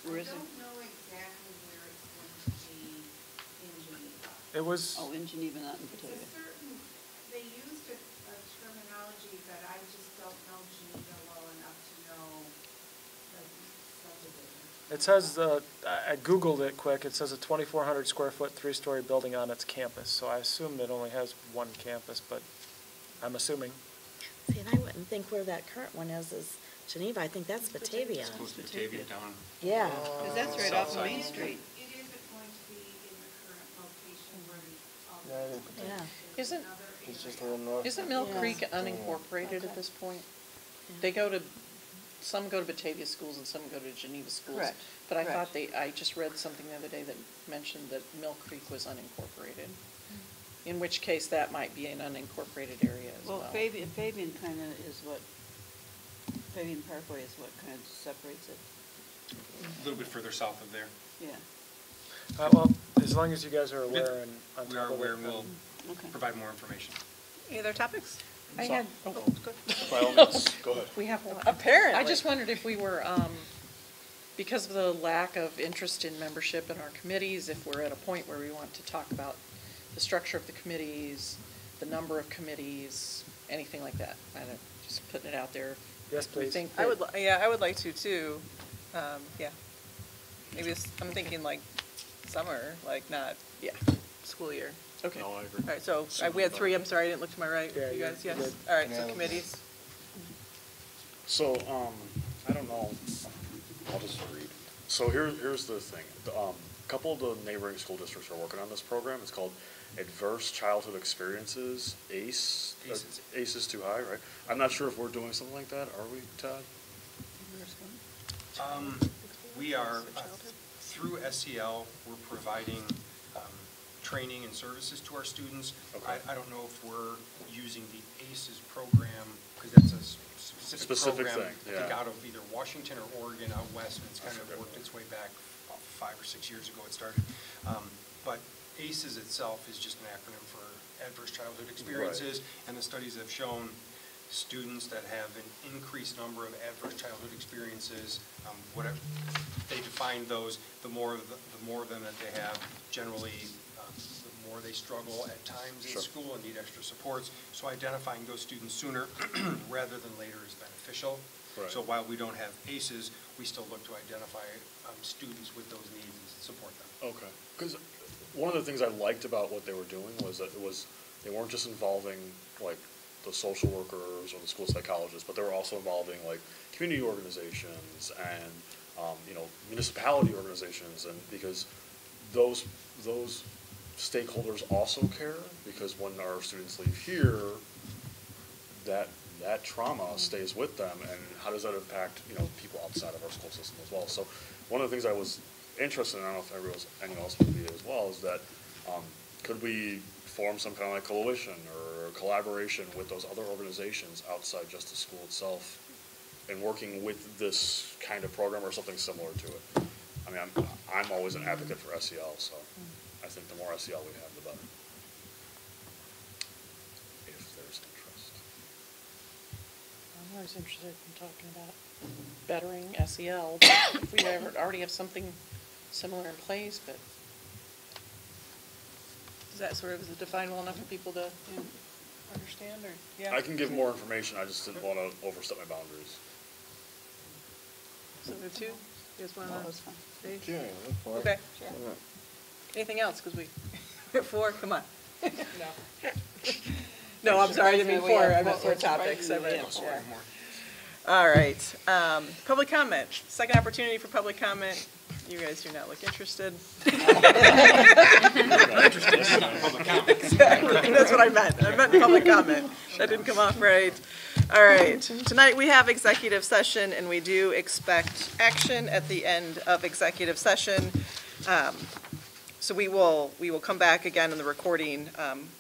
Where is I it? don't know exactly where it's going to be in Geneva. It was, Oh, in Geneva, not in It's a Batavia. certain, they used a terminology, but I just don't know Geneva well enough to know the subdivision. it says, I Googled it quick, it says a 2,400 square foot, 3-story building on its campus, so I assume it only has one campus, but I'm assuming. See, and I wouldn't think where that current one is Geneva. I think that's Batavia. It's close to Batavia down. Yeah. Because that's right South off of side. Main Street. It isn't going to be in the current location where the. Yeah, it is Batavia. Yeah. Isn't, It's just a little north. isn't Mill Yeah. Creek unincorporated at this point? They go to, some go to Batavia schools and some go to Geneva schools. Correct. But I Correct. thought I just read something the other day that mentioned that Mill Creek was unincorporated. In which case, that might be an unincorporated area as well. Well, Fabian kind of is what, Fabian Parkway is what kind of separates it. A little bit further south of there. Yeah. Well, as long as you guys are aware and on We are top of aware, it, and we'll Okay. provide more information. Any other topics? I had, By all means, go ahead. we have one. Apparently. I just wondered if we were, because of the lack of interest in membership in our committees, if we're at a point where we want to talk about the structure of the committees, the number of committees, anything like that. I don't, just putting it out there. Yes, We please. think I that- would, I would like to too. Yeah. Maybe I'm thinking like summer, like not Yeah. school year. Okay. No, I agree. All right, so we had 3, I'm sorry, I didn't look to my right. Yeah, You you're guys, yes? good. All right, so Yeah. committees. So, I don't know, I'll just read. So here's the thing. A couple of the neighboring school districts are working on this program. It's called Adverse Childhood Experiences, ACE. ACEs. ACE is too high, right? I'm not sure if we're doing something like that. Are we, Todd? We are, through SEL, we're providing training and services to our students. Okay. I don't know if we're using the ACES program, because that's a specific program. thing, I think yeah. out of either Washington or Oregon out west, and it's kind of worked its way back about 5 or 6 years ago it started. But ACES itself is just an acronym for Adverse Childhood Experiences, and the studies have shown students that have an increased number of adverse childhood experiences, whatever they define those, the more of them that they have, generally, the more they struggle at times in Sure. school and need extra supports. So identifying those students sooner rather than later is beneficial. Right. So while we don't have ACEs, we still look to identify students with those needs and support them. Okay. Because one of the things I liked about what they were doing was that they weren't just involving like the social workers or the school psychologists, but they were also involving like community organizations and municipality organizations, and because those stakeholders also care, because when our students leave here, that trauma stays with them, and how does that impact people outside of our school system as well? So one of the things I was interested in, I don't know if anyone else would be as well, is that could we form some kind of like coalition or collaboration with those other organizations outside just the school itself and working with this kind of program or something similar to it? I mean, I'm always an advocate for SEL, so I think the more SEL we have, the better. I'm always interested in talking about bettering SEL, but if we already have something similar in place, but. Is that sort of defined well enough for people to understand, or, yeah? I can give more information, I just didn't want to overstep my boundaries. So the two, you guys want to? No, that's fine. Sure, look for it. Okay. Sure. Anything else, because we, four, come on. No. No, I'm sorry, I didn't mean four, I meant four topics. I meant, yeah. All right, public comment, second opportunity for public comment. You guys do not look interested. Exactly, that's what I meant. I meant public comment. That didn't come off right. All right, tonight we have executive session, and we do expect action at the end of executive session. So we will come back again in the recording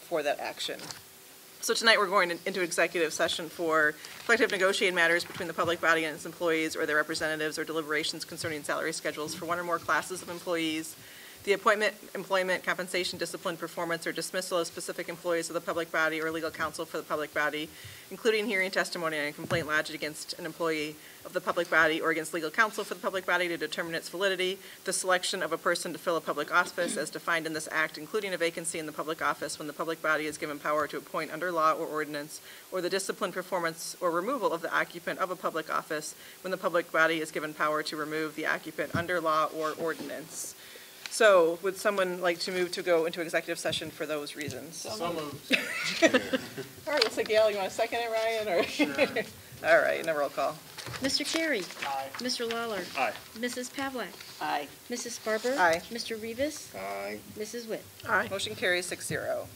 for that action. So tonight we're going into executive session for collective negotiating matters between the public body and its employees or their representatives, or deliberations concerning salary schedules for one or more classes of employees, the appointment, employment, compensation, discipline, performance, or dismissal of specific employees of the public body or legal counsel for the public body, including hearing testimony on a complaint lodged against an employee of the public body or against legal counsel for the public body to determine its validity, the selection of a person to fill a public office as defined in this act, including a vacancy in the public office when the public body is given power to appoint under law or ordinance, or the discipline, performance, or removal of the occupant of a public office when the public body is given power to remove the occupant under law or ordinance. So, would someone like to move to go into executive session for those reasons? So moved. All right, looks like Gail, you want to second it, Ryan? Or? Sure. All right, and a roll call. Mr. Carey. Aye. Mr. Lawler. Aye. Mrs. Pavlak. Aye. Mrs. Barber. Aye. Mr. Rivas. Aye. Mrs. Witt. Aye. Motion carries 6-0.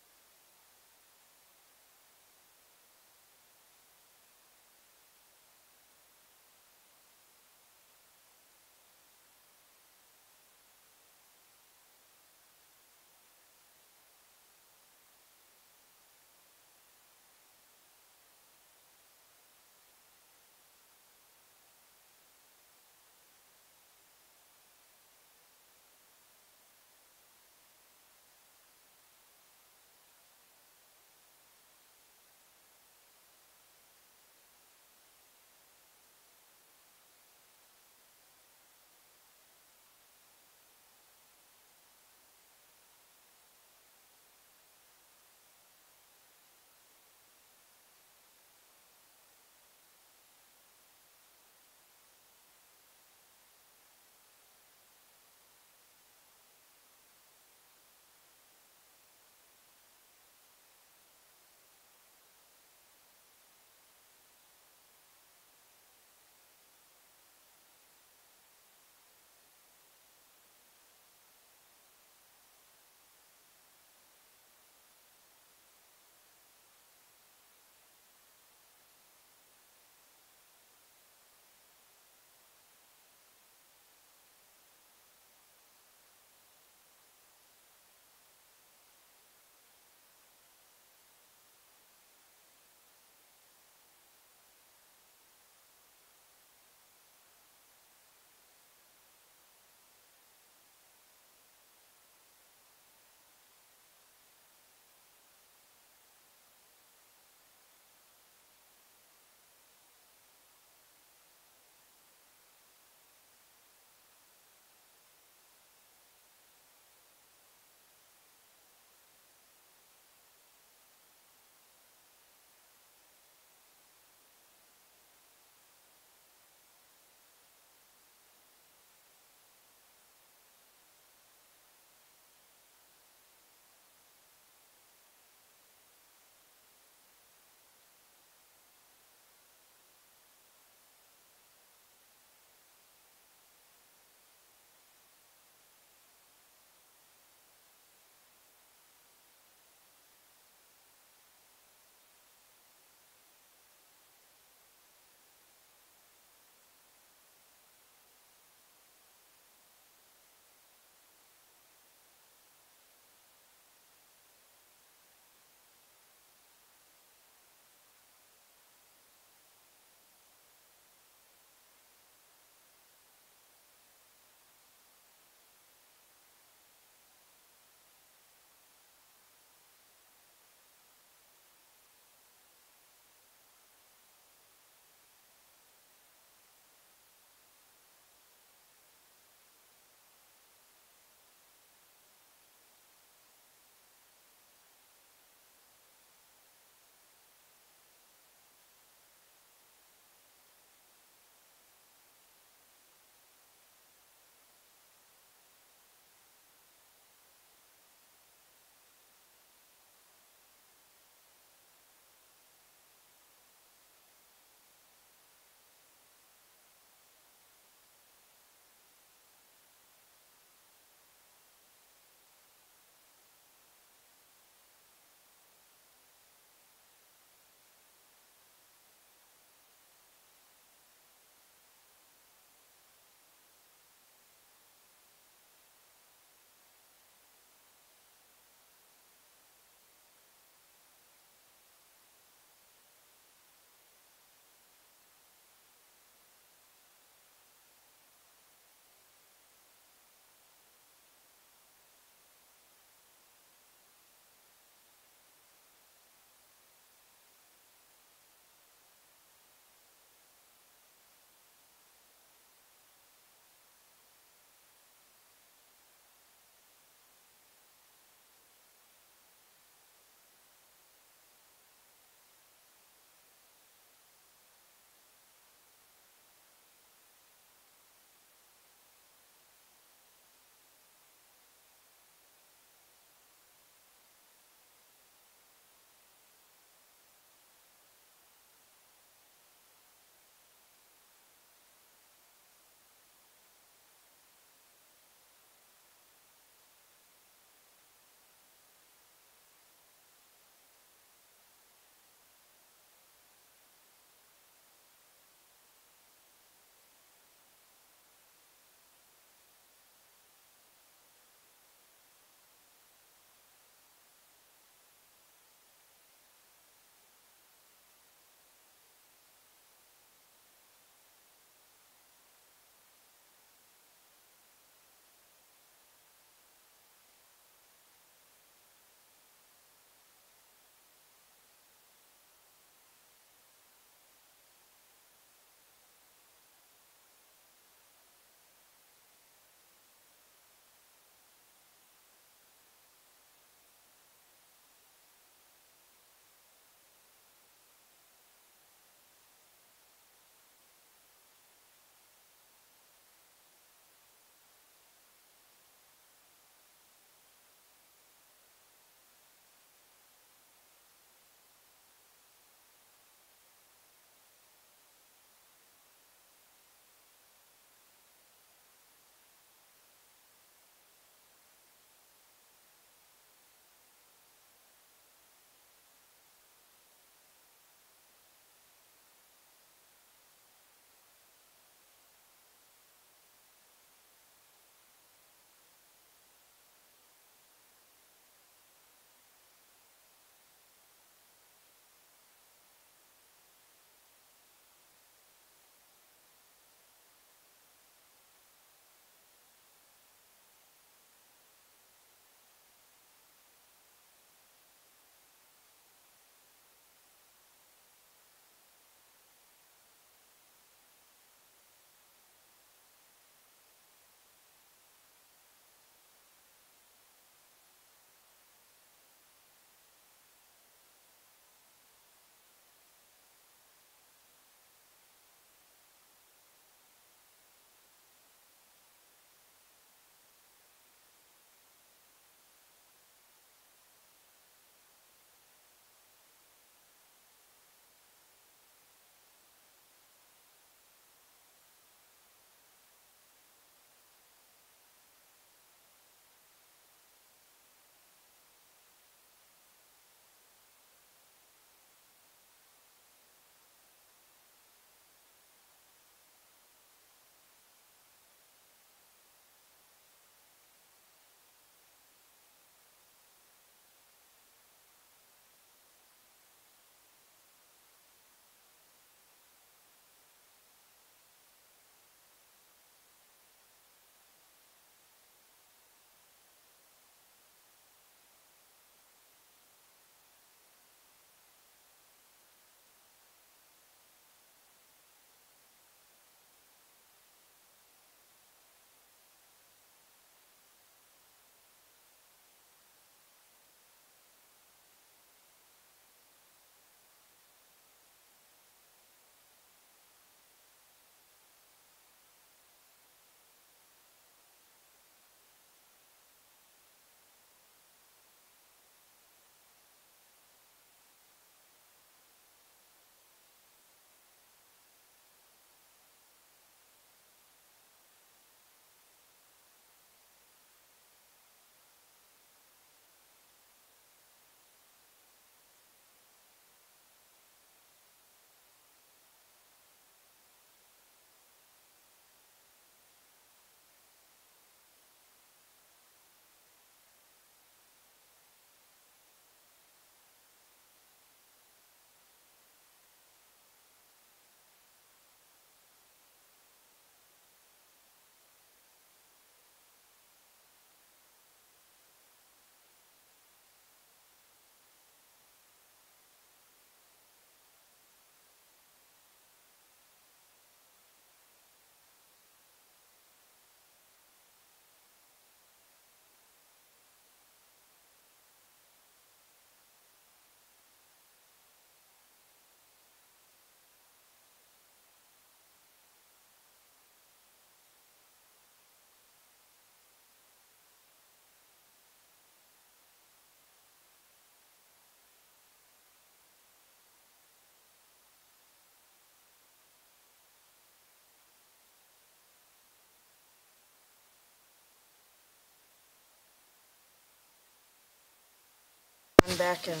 back and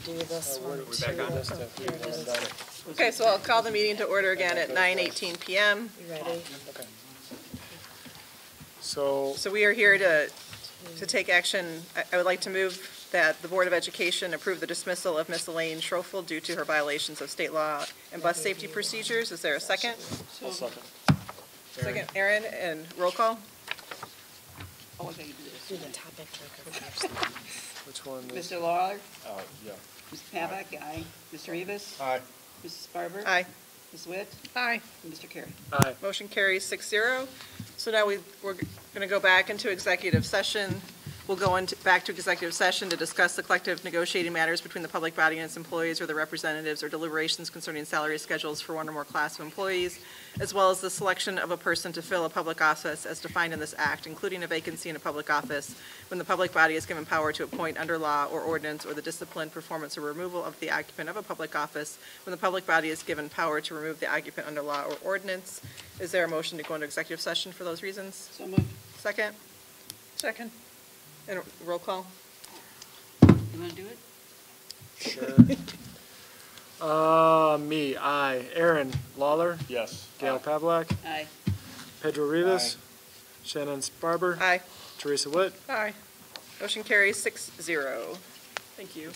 do this one We're back on this. Okay, so I'll call the meeting to order again at 9:18 PM. You ready? Okay. So, So we are here to take action. I would like to move that the Board of Education approve the dismissal of Miss Elaine Schroeffel due to her violations of state law and bus safety procedures. Is there a second? I'll second. Second, Aaron, and roll call? Oh, okay, you do this. Do the topic trigger first. which one is? Mr. Lawler? Yeah. Mr. Pavlik? Aye. Mr. Rivas? Aye. Mrs. Barber? Aye. Ms. Witt? Aye. And Mr. Carey? Aye. Motion carries 6-0. So now we're going to go back into executive session. We'll go back to executive session to discuss the collective negotiating matters between the public body and its employees or the representatives, or deliberations concerning salary schedules for one or more class of employees, as well as the selection of a person to fill a public office as defined in this act, including a vacancy in a public office, when the public body is given power to appoint under law or ordinance, or the discipline, performance, or removal of the occupant of a public office, when the public body is given power to remove the occupant under law or ordinance. Is there a motion to go into executive session for those reasons? So moved. Second? Second. And roll call? You want to do it? Sure. Me, aye. Aaron Lawler, Yes. Gail Pavlak, Aye. Pedro Rivas, Shannon Barber, Aye. Teresa Witt. Aye. Motion carries 6-0. Thank you.